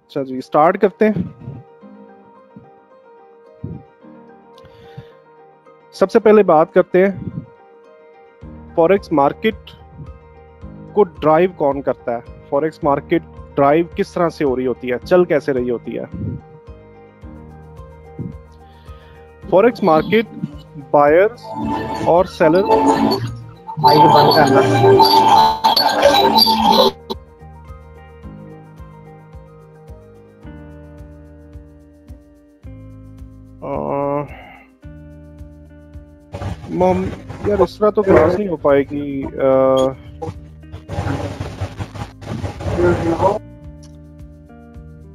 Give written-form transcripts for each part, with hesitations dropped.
अच्छा जी, स्टार्ट करते हैं। सबसे पहले बात करते हैं फॉरेक्स मार्केट को ड्राइव कौन करता है। फॉरेक्स मार्केट ड्राइव किस तरह से हो रही होती है, चल कैसे रही होती है। फॉरेक्स मार्केट बायर्स और सेलर्स यार इस तरह तो क्लास नहीं हो पाएगी।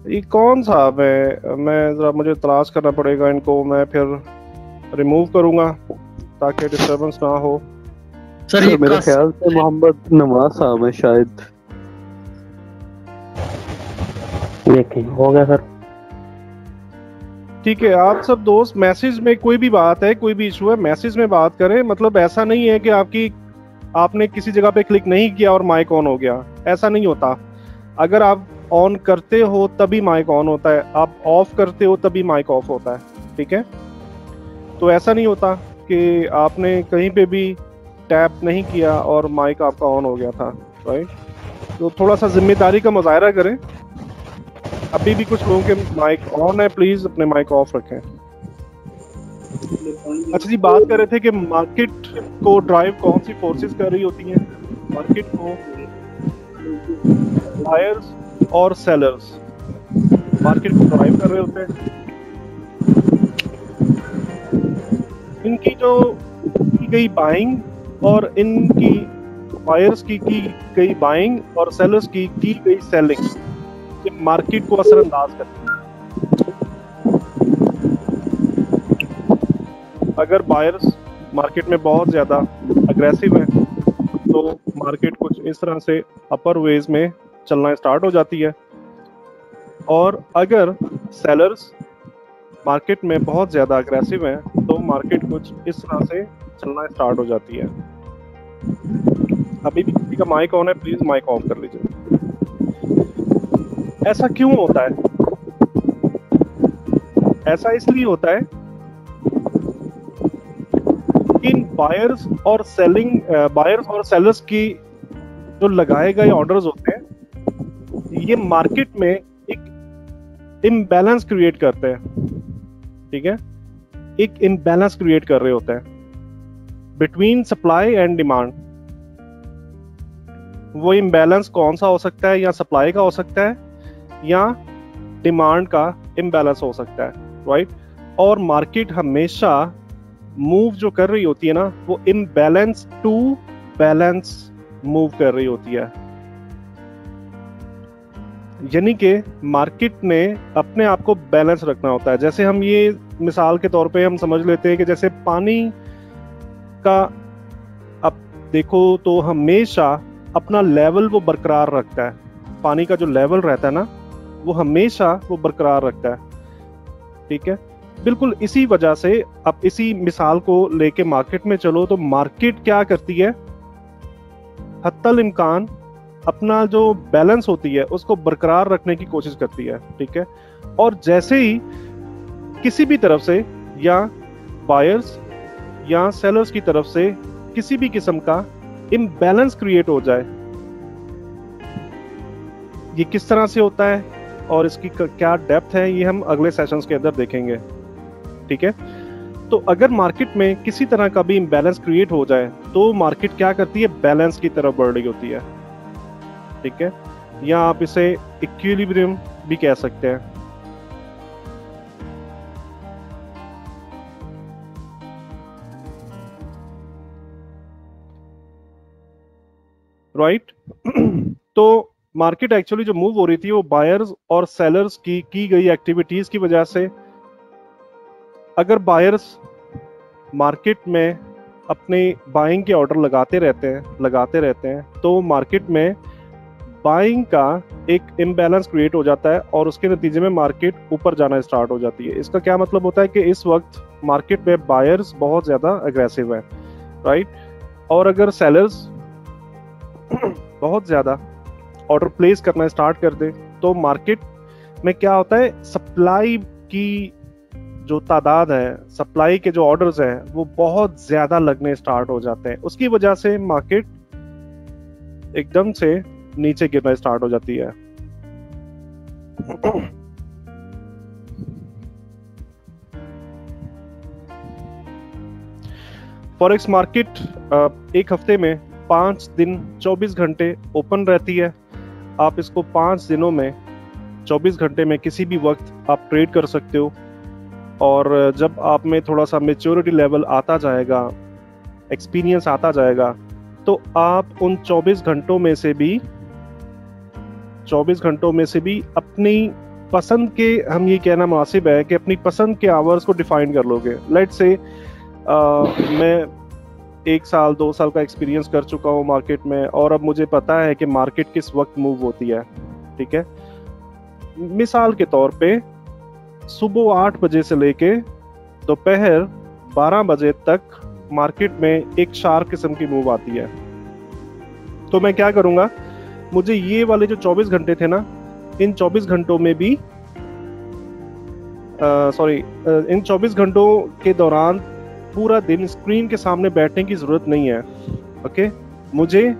ये कौन सा है, मैं जरा मुझे तलाश करना पड़ेगा इनको, मैं फिर रिमूव करूंगा ताकि डिस्टरबेंस ना हो। सर ये मेरे ख्याल से मोहम्मद नवाज साहब है शायद। हो गया सर, ठीक है। आप सब दोस्त मैसेज में कोई भी बात है, कोई भी इशू है, मैसेज में बात करें। मतलब ऐसा नहीं है कि आपने किसी जगह पे क्लिक नहीं किया और माइक ऑन हो गया, ऐसा नहीं होता। अगर आप ऑन करते हो तभी माइक ऑन होता है, आप ऑफ करते हो तभी माइक ऑफ होता है। ठीक है, तो ऐसा नहीं होता कि आपने कहीं पे भी टैप नहीं किया और माइक आपका ऑन हो गया था। राइट, तो थोड़ा सा जिम्मेदारी का मुजाहरा करें। अभी भी कुछ लोगों के माइक ऑन है, प्लीज अपने माइक ऑफ रखें। अच्छा जी, बात कर रहे थे कि मार्केट को ड्राइव कौन सी फोर्सेस कर रही होती हैं। मार्केट को बायर्स और सेलर्स मार्केट को ड्राइव कर रहे होते हैं। इनकी जो की गई बाइंग और इनकी बायर्स की गई बाइंग और सेलर्स की गई सेलिंग मार्केट को असरअंदाज करती है। अगर बायर्स मार्केट में बहुत ज्यादा अग्रेसिव है तो मार्केट कुछ इस तरह से अपर वेज में चलना स्टार्ट हो जाती है, और अगर सेलर्स मार्केट में बहुत ज्यादा अग्रेसिव है तो मार्केट कुछ इस तरह से चलना स्टार्ट हो जाती है। अभी भी किसी का माइक ऑन है, प्लीज माइक ऑफ कर लीजिए। ऐसा क्यों होता है? ऐसा इसलिए होता है इन बायर्स और सेलर्स की जो लगाए गए ऑर्डर्स होते हैं, ये मार्केट में एक इम्बैलेंस क्रिएट करते हैं। ठीक है, एक इम्बैलेंस क्रिएट कर रहे होते हैं बिटवीन सप्लाई एंड डिमांड। वो इम्बैलेंस कौन सा हो सकता है? या सप्लाई का हो सकता है या डिमांड का इम्बैलेंस हो सकता है। राइट, और मार्केट हमेशा मूव जो कर रही होती है ना, वो इम्बैलेंस टू बैलेंस मूव कर रही होती है। यानी कि मार्केट ने अपने आप को बैलेंस रखना होता है। जैसे हम ये मिसाल के तौर पे हम समझ लेते हैं कि जैसे पानी का, अब देखो तो हमेशा अपना लेवल वो बरकरार रखता है। पानी का जो लेवल रहता है ना, वो हमेशा वो बरकरार रखता है। ठीक है, बिल्कुल इसी वजह से अब इसी मिसाल को लेके मार्केट में चलो तो मार्केट क्या करती है, हत्तल इम्कान अपना जो बैलेंस होती है उसको बरकरार रखने की कोशिश करती है। ठीक है, और जैसे ही किसी भी तरफ से, या बायर्स या सेलर्स की तरफ से किसी भी किस्म का इम्बैलेंस क्रिएट हो जाए, ये किस तरह से होता है और इसकी क्या डेप्थ है, ये हम अगले सेशंस के अंदर देखेंगे। ठीक है, तो अगर मार्केट में किसी तरह का भी इम्बैलेंस क्रिएट हो जाए तो मार्केट क्या करती है, बैलेंस की तरफ बढ़ रही होती है। ठीक है, या आप इसे इक्विलिब्रियम भी कह सकते हैं। राइट, तो मार्केट एक्चुअली जो मूव हो रही थी वो बायर्स और सेलर्स की गई एक्टिविटीज की वजह से। अगर बायर्स मार्केट में अपने बाइंग के ऑर्डर लगाते रहते हैं तो मार्केट में बाइंग का एक इम्बैलेंस क्रिएट हो जाता है और उसके नतीजे में मार्केट ऊपर जाना स्टार्ट हो जाती है। इसका क्या मतलब होता है कि इस वक्त मार्केट में बायर्स बहुत ज्यादा अग्रेसिव है। राइट, और अगर सेलर्स बहुत ज्यादा ऑर्डर प्लेस करना स्टार्ट कर दे तो मार्केट में क्या होता है, सप्लाई की जो तादाद है, सप्लाई के जो ऑर्डर्स हैं वो बहुत ज्यादा लगने स्टार्ट हो जाते हैं। उसकी वजह से मार्केट एकदम से नीचे गिरना स्टार्ट हो जाती है। फॉरेक्स मार्केट एक हफ्ते में 5 दिन 24 घंटे ओपन रहती है। आप इसको 5 दिनों में 24 घंटे में किसी भी वक्त आप ट्रेड कर सकते हो। और जब आप में थोड़ा सा मेच्योरिटी लेवल आता जाएगा, एक्सपीरियंस आता जाएगा, तो आप उन 24 घंटों में से भी अपनी पसंद के, हम ये कहना मुनासिब है कि अपनी पसंद के आवर्स को डिफाइन कर लोगे। लेट्स से मैं 1 साल 2 साल का एक्सपीरियंस कर चुका हूँ मार्केट में, और अब मुझे पता है कि मार्केट किस वक्त मूव होती है। ठीक है, मिसाल के तौर पे सुबह 8 बजे से लेके दोपहर 12 बजे तक मार्केट में एक शार्प किस्म की मूव आती है। तो मैं क्या करूंगा, मुझे ये वाले जो 24 घंटे थे ना, इन 24 घंटों में भी इन 24 घंटों के दौरान पूरा दिन स्क्रीन के सामने बैठने की जरूरत नहीं है। ओके, मुझे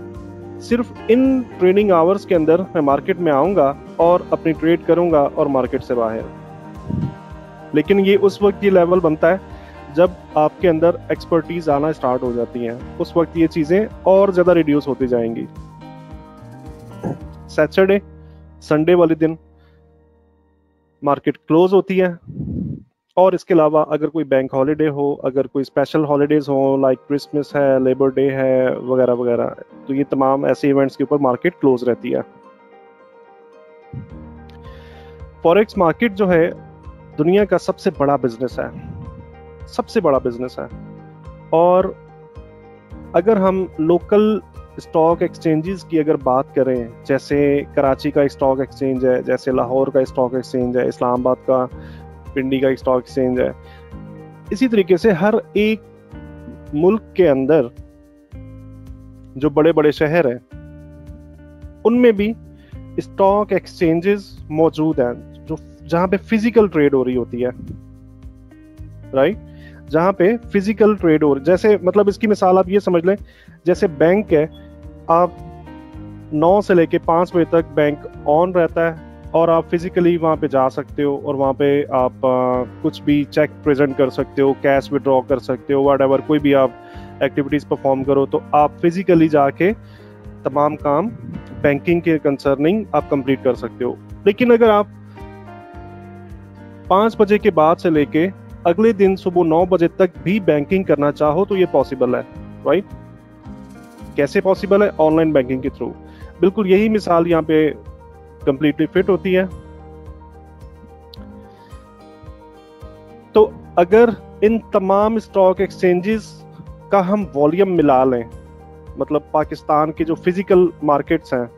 सिर्फ इन ट्रेडिंग आवर्स के अंदर मैं मार्केट में आऊंगा और अपनी ट्रेड करूंगा और मार्केट से बाहर। लेकिन ये उस वक्त ये लेवल बनता है जब आपके अंदर एक्सपर्टीज आना स्टार्ट हो जाती हैं। उस वक्त ये चीजें और ज्यादा रिड्यूस होती जाएंगी। सैटरडे संडे वाले दिन मार्केट क्लोज होती है, और इसके अलावा अगर कोई बैंक हॉलिडे हो, अगर कोई स्पेशल हॉलिडेज हो लाइक क्रिसमस है, लेबर डे है, वगैरह वगैरह, तो ये तमाम ऐसे इवेंट्स के ऊपर मार्केट क्लोज रहती है। फॉरेक्स मार्केट जो है दुनिया का सबसे बड़ा बिजनेस है, सबसे बड़ा बिजनेस है। और अगर हम लोकल स्टॉक एक्सचेंजेस की अगर बात करें, जैसे कराची का स्टॉक एक्सचेंज है, जैसे लाहौर का स्टॉक एक्सचेंज है, इस्लामाबाद का, पिंडी का स्टॉक एक्सचेंज है, इसी तरीके से हर एक मुल्क के अंदर जो बड़े बड़े शहर हैं उनमें भी स्टॉक एक्सचेंजेस मौजूद हैं, जो जहां पे फिजिकल ट्रेड हो रही होती है। राइट, जहां पे फिजिकल ट्रेड हो, जैसे मतलब इसकी मिसाल आप ये समझ लें, जैसे बैंक है, आप 9 से लेके 5 बजे तक बैंक ऑन रहता है और आप फिजिकली वहाँ पे जा सकते हो, और वहाँ पे आप कुछ भी चेक प्रेजेंट कर सकते हो, कैश विड्रॉ कर सकते हो, व्हाटएवर, कोई भी आप एक्टिविटीज परफॉर्म करो, तो आप फिजिकली जाके तमाम काम बैंकिंग के कंसर्निंग आप कंप्लीट कर सकते हो। लेकिन अगर आप 5 बजे के बाद से लेके अगले दिन सुबह 9 बजे तक भी बैंकिंग करना चाहो तो ये पॉसिबल है। राइट, कैसे पॉसिबल है? ऑनलाइन बैंकिंग के थ्रू। बिल्कुल यही मिसाल यहाँ पे कंप्लीटली फिट होती है। तो अगर इन तमाम स्टॉक एक्सचेंजेस का हम वॉल्यूम मिला लें, मतलब पाकिस्तान के जो फिजिकल मार्केट्स हैं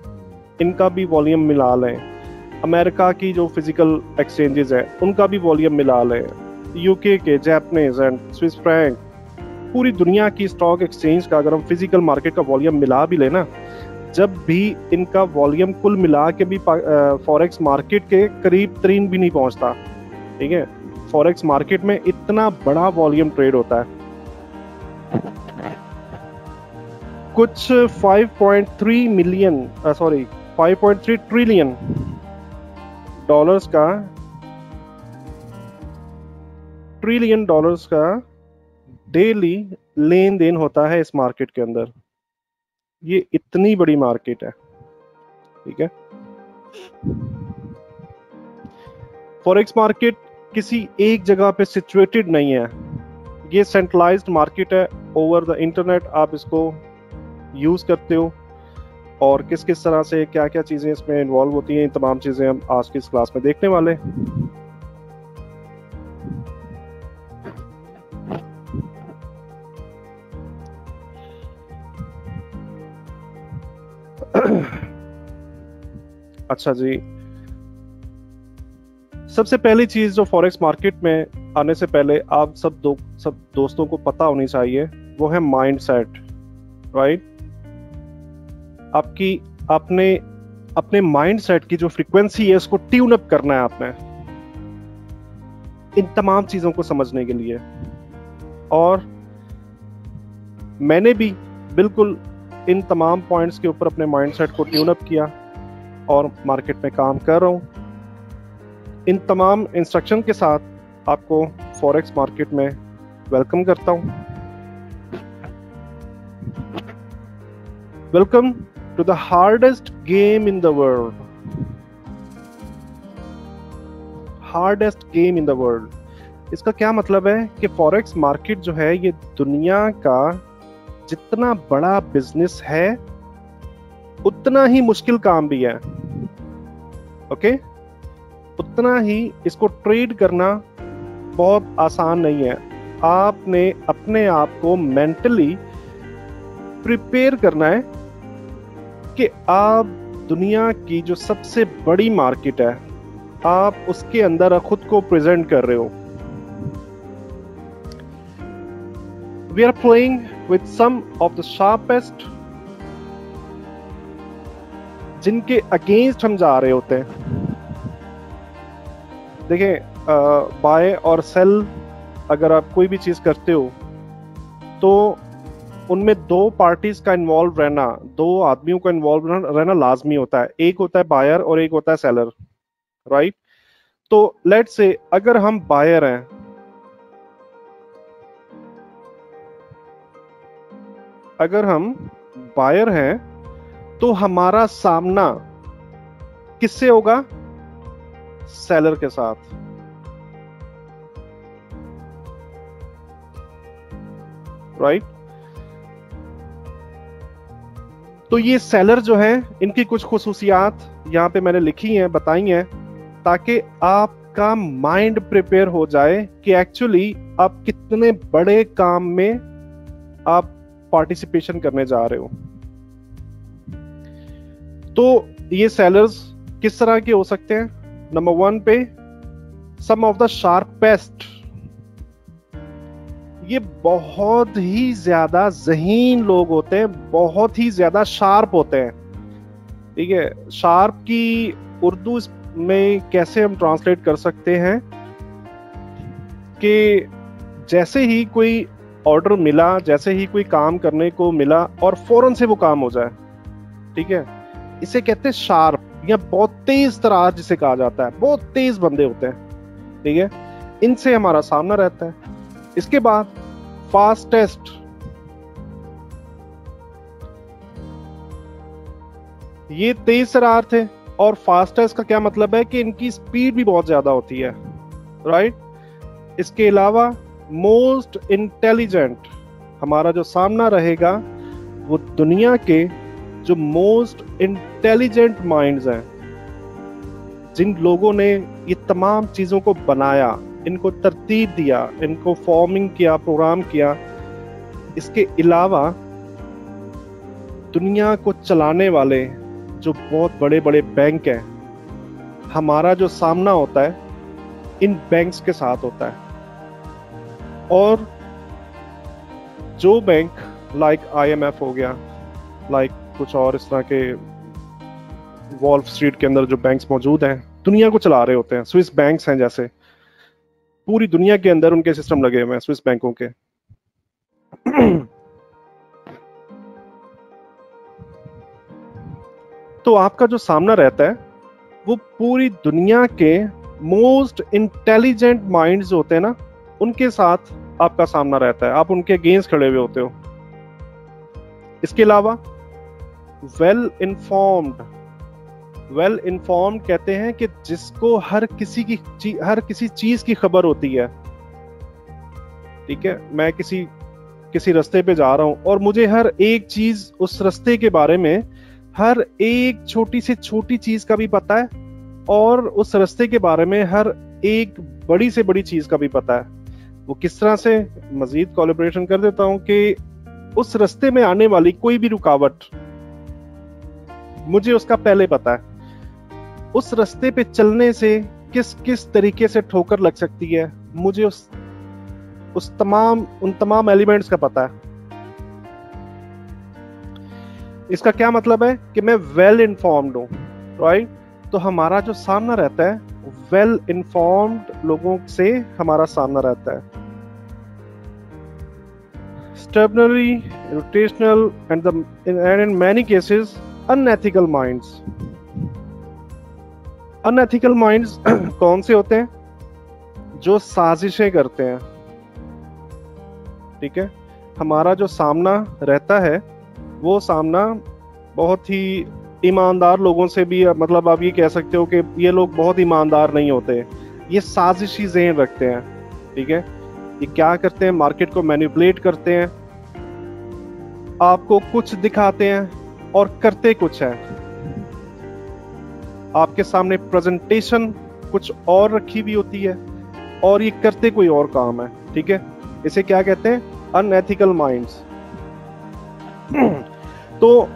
इनका भी वॉल्यूम मिला लें, अमेरिका की जो फिजिकल एक्सचेंजेस हैं उनका भी वॉल्यूम मिला लें, यूके के, जापानीज एंड स्विस फ्रैंक, पूरी दुनिया की स्टॉक एक्सचेंज का अगर हम फिजिकल मार्केट का वॉल्यूम मिला भी लेना, जब भी इनका वॉल्यूम कुल मिला के भी फॉरेक्स मार्केट के करीब तरीन भी नहीं पहुंचता। ठीक है, फॉरेक्स मार्केट में इतना बड़ा वॉल्यूम ट्रेड होता है, कुछ 5.3 ट्रिलियन डॉलर्स का डेली लेन देन होता है इस मार्केट के अंदर। ये इतनी बड़ी मार्केट है। ठीक है, फॉरेक्स मार्केट किसी एक जगह पे सिचुएटेड नहीं है, ये सेंट्रलाइज्ड मार्केट है। ओवर द इंटरनेट आप इसको यूज करते हो, और किस किस तरह से क्या क्या चीजें इसमें इन्वॉल्व होती हैं, तमाम चीजें हम आज की इस क्लास में देखने वाले। अच्छा जी, सबसे पहली चीज जो फॉरेक्स मार्केट में आने से पहले आप सब दोस्तों को पता होनी चाहिए वो है माइंडसेट। राइट, आपने अपने माइंड सेट की जो फ्रीक्वेंसी है उसको ट्यून अप करना है आपने इन तमाम चीजों को समझने के लिए। और मैंने भी बिल्कुल इन तमाम पॉइंट्स के ऊपर अपने माइंड सेट को ट्यून अप किया और मार्केट में काम कर रहा हूं। इन तमाम इंस्ट्रक्शन के साथ आपको फॉरेक्स मार्केट में वेलकम करता हूं। Welcome to the hardest game in the world. Hardest game in the world, इसका क्या मतलब है कि फॉरेक्स मार्केट जो है ये दुनिया का जितना बड़ा बिजनेस है उतना ही मुश्किल काम भी है। ओके, उतना ही इसको ट्रेड करना बहुत आसान नहीं है। आपने अपने आप को मेंटली प्रिपेयर करना है कि आप दुनिया की जो सबसे बड़ी मार्केट है आप उसके अंदर खुद को प्रेजेंट कर रहे हो। We are playing with some of the sharpest, जिनके अगेंस्ट हम जा रहे होते हैं। देखें, बाय और सेल अगर आप कोई भी चीज करते हो तो उनमें दो पार्टीज का इन्वॉल्व रहना, दो आदमियों का इन्वॉल्व रहना लाजमी होता है। एक होता है बायर और एक होता है सेलर, राइट? तो लेट्स से अगर हम बायर हैं, अगर हम बायर हैं तो हमारा सामना किससे होगा? सेलर के साथ। राइट? तो ये सेलर जो है इनकी कुछ खुसूसियात यहां पे मैंने लिखी हैं, बताई हैं, ताकि आपका माइंड प्रिपेयर हो जाए कि एक्चुअली आप कितने बड़े काम में आप पार्टिसिपेशन करने जा रहे हो। तो ये सेलर्स किस तरह के हो सकते हैं? नंबर 1 पे सम ऑफ द शार्पेस्ट, ये बहुत ही ज्यादा ज़हीन लोग होते हैं, बहुत ही ज्यादा शार्प होते हैं। ठीक है, शार्प की उर्दू में कैसे हम ट्रांसलेट कर सकते हैं कि जैसे ही कोई ऑर्डर मिला, जैसे ही कोई काम करने को मिला और फौरन से वो काम हो जाए। ठीक है, इसे कहते हैं शार्प या बहुत तेज तरार जिसे कहा जाता है। बहुत तेज बंदे होते हैं, ठीक है, इनसे हमारा सामना रहता है। इसके बाद फास्टेस्ट, ये तेज तरार थे। और फास्टेस्ट का क्या मतलब है कि इनकी स्पीड भी बहुत ज्यादा होती है, राइट? इसके अलावा मोस्ट इंटेलिजेंट, हमारा जो सामना रहेगा वो दुनिया के जो मोस्ट इंटेलिजेंट माइंड्स हैं, जिन लोगों ने ये तमाम चीजों को बनाया, इनको तरतीब दिया, इनको फॉर्मिंग किया, प्रोग्राम किया। इसके अलावा दुनिया को चलाने वाले जो बहुत बड़े बड़े बैंक हैं, हमारा जो सामना होता है इन बैंक्स के साथ होता है। और जो बैंक लाइक IMF हो गया, लाइक कुछ और इस तरह के वॉल स्ट्रीट के अंदर जो बैंक्स मौजूद हैं, दुनिया को चला रहे होते हैं। स्विस बैंक्स हैं, जैसे पूरी दुनिया के अंदर उनके सिस्टम लगे हुए हैं स्विस बैंकों के। तो आपका जो सामना रहता है वो पूरी दुनिया के मोस्ट इंटेलिजेंट माइंड्स होते हैं ना, उनके साथ आपका सामना रहता है। आप उनके अगेंस्ट खड़े हुए होते हो। इसके अलावा वेल इन्फॉर्म्ड कहते हैं कि जिसको हर किसी चीज की खबर होती है। ठीक है, मैं किसी रास्ते पे जा रहा हूं और मुझे हर एक चीज उस रास्ते के बारे में, हर एक छोटी से छोटी चीज का भी पता है और उस रास्ते के बारे में हर एक बड़ी से बड़ी चीज का भी पता है। वो किस तरह से, मजीद कोलैबोरेशन कर देता हूं कि उस रास्ते में आने वाली कोई भी रुकावट मुझे उसका पहले पता है। उस रास्ते पे चलने से किस किस तरीके से ठोकर लग सकती है, मुझे उन तमाम एलिमेंट्स का पता है। इसका क्या मतलब है कि मैं वेल इन्फॉर्म्ड हूं। राइट? तो हमारा जो सामना रहता है वेल इन्फॉर्म्ड लोगों से हमारा सामना रहता है. Stubbornly, irrational, and in many cases unethical minds. Unethical minds कौन से होते हैं? जो साजिशें करते हैं. ठीक है, हमारा जो सामना रहता है वो सामना बहुत ही ईमानदार लोगों से भी, मतलब आप ये कह सकते हो कि ये लोग बहुत ईमानदार नहीं होते. ये साजिशी ज़हन रखते हैं. ठीक है, ये क्या करते हैं? मार्केट को मैनिपुलेट करते हैं, आपको कुछ दिखाते हैं और करते कुछ है. आपके सामने प्रेजेंटेशन कुछ और रखी हुई होती है और ये करते कोई और काम है. ठीक है, इसे क्या कहते हैं? Unethical minds. तो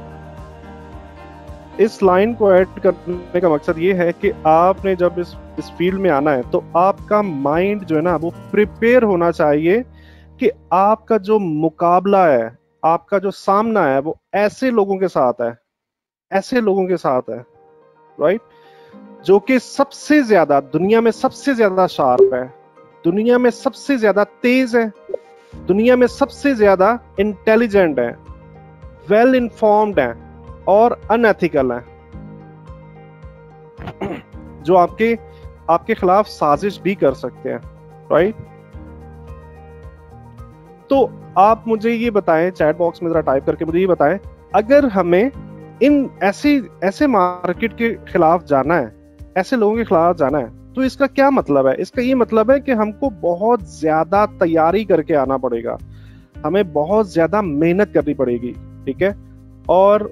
इस लाइन को ऐड करने का मकसद ये है कि आपने जब इस फील्ड में आना है तो आपका माइंड जो है ना वो प्रिपेयर होना चाहिए कि आपका जो मुकाबला है, आपका जो सामना है वो ऐसे लोगों के साथ है, ऐसे लोगों के साथ है, राइट? जो कि सबसे ज्यादा दुनिया में सबसे ज्यादा शार्प है, दुनिया में सबसे ज्यादा तेज है, दुनिया में सबसे ज्यादा इंटेलिजेंट है, वेल इन्फॉर्म्ड है और अनएथिकल है, जो आपके खिलाफ साजिश भी कर सकते हैं, राइट? तो आप मुझे ये बताएं, चैट बॉक्स में जरा टाइप करके मुझे ये बताएं, अगर हमें इन ऐसे मार्केट के खिलाफ जाना है, ऐसे लोगों के खिलाफ जाना है, तो इसका क्या मतलब है? इसका ये मतलब है कि हमको बहुत ज्यादा तैयारी करके आना पड़ेगा, हमें बहुत ज्यादा मेहनत करनी पड़ेगी. ठीक है, और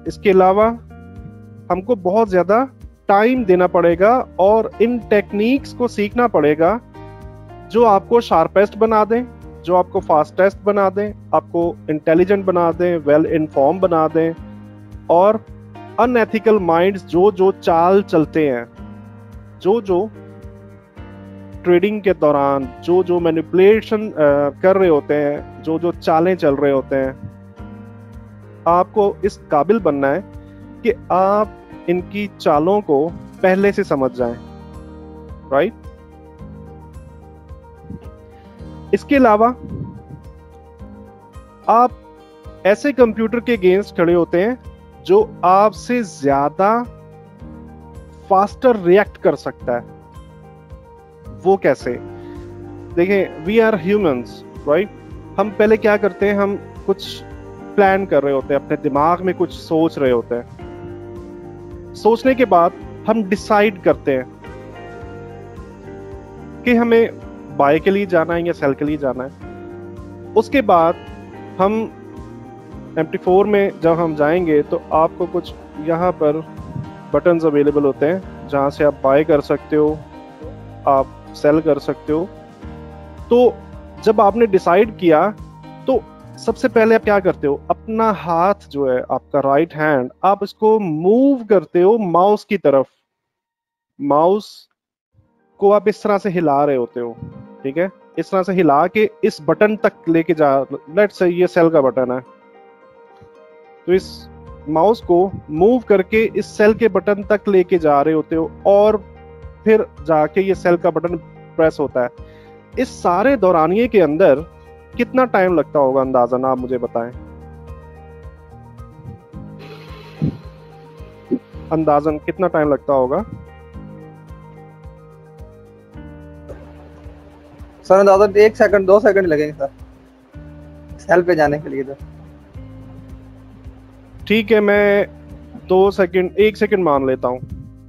इसके अलावा हमको बहुत ज्यादा टाइम देना पड़ेगा और इन टेक्निक्स को सीखना पड़ेगा जो आपको शार्पेस्ट बना दें, जो आपको फास्टेस्ट बना दें, आपको इंटेलिजेंट बना दें, वेल इन्फॉर्म बना दें. और अनएथिकल माइंड्स जो चाल चलते हैं, जो ट्रेडिंग के दौरान जो मैनिपुलेशन कर रहे होते हैं, जो चालें चल रहे होते हैं, आपको इस काबिल बनना है कि आप इनकी चालों को पहले से समझ जाएं, राइट? इसके अलावा आप ऐसे कंप्यूटर के अगेंस्ट खड़े होते हैं जो आपसे ज्यादा फास्टर रिएक्ट कर सकता है. वो कैसे? देखें, वी आर ह्यूमंस, राइट? हम पहले क्या करते हैं? हम कुछ प्लान कर रहे होते हैं, अपने दिमाग में कुछ सोच रहे होते हैं. सोचने के बाद हम डिसाइड करते हैं कि हमें बाय के लिए जाना है या सेल के लिए जाना है. उसके बाद हम MT4 में जब हम जाएंगे तो आपको कुछ यहाँ पर बटन्स अवेलेबल होते हैं जहाँ से आप बाय कर सकते हो, आप सेल कर सकते हो. तो जब आपने डिसाइड किया तो सबसे पहले आप क्या करते हो? अपना हाथ जो है, आपका राइट हैंड, आप इसको मूव करते हो माउस की तरफ. माउस को आप इस तरह से हिला रहे होते हो. ठीक है, इस तरह से हिला के इस बटन तक लेके जा. लेट्स से ये सेल का बटन है, तो इस माउस को मूव करके इस सेल के बटन तक लेके जा रहे होते हो और फिर जाके ये सेल का बटन प्रेस होता है. इस सारे दौरानिये के अंदर कितना टाइम लगता होगा अंदाजन आप मुझे बताएं? अंदाजन कितना टाइम लगता होगा? सर अंदाजन 1 सेकंड 2 सेकंड लगेंगे सर सेल पे जाने के लिए. तो ठीक है, मैं 2 सेकंड 1 सेकंड मान लेता हूँ.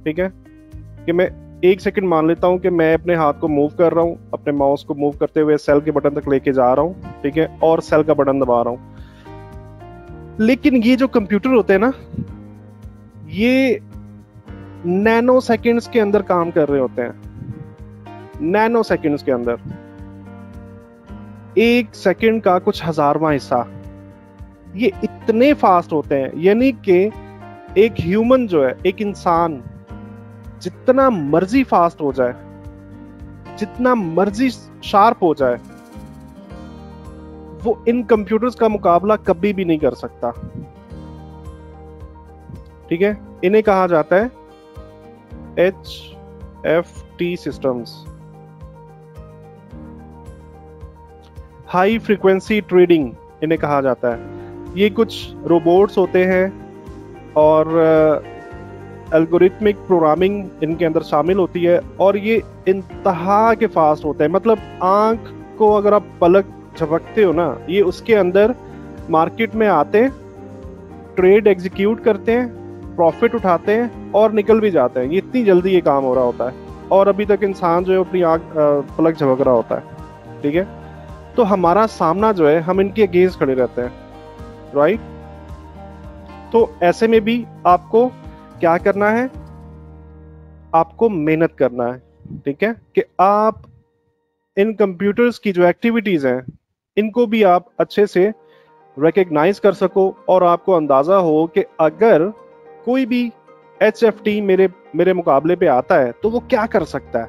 ठीक है, कि मैं 1 सेकंड मान लेता हूँ कि मैं अपने हाथ को मूव कर रहा हूँ, अपने माउस को मूव करते हुए सेल के बटन तक लेके जा रहा हूँ. ठीक है, और सेल का बटन दबा रहा हूँ. लेकिन ये जो कंप्यूटर होते हैं ना, ये नैनो सेकंड्स के अंदर काम कर रहे होते हैं. नैनो सेकंड्स के अंदर 1 सेकंड का कुछ हजारवां हिस्सा, ये इतने फास्ट होते हैं. यानी कि एक ह्यूमन जो है, एक इंसान जितना मर्जी फास्ट हो जाए, जितना मर्जी शार्प हो जाए, वो इन कंप्यूटर्स का मुकाबला कभी भी नहीं कर सकता. ठीक है, इन्हें कहा जाता है HFT systems, high frequency trading इन्हें कहा जाता है। ये कुछ रोबोट्स होते हैं और एल्गोरिथमिक प्रोग्रामिंग इनके अंदर शामिल होती है, और ये इंतहा के फास्ट होते हैं। मतलब आंख को अगर आप पलक झपकते हो ना, ये उसके अंदर मार्केट में आते हैं, ट्रेड एग्जीक्यूट करते हैं, प्रॉफिट उठाते हैं और निकल भी जाते हैं। ये इतनी जल्दी ये काम हो रहा होता है, और अभी तक इंसान जो है अपनी आंख पलक झपक रहा होता है। ठीक है, तो हमारा सामना जो है, हम इनके अगेंस्ट खड़े रहते हैं, राइट। तो ऐसे में भी आपको क्या करना है, आपको मेहनत करना है। ठीक है, कि आप इन कंप्यूटर्स की जो एक्टिविटीज हैं इनको भी आप अच्छे से रिकग्नाइज कर सको, और आपको अंदाजा हो कि अगर कोई भी HFT मेरे मुकाबले पे आता है तो वो क्या कर सकता है।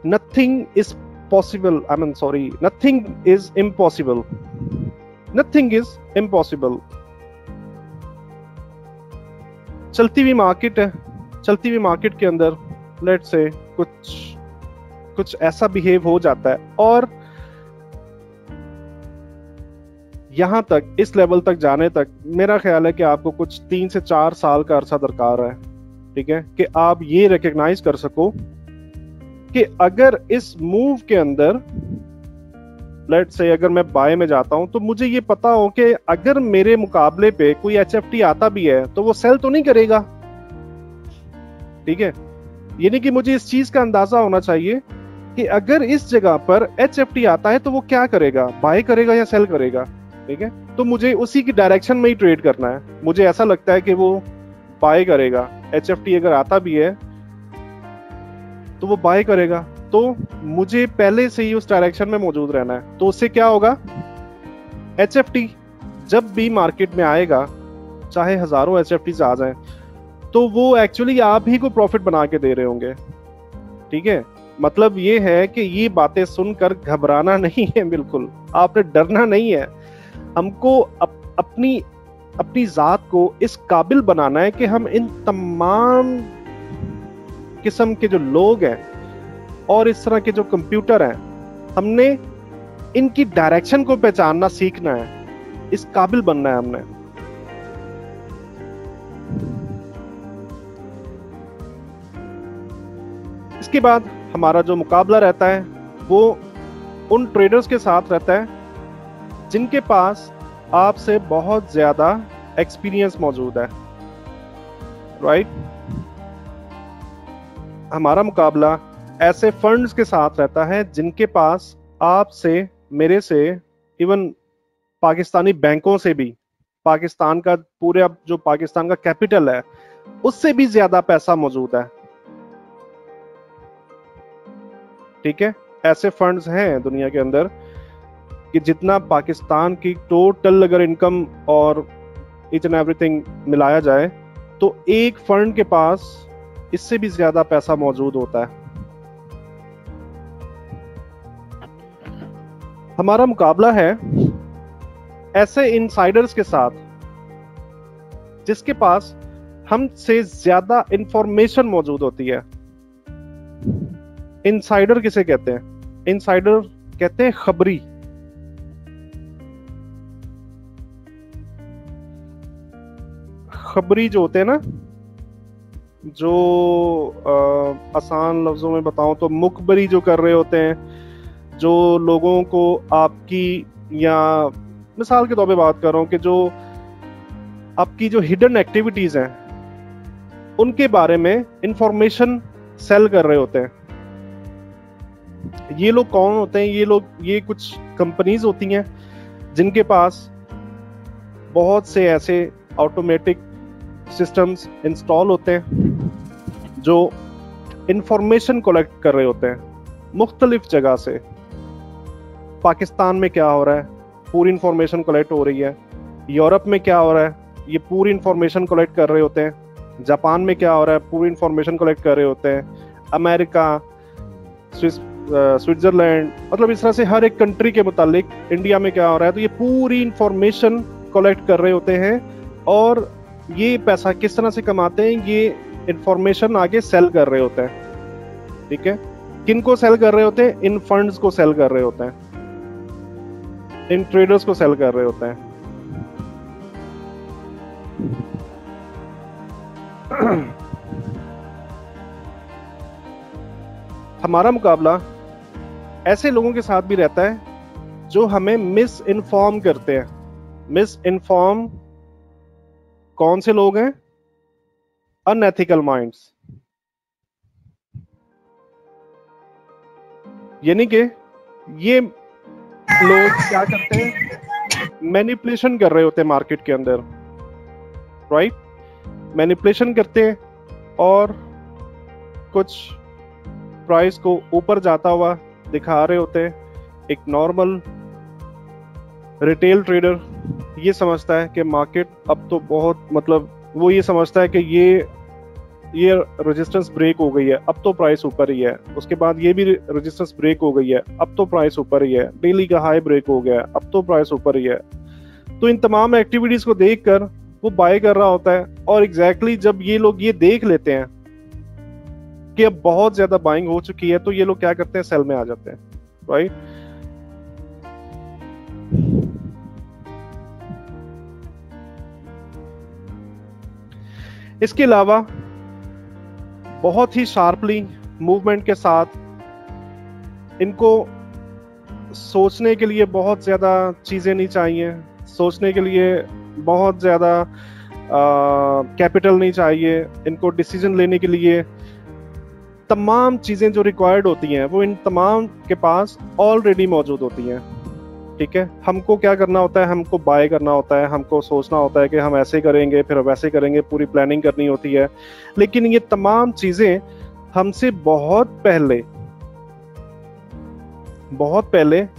Nothing is possible, I mean sorry, nothing is impossible, nothing is impossible. चलती हुई मार्केट है, चलती हुई मार्केट के अंदर लेट्स से कुछ ऐसा बिहेव हो जाता है, और यहां तक, इस लेवल तक जाने तक मेरा ख्याल है कि आपको कुछ 3 से 4 साल का अरसा दरकार है। ठीक है, कि आप ये रिकग्नाइज कर सको कि अगर इस मूव के अंदर लेट्स से अगर मैं बाय में जाता हूं तो मुझे ये पता हो कि अगर मेरे मुकाबले पे कोई HFT आता भी है तो वो सेल तो नहीं करेगा। ठीक है, यानी कि मुझे इस चीज का अंदाजा होना चाहिए कि अगर इस जगह पर HFT आता है तो वो क्या करेगा, बाय करेगा या सेल करेगा। ठीक है, तो मुझे उसी की डायरेक्शन में ही ट्रेड करना है। मुझे ऐसा लगता है कि वो बाय करेगा, HFT अगर आता भी है तो वो बाय करेगा, तो मुझे पहले से ही उस डायरेक्शन में मौजूद रहना है। तो उससे क्या होगा, HFT जब भी मार्केट में आएगा, चाहे हजारों HFTs आ जाएं, तो वो एक्चुअली आप ही को प्रॉफिट बना के दे रहे होंगे। ठीक है, मतलब ये है कि ये बातें सुनकर घबराना नहीं है, बिल्कुल आपने डरना नहीं है। हमको अपनी जात को इस काबिल बनाना है कि हम इन तमाम किस्म के जो लोग हैं और इस तरह के जो कंप्यूटर हैं, हमने इनकी डायरेक्शन को पहचानना सीखना है, इस काबिल बनना है हमने। इसके बाद हमारा जो मुकाबला रहता है वो उन ट्रेडर्स के साथ रहता है जिनके पास आपसे बहुत ज्यादा एक्सपीरियंस मौजूद है, राइट। हमारा मुकाबला ऐसे फंड्स के साथ रहता है जिनके पास आपसे, मेरे से, इवन पाकिस्तानी बैंकों से भी, पाकिस्तान का पूरे जो पाकिस्तान का कैपिटल है उससे भी ज्यादा पैसा मौजूद है। ठीक है, ऐसे फंड्स हैं दुनिया के अंदर कि जितना पाकिस्तान की टोटल अगर इनकम और ईच एंड एवरीथिंग मिलाया जाए तो एक फंड के पास इससे भी ज्यादा पैसा मौजूद होता है। हमारा मुकाबला है ऐसे इनसाइडर्स के साथ जिसके पास हमसे ज्यादा इंफॉर्मेशन मौजूद होती है। इनसाइडर किसे कहते हैं? इनसाइडर कहते हैं खबरी। खबरी जो होते हैं ना, जो आसान लफ्जों में बताऊं तो मुखबरी जो कर रहे होते हैं, जो लोगों को आपकी, या मिसाल के तौर पे बात कर रहा हूं कि जो आपकी जो हिडन एक्टिविटीज हैं उनके बारे में इंफॉर्मेशन सेल कर रहे होते हैं। ये लोग कौन होते हैं? ये कुछ कंपनीज होती हैं जिनके पास बहुत से ऐसे ऑटोमेटिक सिस्टम्स इंस्टॉल होते हैं जो इंफॉर्मेशन कलेक्ट कर रहे होते हैं मुख्तलिफ जगह से। पाकिस्तान में क्या हो रहा है, पूरी इंफॉर्मेशन कलेक्ट हो रही है। यूरोप में क्या हो रहा है, ये पूरी इंफॉर्मेशन कलेक्ट कर रहे होते हैं। जापान में क्या हो रहा है, पूरी इंफॉर्मेशन कलेक्ट कर रहे होते हैं। अमेरिका, स्विट्जरलैंड, मतलब इस तरह से हर एक कंट्री के मुतालिक। इंडिया में क्या हो रहा है, तो ये पूरी इंफॉर्मेशन कलेक्ट कर रहे होते हैं और ये पैसा किस तरह से कमाते हैं, ये इंफॉर्मेशन आगे सेल कर रहे होते हैं, ठीक है। किन को सेल कर रहे होते हैं? इन फंड्स को सेल कर रहे होते हैं, इन ट्रेडर्स को सेल कर रहे होते हैं। हमारा मुकाबला ऐसे लोगों के साथ भी रहता है जो हमें मिस इन्फॉर्म करते हैं। मिस इन्फॉर्म कौन से लोग हैं? Unethical minds. यानी कि ये लोग क्या करते हैं? मैनिपुलेशन कर रहे होते हैं मार्केट के अंदर, राइट? मैनिपुलेशन करते हैं और कुछ प्राइस को ऊपर जाता हुआ दिखा रहे होते हैं। एक नॉर्मल रिटेल ट्रेडर ये समझता है कि मार्केट अब तो बहुत, मतलब वो ये समझता है कि ये रेजिस्टेंस ब्रेक हो गई है, अब तो प्राइस ऊपर ही है। उसके बाद ये भी रेजिस्टेंस ब्रेक हो गई है, अब तो प्राइस ऊपर ही है। डेली का हाई ब्रेक हो गया है, अब तो प्राइस ऊपर ही है। तो इन तमाम एक्टिविटीज को देखकर वो बाय कर रहा होता है। और एग्जैक्टली जब ये लोग ये देख लेते हैं कि अब बहुत ज्यादा बाइंग हो चुकी है, तो ये लोग क्या करते हैं? सेल में आ जाते हैं, राइट? इसके अलावा बहुत ही शार्पली मूवमेंट के साथ इनको सोचने के लिए बहुत ज्यादा चीजें नहीं चाहिए, सोचने के लिए बहुत ज्यादा कैपिटल नहीं चाहिए। इनको डिसीजन लेने के लिए तमाम चीजें जो रिक्वायर्ड होती हैं वो इन तमाम के पास ऑलरेडी मौजूद होती हैं, ठीक है। हमको क्या करना होता है? हमको बाय करना होता है, हमको सोचना होता है कि हम ऐसे करेंगे, फिर वैसे करेंगे, पूरी प्लानिंग करनी होती है। लेकिन ये तमाम चीजें हमसे बहुत पहले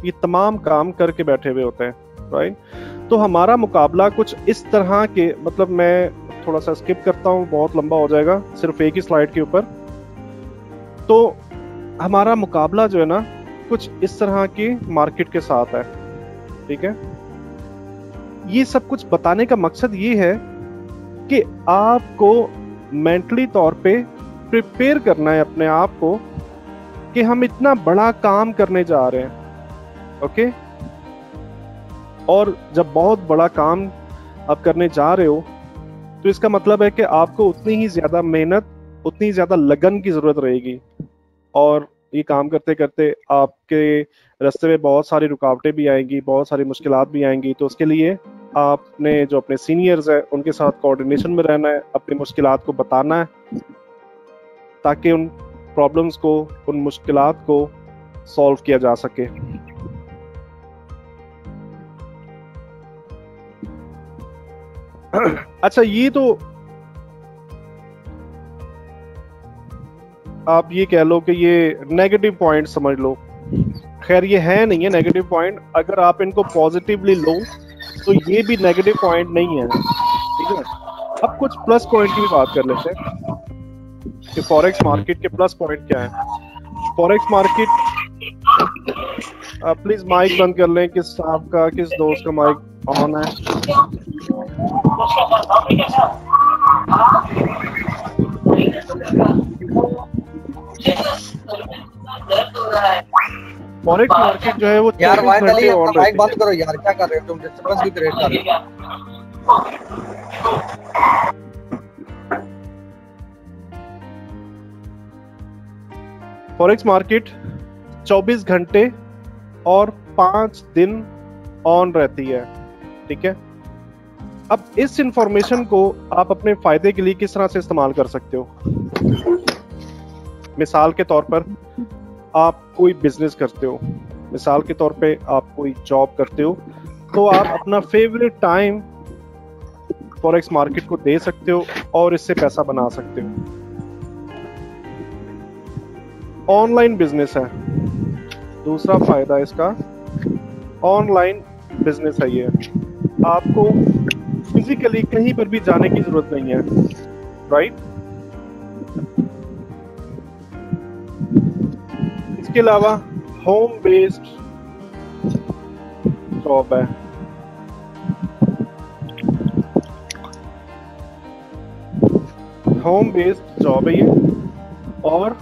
ये तमाम काम करके बैठे हुए होते हैं, राइट? तो हमारा मुकाबला कुछ इस तरह के, मतलब मैं थोड़ा सा स्किप करता हूँ, बहुत लंबा हो जाएगा सिर्फ एक ही स्लाइड के ऊपर। तो हमारा मुकाबला जो है ना, कुछ इस तरह की मार्केट के साथ है, ठीक है। ये सब कुछ बताने का मकसद ये है कि आपको मेंटली तौर पे प्रिपेयर करना है अपने आप को कि हम इतना बड़ा काम करने जा रहे हैं, ओके। और जब बहुत बड़ा काम आप करने जा रहे हो तो इसका मतलब है कि आपको उतनी ही ज्यादा मेहनत, उतनी ज्यादा लगन की जरूरत रहेगी। और ये काम करते करते आपके रास्ते में बहुत सारी रुकावटें भी आएंगी, बहुत सारी मुश्किलात भी आएंगी। तो उसके लिए आपने जो अपने सीनियर्स हैं उनके साथ कोऑर्डिनेशन में रहना है, अपनी मुश्किलात को बताना है, ताकि उन प्रॉब्लम्स को, उन मुश्किलात को सॉल्व किया जा सके। अच्छा, ये तो आप ये कह लो कि ये नेगेटिव पॉइंट समझ लो। खैर ये है नहीं है नेगेटिव पॉइंट। अगर आप इनको पॉजिटिवली लो तो ये भी नेगेटिव पॉइंट नहीं है, ठीक है। अब कुछ प्लस पॉइंट की भी बात कर लेते हैं कि फॉरेक्स मार्केट के प्लस पॉइंट क्या है। फॉरेक्स मार्केट, प्लीज माइक बंद कर लें। किस आपका, किस दोस्त का माइक ऑन है? फॉरेक्स मार्केट जो है वो यार माइक माइक बंद करो यार, क्या कर रहे हो तुम? डिस्टर्बेंस भी क्रिएट कर रहे हो। फॉरेक्स मार्केट 24 घंटे और 5 दिन ऑन रहती है, ठीक है। अब इस इंफॉर्मेशन को आप अपने फायदे के लिए किस तरह से इस्तेमाल कर सकते हो? मिसाल के तौर पर आप कोई बिजनेस करते हो, मिसाल के तौर पे आप कोई जॉब करते हो, तो आप अपना फेवरेट टाइम फॉरेक्स मार्केट को दे सकते हो और इससे पैसा बना सकते हो। ऑनलाइन बिजनेस है, दूसरा फायदा इसका ऑनलाइन बिजनेस है। ये आपको फिजिकली कहीं पर भी जाने की जरूरत नहीं है, राइट? इसके अलावा होम बेस्ड जॉब है। होम बेस्ड जॉब है ये। और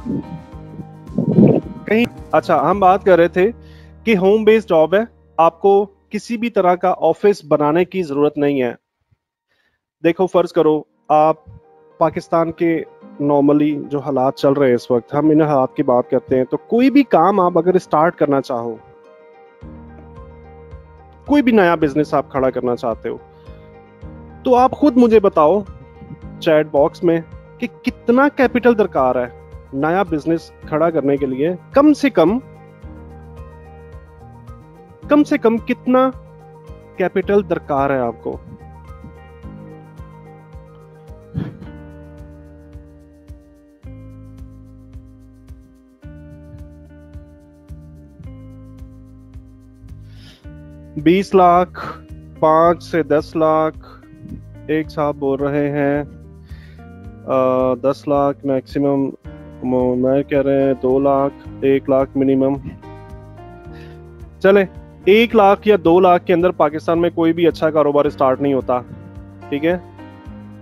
कहीं, अच्छा हम बात कर रहे थे कि होम बेस्ड जॉब है, आपको किसी भी तरह का ऑफिस बनाने की जरूरत नहीं है। देखो फर्ज करो आप पाकिस्तान के नॉर्मली जो हालात चल रहे हैं इस वक्त, हम इन हालात की बात करते हैं, तो कोई भी काम आप अगर स्टार्ट करना चाहो, कोई भी नया बिजनेस आप खड़ा करना चाहते हो, तो आप खुद मुझे बताओ चैट बॉक्स में कि कितना कैपिटल दरकार है नया बिजनेस खड़ा करने के लिए। कम से कम कितना कैपिटल दरकार है आपको। $20 लाख, 5 से 10 लाख, एक साहब बोल रहे हैं 10 लाख मैक्सिमम, मैं कह रहे हैं 2 लाख, 1 लाख मिनिमम। चले 1 लाख या 2 लाख के अंदर पाकिस्तान में कोई भी अच्छा कारोबार स्टार्ट नहीं होता, ठीक है।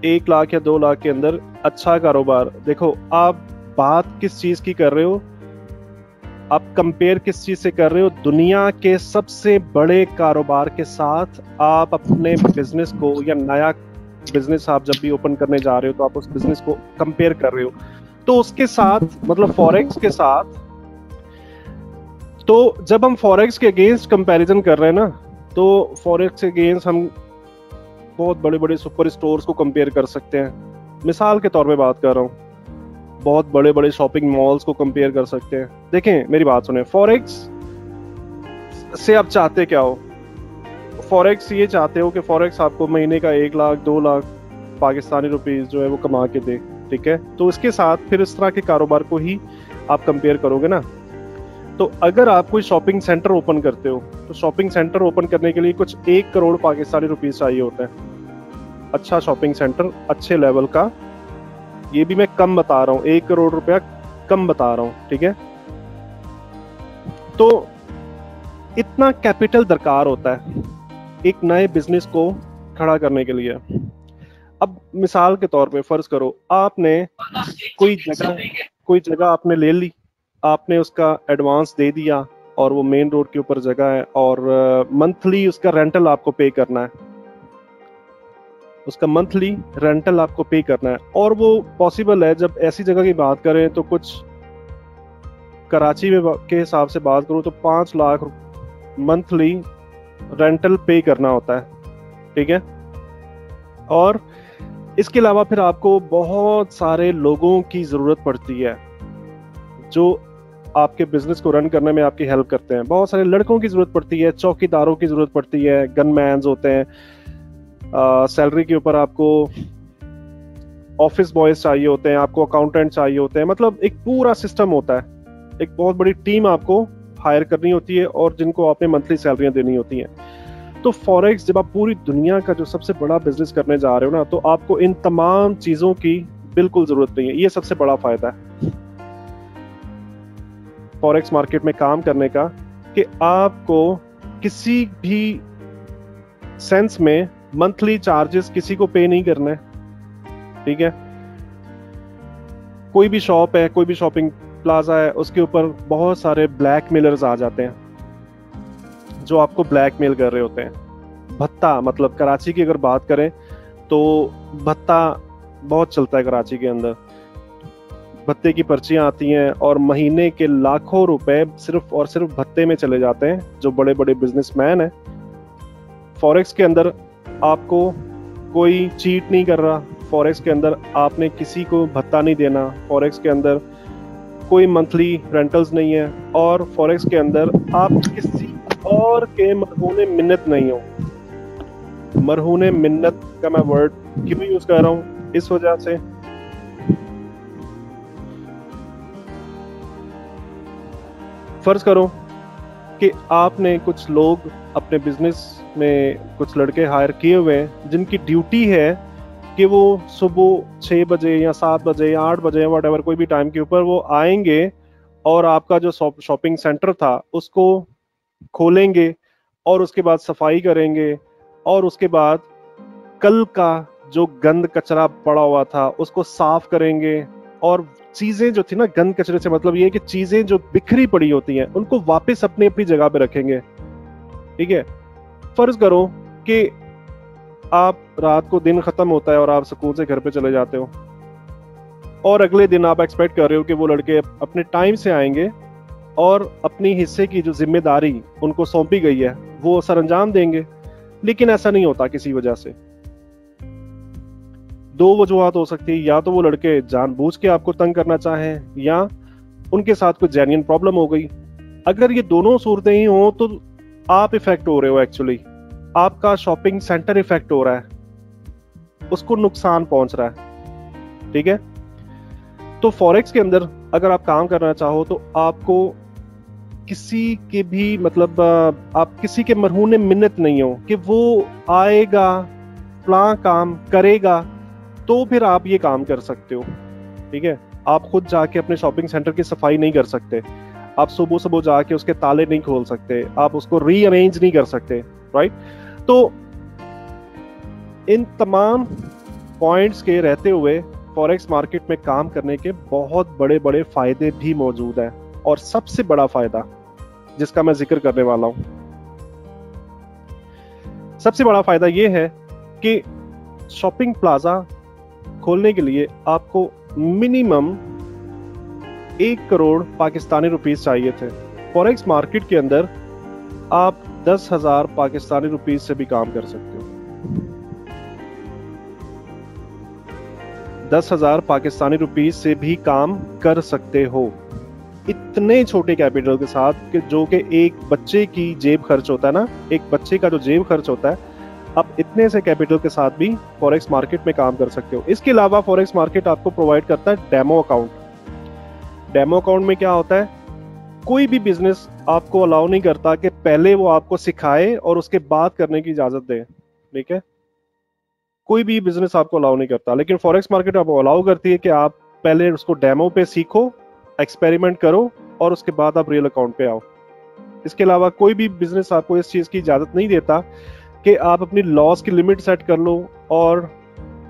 1 लाख या 2 लाख के अंदर अच्छा कारोबार, देखो आप बात किस चीज की कर रहे हो, आप कंपेयर किस चीज से कर रहे हो, दुनिया के सबसे बड़े कारोबार के साथ आप अपने बिजनेस को, या नया बिजनेस आप जब भी ओपन करने जा रहे हो तो आप उस बिजनेस को कंपेयर कर रहे हो, तो उसके साथ मतलब फॉरेक्स के साथ। तो जब हम फॉरेक्स के अगेंस्ट कंपैरिजन कर रहे हैं ना, तो फॉरेक्स के अगेंस्ट हम बहुत बड़े बड़े सुपर स्टोर्स को कंपेयर कर सकते हैं, मिसाल के तौर पे बात कर रहा हूँ, बहुत बड़े बड़े शॉपिंग मॉल्स को कंपेयर कर सकते हैं। देखें मेरी बात सुने, फॉरेक्स से आप चाहते क्या हो? फॉरेक्स ये चाहते हो कि फॉरेक्स आपको महीने का 1 लाख 2 लाख पाकिस्तानी रुपीस जो है वो कमा के दे, ठीक है। तो इसके साथ फिर इस तरह के कारोबार को ही आप कंपेयर करोगे ना। तो अगर आप कोई शॉपिंग सेंटर ओपन करते हो, तो शॉपिंग सेंटर ओपन करने के लिए कुछ 1 करोड़ पाकिस्तानी रुपीस चाहिए होता है, अच्छा शॉपिंग सेंटर अच्छे लेवल का, ये भी मैं कम बता रहा हूँ, 1 करोड़ रुपया कम बता रहा हूँ, ठीक है। तो इतना कैपिटल दरकार होता है एक नए बिजनेस को खड़ा करने के लिए। अब मिसाल के तौर पे फर्ज करो आपने कोई जगह आपने ले ली, आपने उसका एडवांस दे दिया और वो मेन रोड के ऊपर जगह है, और मंथली उसका रेंटल आपको पे करना है, उसका मंथली रेंटल आपको पे करना है। और वो पॉसिबल है, जब ऐसी जगह की बात करें तो कुछ कराची में के हिसाब से बात करूं तो 5 लाख मंथली रेंटल पे करना होता है, ठीक है। और इसके अलावा फिर आपको बहुत सारे लोगों की जरूरत पड़ती है जो आपके बिजनेस को रन करने में आपकी हेल्प करते हैं, बहुत सारे लड़कों की जरूरत पड़ती है, चौकीदारों की जरूरत पड़ती है, गनमैन्स होते हैं, सैलरी के ऊपर आपको ऑफिस बॉयज चाहिए होते हैं, आपको अकाउंटेंट चाहिए होते हैं, मतलब एक पूरा सिस्टम होता है, एक बहुत बड़ी टीम आपको हायर करनी होती है और जिनको आपने मंथली सैलरियां देनी होती हैं। तो फॉरेक्स जब आप पूरी दुनिया का जो सबसे बड़ा बिजनेस करने जा रहे हो ना, तो आपको इन तमाम चीजों की बिल्कुल जरूरत नहीं है, ये सबसे बड़ा फायदा है फॉरेक्स मार्केट में काम करने का, कि आपको किसी भी सेंस में मंथली चार्जेस किसी को पे नहीं करना है, ठीक है। कोई भी शॉप है, कोई भी शॉपिंग प्लाजा है, उसके ऊपर बहुत सारे ब्लैक मेलर्स आ जाते हैं जो आपको ब्लैकमेल कर रहे होते हैं। भत्ता, मतलब कराची की अगर बात करें तो भत्ता बहुत चलता है कराची के अंदर, भत्ते की पर्चियां आती हैं और महीने के लाखों रुपए सिर्फ और सिर्फ भत्ते में चले जाते हैं जो बड़े बड़े बिजनेसमैन हैं। फॉरेक्स के अंदर आपको कोई चीट नहीं कर रहा, फॉरेक्स के अंदर आपने किसी को भत्ता नहीं देना, फॉरेक्स के अंदर कोई मंथली रेंटल्स नहीं है, और फॉरेक्स के अंदर आप किसी और के मरहूने मिन्नत नहीं हो। मरहूने मिन्नत का मैं वर्ड क्यों यूज कर रहा हूं, इस वजह से फर्ज करो कि आपने कुछ लोग अपने बिजनेस में कुछ लड़के हायर किए हुए हैं जिनकी ड्यूटी है कि वो सुबह 6 बजे या 7 बजे या 8 बजे वट एवर कोई भी टाइम के ऊपर वो आएंगे और आपका जो शॉपिंग सेंटर था उसको खोलेंगे और उसके बाद सफाई करेंगे और उसके बाद कल का जो गंद कचरा पड़ा हुआ था उसको साफ करेंगे, और चीजें जो थी ना, गंद कचरे से मतलब ये है कि चीजें जो बिखरी पड़ी होती हैं उनको वापस अपनी अपनी जगह पे रखेंगे। ठीक है, फर्ज करो कि आप रात को दिन खत्म होता है और आप सुकून से घर पे चले जाते हो, और अगले दिन आप एक्सपेक्ट कर रहे हो कि वो लड़के अपने टाइम से आएंगे और अपनी हिस्से की जो जिम्मेदारी उनको सौंपी गई है वो सरअंजाम देंगे, लेकिन ऐसा नहीं होता किसी वजह से। दो वजूहत हो सकती है, या तो वो लड़के जानबूझ के आपको तंग करना चाहें, या उनके साथ कोई जेन्युइन प्रॉब्लम हो गई। अगर ये दोनों सूरतें ही हो तो आप इफेक्ट हो रहे हो, एक्चुअली आपका शॉपिंग सेंटर इफेक्ट हो रहा है, उसको नुकसान पहुंच रहा है। ठीक है, तो फॉरेक्स के अंदर अगर आप काम करना चाहो तो आपको किसी के भी मतलब आप किसी के मरहूने मिन्नत नहीं हो कि वो आएगा फलां काम करेगा तो फिर आप ये काम कर सकते हो। ठीक है, आप खुद जाके अपने शॉपिंग सेंटर की सफाई नहीं कर सकते, आप सुबह सुबह जाके उसके ताले नहीं खोल सकते, आप उसको रीअरेंज नहीं कर सकते, राइट। तो इन तमाम पॉइंट्स के रहते हुए फॉरेक्स मार्केट में काम करने के बहुत बड़े बड़े फायदे भी मौजूद हैं, और सबसे बड़ा फायदा जिसका मैं जिक्र करने वाला हूं, सबसे बड़ा फायदा यह है कि शॉपिंग प्लाजा खोलने के लिए आपको मिनिमम 1 करोड़ पाकिस्तानी रुपीस चाहिए थे। फॉरेक्स मार्केट के अंदर आप 10,000 पाकिस्तानी रुपीस से भी काम कर सकते हो। 10,000 पाकिस्तानी रुपीस से भी काम कर सकते हो, इतने छोटे कैपिटल के साथ कि जो कि एक बच्चे की जेब खर्च होता है ना, एक बच्चे का जो जेब खर्च होता है, आप इतने से कैपिटल के साथ भी फॉरेक्स मार्केट में काम कर सकते हो। इसके अलावा फॉरेक्स मार्केट आपको प्रोवाइड करता है डेमो अकाउंट। डेमो अकाउंट में क्या होता है, कोई भी बिजनेस आपको अलाउ नहीं करता कि पहले वो आपको सिखाए और उसके बाद करने की इजाजत दे। ठीक है, कोई भी बिजनेस आपको अलाउ नहीं करता, लेकिन फॉरेक्स मार्केट आपको अलाउ करती है कि आप पहले उसको डेमो पे सीखो, एक्सपेरिमेंट करो, और उसके बाद आप रियल अकाउंट पे आओ। इसके अलावा कोई भी बिजनेस आपको इस चीज की इजाजत नहीं देता कि आप अपनी लॉस की लिमिट सेट कर लो और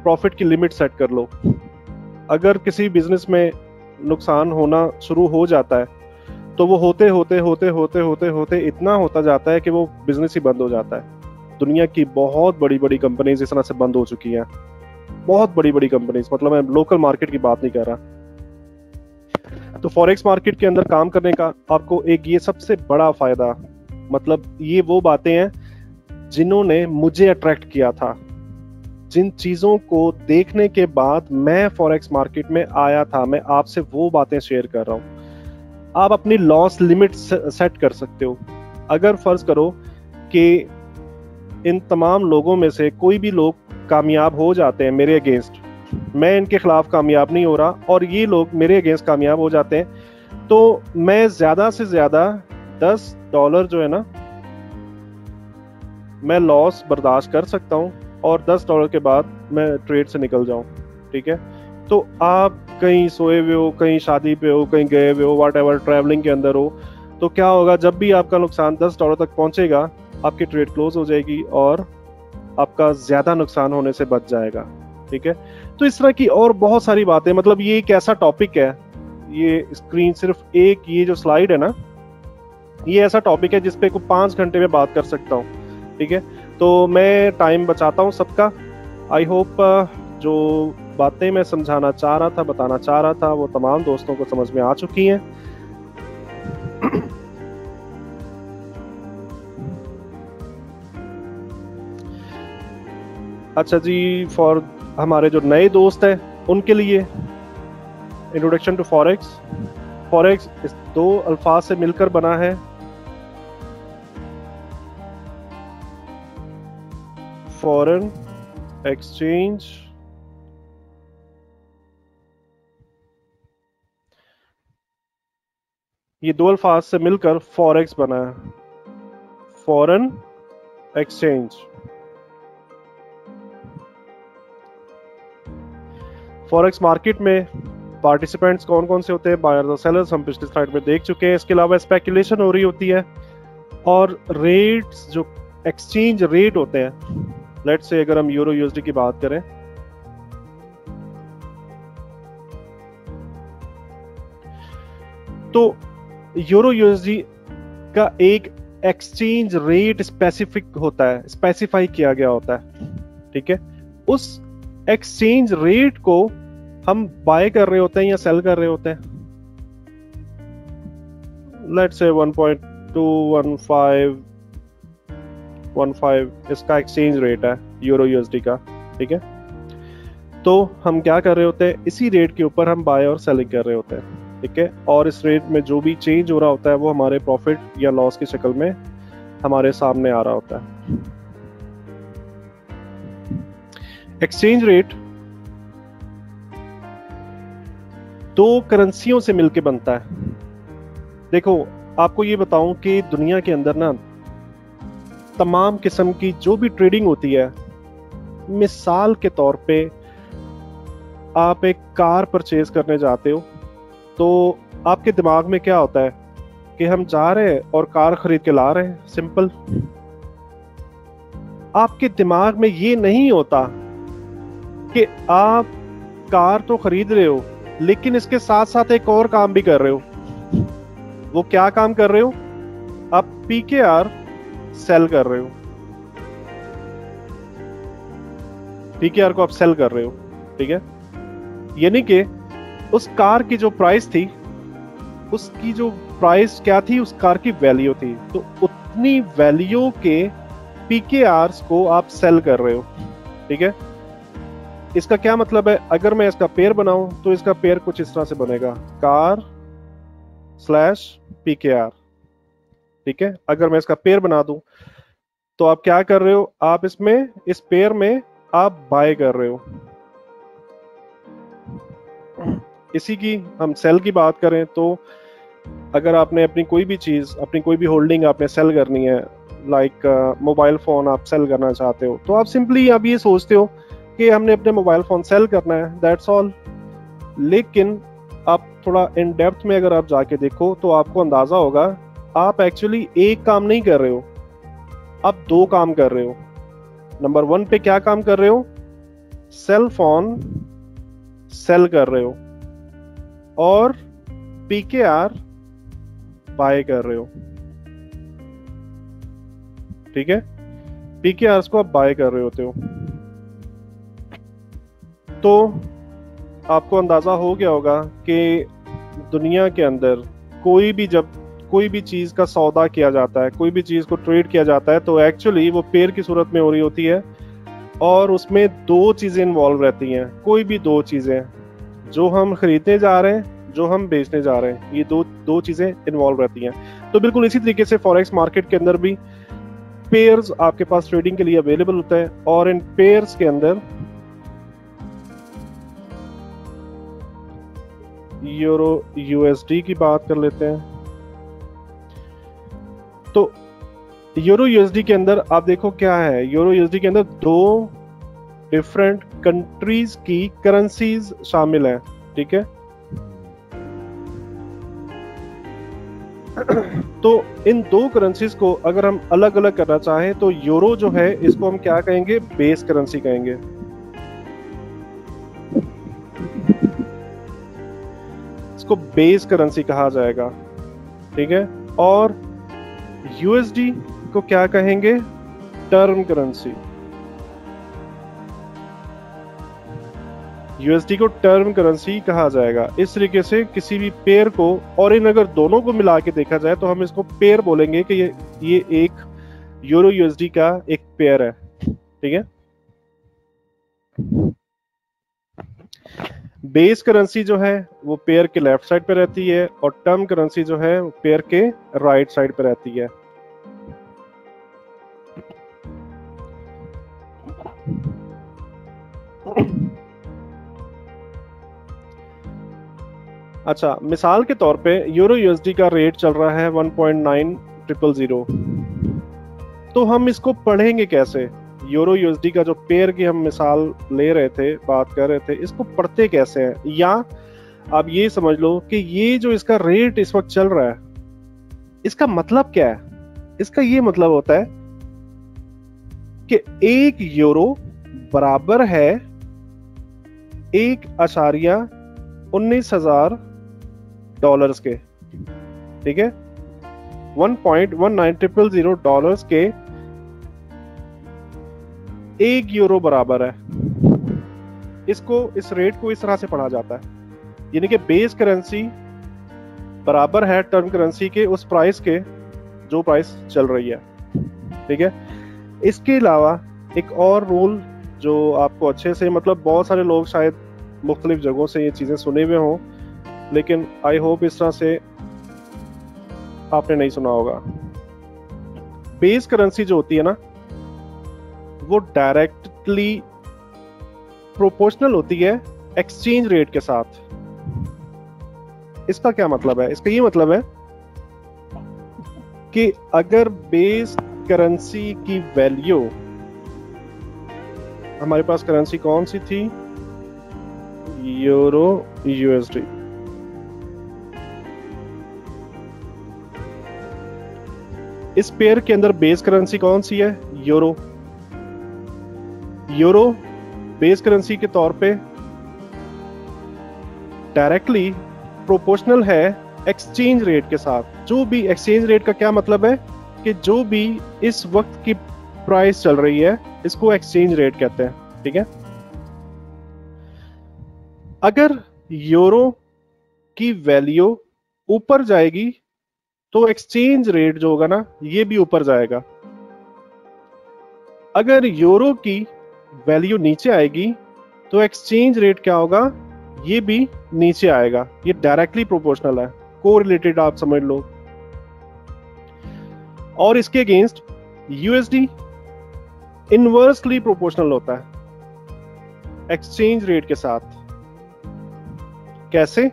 प्रॉफिट की लिमिट सेट कर लो। अगर किसी बिजनेस में नुकसान होना शुरू हो जाता है तो वो होते होते होते होते होते होते इतना होता जाता है कि वो बिजनेस ही बंद हो जाता है। दुनिया की बहुत बड़ी बड़ी कंपनीज इस तरह से बंद हो चुकी हैं, बहुत बड़ी बड़ी कंपनीज, मतलब मैं लोकल मार्केट की बात नहीं कर रहा। तो फॉरेक्स मार्केट के अंदर काम करने का आपको एक ये सबसे बड़ा फायदा, मतलब ये वो बातें हैं जिन्होंने मुझे अट्रैक्ट किया था, जिन चीजों को देखने के बाद मैं फॉरेक्स मार्केट में आया था, मैं आपसे वो बातें शेयर कर रहा हूं। आप अपनी लॉस लिमिट सेट कर सकते हो। अगर फर्ज करो कि इन तमाम लोगों में से कोई भी लोग कामयाब हो जाते हैं मेरे अगेंस्ट, मैं इनके खिलाफ कामयाब नहीं हो रहा और ये लोग मेरे अगेंस्ट कामयाब हो जाते हैं, तो मैं ज्यादा से ज्यादा $10 जो है ना, मैं लॉस बर्दाश्त कर सकता हूं और $10 के बाद मैं ट्रेड से निकल जाऊं। ठीक है, तो आप कहीं सोए हुए हो, कहीं शादी पे हो, कहीं गए हुए हो, वॉट एवर ट्रैवलिंग के अंदर हो, तो क्या होगा, जब भी आपका नुकसान $10 तक पहुंचेगा आपकी ट्रेड क्लोज हो जाएगी और आपका ज्यादा नुकसान होने से बच जाएगा। ठीक है, तो इस तरह की और बहुत सारी बातें, मतलब ये एक ऐसा टॉपिक है, ये स्क्रीन सिर्फ एक ये जो स्लाइड है ना, ये ऐसा टॉपिक है जिसपे को 5 घंटे में बात कर सकता हूँ। ठीक है, तो मैं टाइम बचाता हूँ सबका। आई होप जो बातें मैं समझाना चाह रहा था, बताना चाह रहा था, वो तमाम दोस्तों को समझ में आ चुकी हैं। अच्छा जी, फॉर हमारे जो नए दोस्त हैं उनके लिए इंट्रोडक्शन टू फॉरेक्स। फॉरेक्स इस 2 अल्फाज से मिलकर बना है, फॉरेन एक्सचेंज ये 2 अल्फाज से मिलकर फॉरेक्स बना है, फॉरेन एक्सचेंज। फॉरेक्स मार्केट में पार्टिसिपेंट्स कौन कौन से होते हैं, बायर्स और सेलर्स, हम पिछली स्लाइड में देख चुके हैं। इसके अलावा स्पेकुलेशन हो रही होती है, और रेट्स जो एक्सचेंज रेट होते हैं, लेट्स से अगर हम यूरो यूएसडी की बात करें तो यूरो यूएसडी का एक एक्सचेंज रेट स्पेसिफिक होता है, स्पेसिफाई किया गया होता है, ठीक है। उस एक्सचेंज रेट को हम बाय कर रहे होते हैं या सेल कर रहे होते हैं। लेट्स से 1.215 इसका एक्सचेंज रेट है यूरो यूएसडी का, ठीक है। तो हम क्या कर रहे होते हैं, इसी रेट के ऊपर हम बाय और सेलिंग कर रहे होते हैं, ठीक है। और इस रेट में जो भी चेंज हो रहा होता है वो हमारे प्रॉफिट या लॉस की शक्ल में हमारे सामने आ रहा होता है। एक्सचेंज रेट दो करेंसियों से मिलकर बनता है। देखो आपको ये बताऊं कि दुनिया के अंदर ना तमाम किस्म की जो भी ट्रेडिंग होती है, मिसाल के तौर पे आप एक कार परचेज करने जाते हो तो आपके दिमाग में क्या होता है कि हम जा रहे हैं और कार खरीद के ला रहे हैं, सिंपल। आपके दिमाग में ये नहीं होता कि आप कार तो खरीद रहे हो लेकिन इसके साथ साथ एक और काम भी कर रहे हो। वो क्या काम कर रहे हो? आप पीकेआर सेल कर रहे हो, पीकेआर को आप सेल कर रहे हो, ठीक है। यानी कि उस कार की जो प्राइस थी, उसकी जो प्राइस क्या थी, उस कार की वैल्यू थी, तो उतनी वैल्यू के पीकेआर्स को आप सेल कर रहे हो, ठीक है। इसका क्या मतलब है? अगर मैं इसका पेयर बनाऊं तो इसका पेयर कुछ इस तरह से बनेगा, कार स्लैश पीकेआर, ठीक है। अगर मैं इसका पेयर बना दूं तो आप क्या कर रहे हो, आप इसमें इस पेयर में आप बाय कर रहे हो। इसी की हम सेल की बात करें तो अगर आपने अपनी कोई भी चीज, अपनी कोई भी होल्डिंग आपने सेल करनी है, लाइक मोबाइल फोन आप सेल करना चाहते हो, तो आप सिंपली आप ये सोचते हो कि हमने अपने मोबाइल फोन सेल करना है, दैट्स ऑल। लेकिन आप थोड़ा इन डेप्थ में अगर आप जाके देखो तो आपको अंदाजा होगा आप एक्चुअली एक काम नहीं कर रहे हो, आप दो काम कर रहे हो। नंबर 1 पे क्या काम कर रहे हो? सेल फोन सेल कर रहे हो और पीकेआर बाय कर रहे हो, ठीक है। पीकेआर को आप बाय कर रहे होते हो। तो आपको अंदाजा हो गया होगा कि दुनिया के अंदर जब कोई भी चीज का सौदा किया जाता है, कोई भी चीज को ट्रेड किया जाता है, तो एक्चुअली वो पेयर की सूरत में हो रही होती है और उसमें दो चीजें इन्वॉल्व रहती हैं। कोई भी दो चीजें, जो हम खरीदने जा रहे हैं, जो हम बेचने जा रहे हैं, ये दो चीजें इन्वॉल्व रहती हैं। तो बिल्कुल इसी तरीके से फॉरेक्स मार्केट के अंदर भी पेयर्स आपके पास ट्रेडिंग के लिए अवेलेबल होते हैं और इन पेयर्स के अंदर यूरो यूएसडी की बात कर लेते हैं। तो यूरो यूएसडी के अंदर आप देखो क्या है, यूरो यूएसडी के अंदर दो डिफरेंट कंट्रीज की करेंसीज शामिल हैं, ठीक है। तो इन दो करेंसीज को अगर हम अलग अलग करना चाहें तो यूरो जो है इसको हम क्या कहेंगे? बेस करेंसी कहेंगे। इसको बेस करेंसी कहा जाएगा, ठीक है। और यूएसडी को क्या कहेंगे? Term currency. यूएसडी को टर्म करेंसी कहा जाएगा। इस तरीके से किसी भी पेयर को, और इन अगर दोनों को मिला के देखा जाए तो हम इसको पेयर बोलेंगे कि ये एक यूरो यूएसडी का एक पेयर है, ठीक है। बेस करेंसी जो है वो पेयर के लेफ्ट साइड पे रहती है और टर्म करेंसी जो है वो पेयर के राइट साइड पे रहती है। अच्छा, मिसाल के तौर पे यूरो यूएसडी का रेट चल रहा है 1.9000। तो हम इसको पढ़ेंगे कैसे? यूरो यूएसडी का जो पेयर की हम मिसाल ले रहे थे, बात कर रहे थे, इसको पढ़ते कैसे हैं? या आप ये समझ लो कि ये जो इसका रेट इस वक्त चल रहा है, इसका मतलब क्या है? इसका ये मतलब होता है कि 1 यूरो बराबर है 1.19,000 डॉलर्स के, ठीक है, $1.1900 के 1 यूरो बराबर है। इस रेट को इस तरह से पढ़ा जाता है, यानी कि बेस करेंसी बराबर है टर्म करेंसी के उस प्राइस के जो प्राइस चल रही है। ठीक है, इसके अलावा एक और रूल जो आपको अच्छे से, मतलब बहुत सारे लोग शायद मुख्तलिफ जगहों से ये चीज़ें सुने हुए हों, लेकिन आई होप इस तरह से आपने नहीं सुना होगा। बेस करेंसी जो होती है ना, वो डायरेक्टली प्रोपोर्शनल होती है एक्सचेंज रेट के साथ। इसका क्या मतलब है? इसका ये मतलब है कि अगर बेस करेंसी की वैल्यू, हमारे पास करेंसी कौन सी थी, यूरो यूएसडी, इस पेयर के अंदर बेस करेंसी कौन सी है, यूरो। यूरो बेस करेंसी के तौर पे डायरेक्टली प्रोपोर्शनल है एक्सचेंज रेट के साथ। जो भी एक्सचेंज रेट का क्या मतलब है कि जो भी इस वक्त की प्राइस चल रही है, इसको एक्सचेंज रेट कहते हैं। ठीक है, अगर यूरो की वैल्यू ऊपर जाएगी तो एक्सचेंज रेट जो होगा ना, ये भी ऊपर जाएगा। अगर यूरो की वैल्यू नीचे आएगी तो एक्सचेंज रेट क्या होगा, ये भी नीचे आएगा। ये डायरेक्टली प्रोपोर्शनल है, कोरिलेटेड आप समझ लो। और इसके अगेंस्ट यूएसडी इनवर्सली प्रोपोर्शनल होता है एक्सचेंज रेट के साथ। कैसे?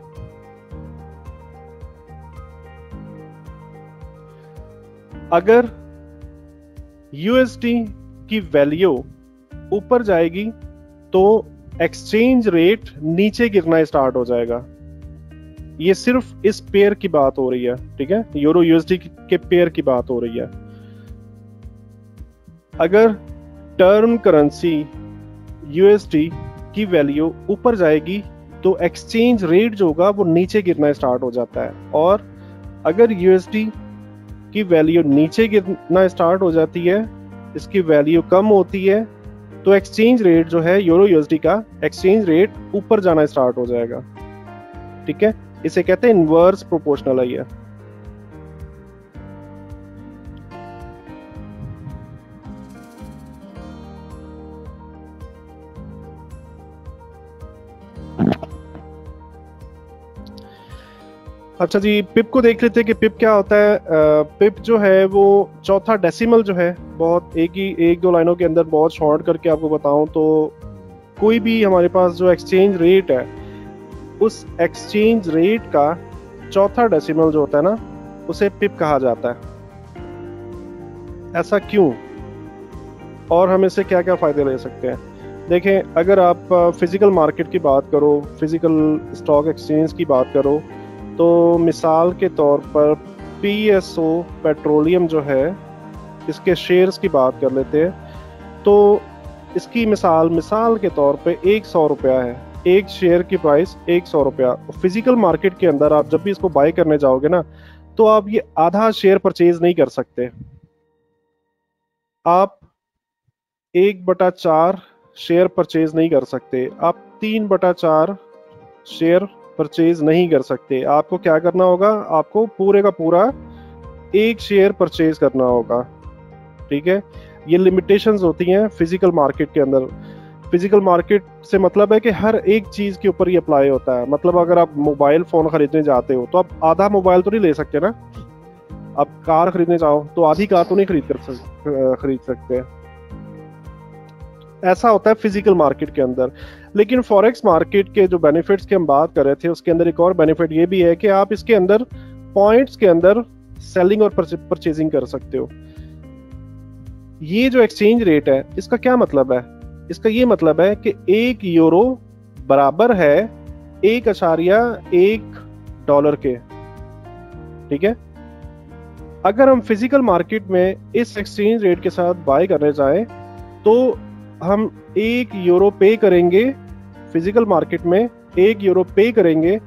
अगर यूएसडी की वैल्यू ऊपर जाएगी तो एक्सचेंज रेट नीचे गिरना स्टार्ट हो जाएगा। ये सिर्फ इस पेयर की बात हो रही है। ठीक है, यूरो यूएसडी के पेयर की बात हो रही है। अगर टर्म करेंसी यूएसडी की वैल्यू ऊपर जाएगी तो एक्सचेंज रेट जो होगा वो नीचे गिरना स्टार्ट हो जाता है, और अगर यूएसडी की वैल्यू नीचे गिरना स्टार्ट हो जाती है, इसकी वैल्यू कम होती है, तो एक्सचेंज रेट जो है यूरो यूएसडी का एक्सचेंज रेट ऊपर जाना स्टार्ट हो जाएगा। ठीक है, इसे कहते हैं इनवर्स प्रोपोर्शनल है ये। अच्छा जी, पिप को देख लेते हैं कि पिप क्या होता है। पिप जो है वो चौथा डेसिमल जो है, बहुत एक दो लाइनों के अंदर बहुत शॉर्ट करके आपको बताऊं तो, कोई भी हमारे पास जो एक्सचेंज रेट है, उस एक्सचेंज रेट का चौथा डेसिमल जो होता है ना, उसे पिप कहा जाता है। ऐसा क्यों, और हम इससे क्या क्या फायदे ले सकते हैं? देखें, अगर आप फिजिकल मार्केट की बात करो, फिजिकल स्टॉक एक्सचेंज की बात करो, तो मिसाल के तौर पर पीएसओ पेट्रोलियम जो है, इसके शेयर्स की बात कर लेते हैं। तो इसकी मिसाल के तौर पे 100 रुपया है, एक शेयर की प्राइस 100 रुपया। फिजिकल मार्केट के अंदर आप जब भी इसको बाय करने जाओगे ना, तो आप ये आधा शेयर परचेज नहीं कर सकते, आप 1/4 शेयर परचेज नहीं कर सकते, आप 3/4 शेयर परचेज नहीं कर सकते। आपको क्या करना होगा, आपको पूरे का पूरा एक शेयर परचेज करना होगा। ठीक है, ये लिमिटेशंस होती हैं फिजिकल मार्केट के अंदर। फिजिकल मार्केट से मतलब है कि हर एक चीज के ऊपर ये अप्लाई होता है। मतलब अगर आप मोबाइल फोन खरीदने जाते हो तो आप आधा मोबाइल तो नहीं ले सकते ना। आप कार खरीदने जाओ तो आधी कार तो नहीं खरीद सकते। ऐसा होता है फिजिकल मार्केट के अंदर। लेकिन फॉरेक्स मार्केट के जो बेनिफिट्स की हम बात कर रहे थे, उसके अंदर एक और बेनिफिट ये भी है कि आप इसके अंदर पॉइंट्स के अंदर सेलिंग और परचेजिंग कर सकते हो। ये जो एक्सचेंज रेट है, इसका क्या मतलब है? इसका ये मतलब है कि 1 यूरो बराबर है 1.1 डॉलर के। ठीक है, अगर हम फिजिकल मार्केट में इस एक्सचेंज रेट के साथ बाय करने जाएं तो हम 1 यूरो पे करेंगे, फिजिकल मार्केट में 1 यूरो पे करेंगे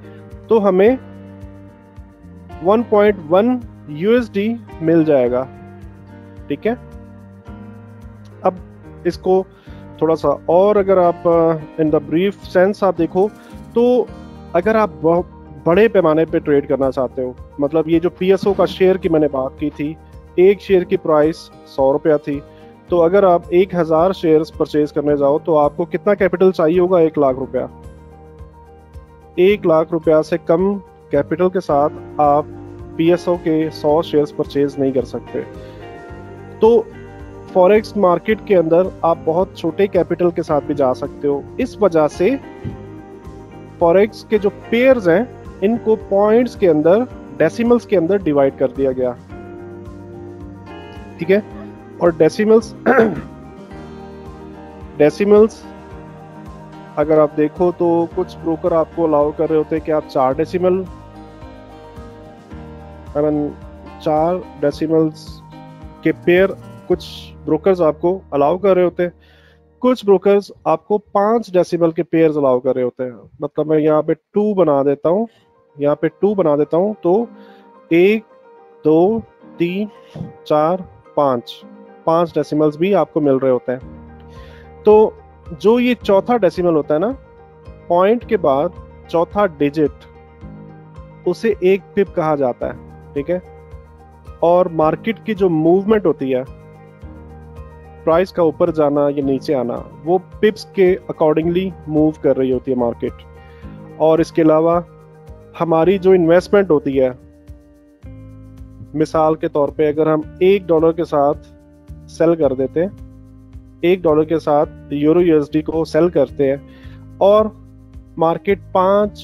तो हमें 1.1 USD मिल जाएगा। ठीक है, अब इसको थोड़ा सा और अगर आप इन द ब्रीफ सेंस आप देखो तो अगर आप बड़े पैमाने पे ट्रेड करना चाहते हो, मतलब ये जो PSO का शेयर की मैंने बात की थी, एक शेयर की प्राइस 100 रुपया थी, तो अगर आप 1000 शेयर्स परचेज करने जाओ तो आपको कितना कैपिटल चाहिए होगा? 1 लाख रुपया। 1 लाख रुपया से कम कैपिटल के साथ आप PSO के 100 शेयर्स परचेज नहीं कर सकते। तो फॉरेक्स मार्केट के अंदर आप बहुत छोटे कैपिटल के साथ भी जा सकते हो। इस वजह से फॉरेक्स के जो पेयर्स हैं इनको पॉइंट्स के अंदर, डेसिमल्स के अंदर डिवाइड कर दिया गया। ठीक है, और डेसिमल्स अगर आप देखो तो कुछ ब्रोकर आपको अलाउ कर रहे होते हैं कि आप 4 डेसिमल 4 डेसिमल्स के पेयर कुछ ब्रोकर्स आपको अलाउ कर रहे होते हैं, कुछ ब्रोकर्स आपको 5 डेसिमल के पेयर्स अलाउ कर रहे होते हैं। मतलब मैं यहाँ पे 2 बना देता हूँ, यहाँ पे 2 बना देता हूँ, तो 1 2 3 4 5 डेसिमल्स भी आपको मिल रहे होते हैं। तो जो ये चौथा डेसिमल होता है ना, पॉइंट के बाद चौथा डिजिट, उसे एक पिप कहा जाता है। ठीक है, और मार्केट की जो मूवमेंट होती है, प्राइस का ऊपर जाना या नीचे आना, वो पिप्स के अकॉर्डिंगली मूव कर रही होती है मार्केट। और इसके अलावा हमारी जो इन्वेस्टमेंट होती है, मिसाल के तौर पे अगर हम $1 के साथ सेल कर देते हैं, $1 के साथ यूरो USD को सेल करते हैं और मार्केट 5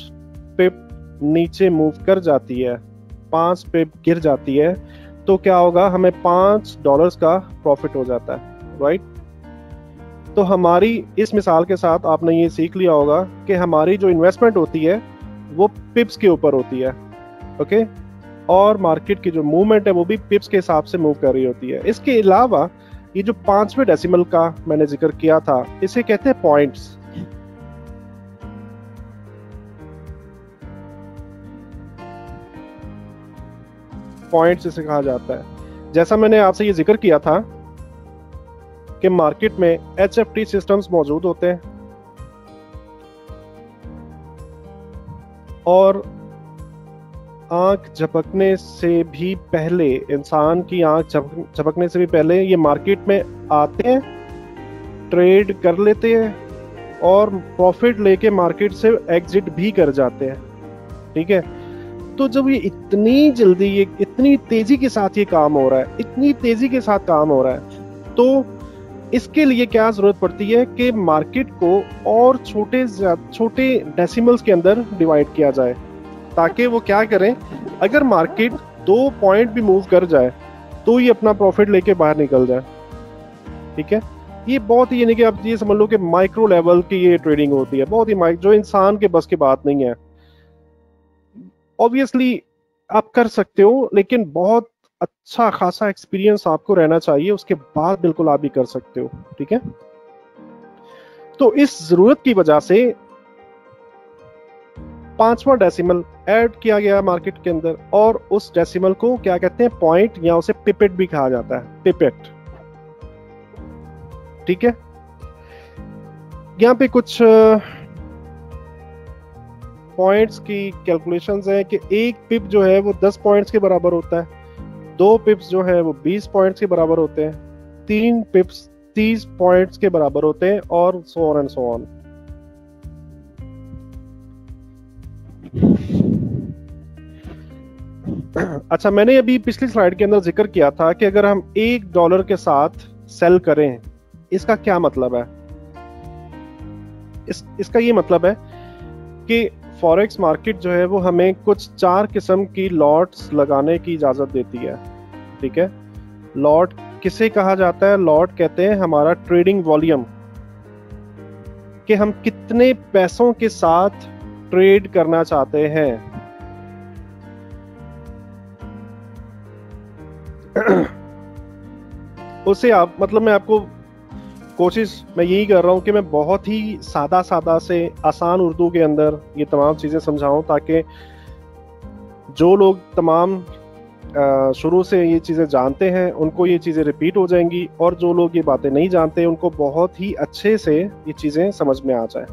पिप नीचे मूव कर जाती है, 5 पिप गिर जाती है, तो क्या होगा? हमें $5 का प्रॉफिट हो जाता है, राइट? तो हमारी इस मिसाल के साथ आपने ये सीख लिया होगा कि हमारी जो इन्वेस्टमेंट होती है वो पिप्स के ऊपर होती है, ओके? और मार्केट की जो मूवमेंट है वो भी पिप्स के हिसाब से मूव कर रही होती है। इसके अलावा ये जो 5वें डेसिमल का मैंने जिक्र किया था, इसे कहते हैं पॉइंट्स। पॉइंट्स इसे कहा जाता है। जैसा मैंने आपसे ये जिक्र किया था कि मार्केट में HFT सिस्टम्स मौजूद होते हैं और आंख झपकने से भी पहले, इंसान की आंख झपकने से भी पहले ये मार्केट में आते हैं, ट्रेड कर लेते हैं और प्रॉफिट लेके मार्केट से एग्जिट भी कर जाते हैं। ठीक है, तो जब ये इतनी जल्दी, ये इतनी तेजी के साथ ये काम हो रहा है, इतनी तेजी के साथ काम हो रहा है, तो इसके लिए क्या जरूरत पड़ती है कि मार्केट को और छोटे डेसिमल्स के अंदर डिवाइड किया जाए, ताकि वो क्या करें, अगर मार्केट 2 पॉइंट भी मूव कर जाए तो ये अपना प्रॉफिट लेके बाहर निकल जाए। ठीक है, ये बहुत ही, यानी कि आप ये समझ लो कि माइक्रो लेवल की ये ट्रेडिंग होती है, बहुत ही जो इंसान के बस की बात नहीं है। ऑब्वियसली आप कर सकते हो, लेकिन बहुत अच्छा खासा एक्सपीरियंस आपको रहना चाहिए, उसके बाद बिल्कुल आप भी कर सकते हो। ठीक है, तो इस जरूरत की वजह से 5वां डेसिमल ऐड किया गया मार्केट के अंदर, और उस डेसिमल को क्या कहते हैं? पॉइंट, या उसे पिपेट भी कहा जाता है, पिपेट। ठीक है, यहाँ पे कुछ पॉइंट्स की कैलकुलेशंस है कि 1 पिप जो है वो 10 पॉइंट्स के बराबर होता है, 2 पिप्स जो है वो 20 पॉइंट्स के बराबर होते हैं, 3 पिप्स 30 पॉइंट्स के बराबर होते हैं, और so on and so on. अच्छा, मैंने अभी पिछली स्लाइड के अंदर जिक्र किया था कि अगर हम $1 के साथ सेल करें, इसका क्या मतलब है? इसका ये मतलब है कि फॉरेक्स मार्केट जो है वो हमें कुछ 4 किस्म की लॉट्स लगाने की इजाजत देती है। ठीक है, लॉट किसे कहा जाता है? लॉट कहते हैं हमारा ट्रेडिंग वॉल्यूम, कि हम कितने पैसों के साथ ट्रेड करना चाहते हैं। उसे आप, मतलब मैं आपको मैं यही कर रहा हूं कि मैं बहुत ही सादा से आसान उर्दू के अंदर ये तमाम चीजें समझाऊं, ताकि जो लोग तमाम शुरू से ये चीज़ें जानते हैं उनको ये चीज़ें रिपीट हो जाएंगी, और जो लोग ये बातें नहीं जानते उनको बहुत ही अच्छे से ये चीज़ें समझ में आ जाए।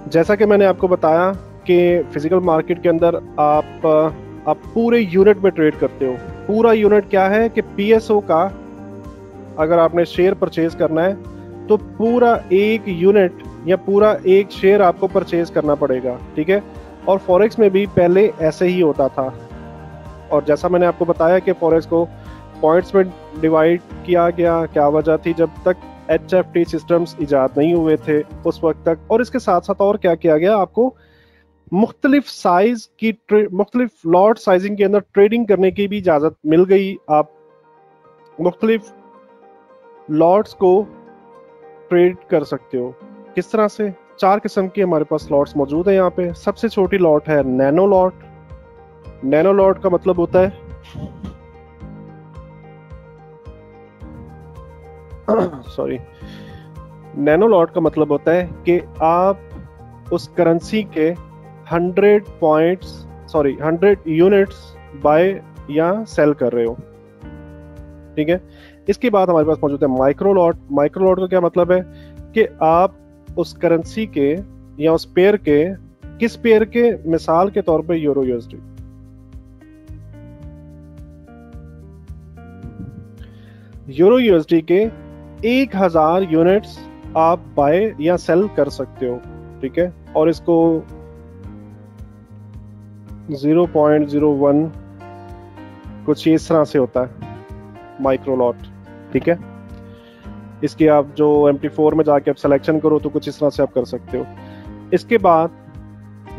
जैसा कि मैंने आपको बताया कि फिजिकल मार्केट के अंदर आप पूरे यूनिट में ट्रेड करते हो। पूरा यूनिट क्या है कि पीएसओ का अगर आपने शेयर परचेज करना है तो पूरा एक यूनिट या पूरा एक शेयर आपको परचेज करना पड़ेगा, ठीक है। और फॉरेक्स में भी पहले ऐसे ही होता था, और जैसा मैंने आपको बताया कि फॉरेक्स को पॉइंट्स में डिवाइड किया गया। क्या वजह थी? जब तक HFT सिस्टम्स इजाद नहीं हुए थे उस वक्त तक। और इसके साथ साथ और क्या किया गया, आपको मुख्तलिफ साइज की मुख्तलिफ लॉट साइजिंग के अंदर ट्रेडिंग करने की भी इजाज़त मिल गई। आप मुख्तलिफ लॉट्स को ट्रेड कर सकते हो। किस तरह से? 4 किस्म के हमारे पास लॉट्स मौजूद है यहाँ पे। सबसे छोटी लॉट है नैनो लॉट। नैनो लॉट का मतलब होता है सॉरी, नैनो लॉट का मतलब होता है कि आप उस करेंसी के 100 यूनिट्स बाय या सेल कर रहे हो, ठीक है। इसके बाद हमारे पास मौजूद है माइक्रो लॉट। माइक्रो लॉट का क्या मतलब है कि आप उस करेंसी के या उस पेयर के, किस पेयर के? मिसाल के तौर पे यूरो यूएसडी। यूरो यूएसडी के 1000 यूनिट्स आप बाय या सेल कर सकते हो, ठीक है। और इसको 0.01 कुछ इस तरह से होता है माइक्रो लॉट, ठीक है। इसके आप जो MT4 में जाके आप सिलेक्शन करो तो कुछ इस तरह से आप कर सकते हो। इसके बाद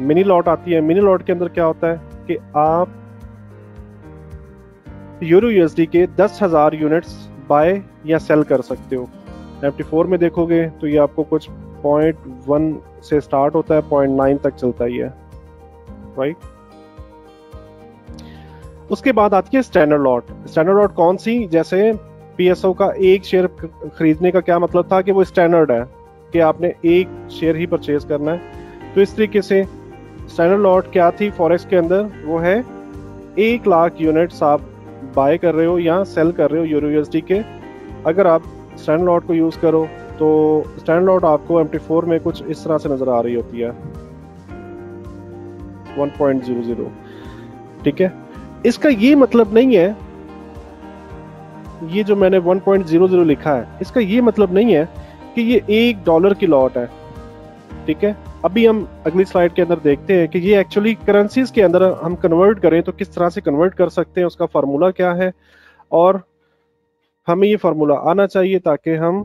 मिनी लॉट आती है। मिनी लॉट के अंदर क्या होता है कि आप यूरो यूएसडी के 10,000 यूनिट्स बाय या सेल कर सकते हो। MT4 में देखोगे तो ये आपको कुछ 0.1 से स्टार्ट होता है, 0.9 तक चलता ही है, राइट। उसके बाद आती है स्टैंडर्ड लॉट। स्टैंडर्ड लॉट कौन सी? जैसे पीएसओ का एक शेयर खरीदने का क्या मतलब था कि वो स्टैंडर्ड है कि आपने एक शेयर ही परचेज करना है। तो इस तरीके से स्टैंडर्ड लॉट क्या थी फॉरेक्स के अंदर? वो है 1 लाख यूनिट्स आप बाय कर रहे हो या सेल कर रहे हो यूरो यूएसडी के। अगर आप स्टैंडर्ड लॉट को यूज करो तो स्टैंडर्ड लॉट आपको MT4 में कुछ इस तरह से नजर आ रही होती है, 1.00, ठीक है। इसका ये मतलब नहीं है, ये जो मैंने 1.00 लिखा है, इसका ये मतलब नहीं है कि ये $1 की लॉट है, ठीक है। अभी हम अगली स्लाइड के अंदर देखते हैं कि ये एक्चुअली करेंसीज के अंदर हम कन्वर्ट करें तो किस तरह से कन्वर्ट कर सकते हैं, उसका फार्मूला क्या है, और हमें ये फार्मूला आना चाहिए ताकि हम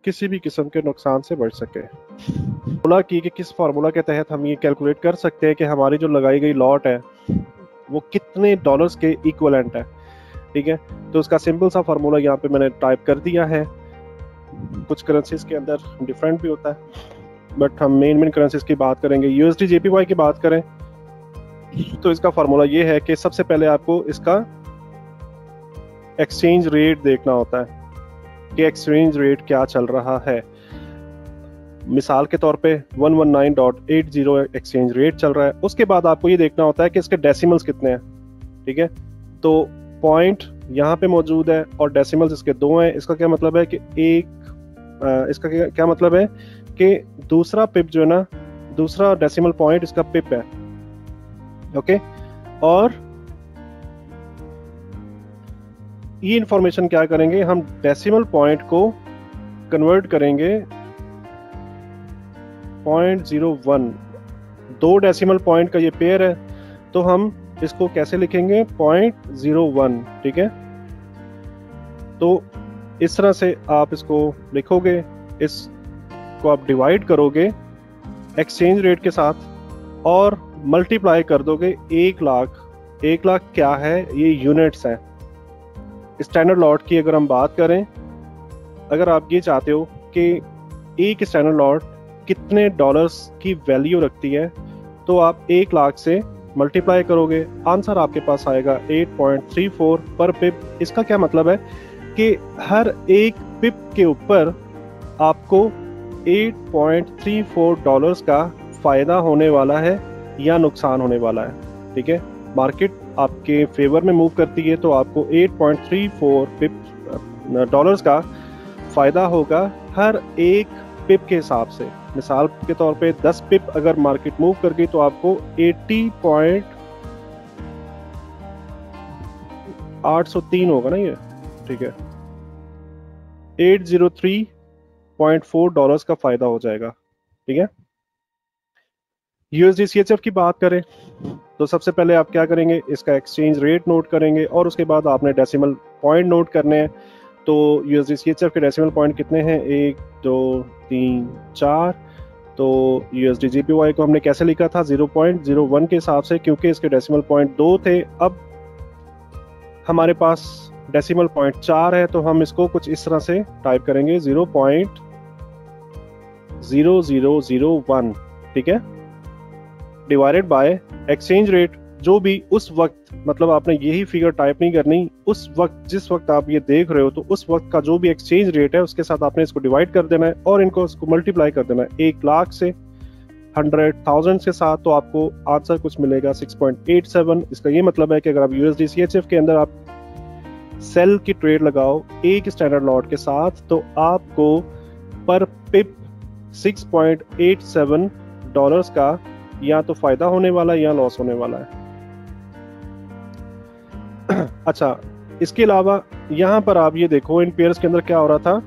किसी भी किस्म के नुकसान से बच सके। फार्मूला की कि किस फार्मूला के तहत हम ये कैलकुलेट कर सकते हैं कि हमारी जो लगाई गई लॉट है वो कितने डॉलर्स के इक्विवेलेंट है, ठीक है। तो उसका सिंपल सा फार्मूला यहाँ पे मैंने टाइप कर दिया है। कुछ करेंसीज के अंदर डिफरेंट भी होता है, बट हम मेन करेंसीज की बात करेंगे। USD JPY की बात करें तो इसका फार्मूला ये है कि सबसे पहले आपको इसका एक्सचेंज रेट देखना होता है कि एक्सचेंज रेट क्या चल रहा है। मिसाल के तौर पे 119.80 एक्सचेंज रेट चल रहा है। उसके बाद आपको ये देखना होता है कि इसके डेसिमल्स कितने हैं, ठीक है। तो पॉइंट यहाँ पे मौजूद है और डेसिमल्स इसके 2 हैं। इसका क्या मतलब है कि इसका क्या मतलब है कि दूसरा पिप जो है ना, दूसरा डेसिमल पॉइंट इसका पिप है, ओके। और ये इंफॉर्मेशन क्या करेंगे, हम डेसिमल पॉइंट को कन्वर्ट करेंगे 0.01, 2 डेसिमल पॉइंट का ये पेयर है, तो हम इसको कैसे लिखेंगे? 0.01, ठीक है। तो इस तरह से आप इसको लिखोगे, इसको आप डिवाइड करोगे एक्सचेंज रेट के साथ और मल्टीप्लाई कर दोगे 1 लाख। 1 लाख क्या है? ये यूनिट्स हैं। स्टैंडर्ड लॉट की अगर हम बात करें, अगर आप ये चाहते हो कि एक स्टैंडर्ड लॉट कितने डॉलर्स की वैल्यू रखती है, तो आप 1 लाख से मल्टीप्लाई करोगे, आंसर आपके पास आएगा 8.34 पर पिप। इसका क्या मतलब है कि हर एक पिप के ऊपर आपको 8.34 डॉलर्स का फ़ायदा होने वाला है या नुकसान होने वाला है। ठीक है, मार्केट आपके फेवर में मूव करती है तो आपको 8.34 डॉलर्स का फ़ायदा होगा हर एक पिप के हिसाब से। मिसाल के तौर पे 10 पिप अगर मार्केट मूव कर गई तो आपको 80.803 होगा ना ये, ठीक है, 803.4 डॉलर्स का फायदा हो जाएगा। ठीक है, यूएसडी सीएचएफ की बात करें तो सबसे पहले आप क्या करेंगे, इसका एक्सचेंज रेट नोट करेंगे और उसके बाद आपने डेसिमल पॉइंट नोट करने हैं। तो यूएसडी सीएचएफ के डेसिमल पॉइंट कितने हैं, 1 2 3 4। तो यूएसडी जीपीवाई को हमने कैसे लिखा था, 0.01 के हिसाब से, क्योंकि इसके डेसिमल पॉइंट 2 थे। अब हमारे पास डेसिमल पॉइंट 4 है तो हम इसको कुछ इस तरह से टाइप करेंगे, 0.0001। ठीक है, डिवाइडेड बाय एक्सचेंज रेट, जो भी उस वक्त, मतलब आपने यही फिगर टाइप नहीं करनी, उस वक्त जिस वक्त आप ये देख रहे हो तो उस वक्त का जो भी एक्सचेंज रेट है उसके साथ आपने इसको डिवाइड कर देना है और इनको मल्टीप्लाई कर देना है 1 लाख से 100,000 के साथ, तो आपको आंसर कुछ मिलेगा 6.87। इसका ये मतलब है कि अगर आप यूएसडी सीएचएफ के अंदर आप सेल की ट्रेड लगाओ एक स्टैंडर्ड लॉट के साथ तो आपको पर पिप 6.87 डॉलर्स का या तो फायदा होने वाला है या लॉस होने वाला है। अच्छा, इसके अलावा यहां पर आप ये देखो इन पेयर्स के अंदर क्या हो रहा था,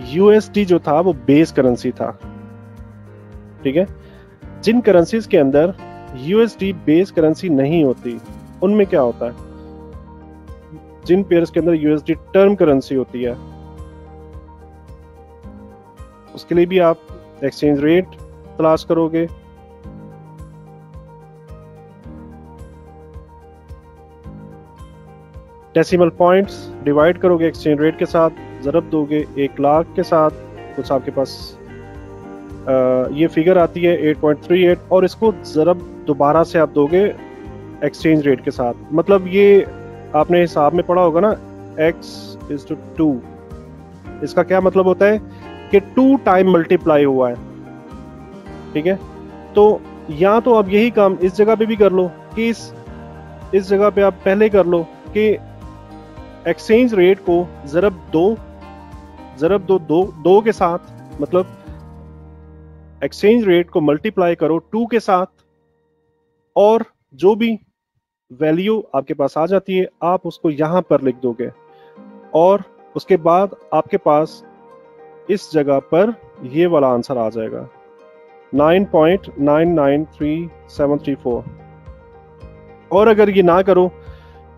यूएसडी जो था वो बेस करेंसी था। ठीक है, जिन करेंसीज के अंदर यूएसडी बेस करेंसी नहीं होती उनमें क्या होता है, जिन पेयर्स के अंदर यूएसडी टर्म करेंसी होती है उसके लिए भी आप एक्सचेंज रेट तलाश करोगे। डेसिमल पॉइंट्स डिवाइड करोगे एक्सचेंज रेट के साथ, ज़रब दोगे 1 लाख के साथ, कुछ आपके पास ये फिगर आती है 8.38 और इसको ज़रब दोबारा से आप दोगे एक्सचेंज रेट के साथ। मतलब ये आपने हिसाब में पढ़ा होगा ना, x/2। इसका क्या मतलब होता है कि 2 टाइम मल्टीप्लाई हुआ है। ठीक है, तो या तो आप यही काम इस जगह पे भी कर लो कि इस जगह पे आप पहले कर लो कि एक्सचेंज रेट को ज़रब दो के साथ, मतलब एक्सचेंज रेट को मल्टीप्लाई करो 2 के साथ और जो भी वैल्यू आपके पास आ जाती है आप उसको यहां पर लिख दोगे और उसके बाद आपके पास इस जगह पर ये वाला आंसर आ जाएगा 9.993734। और अगर ये ना करो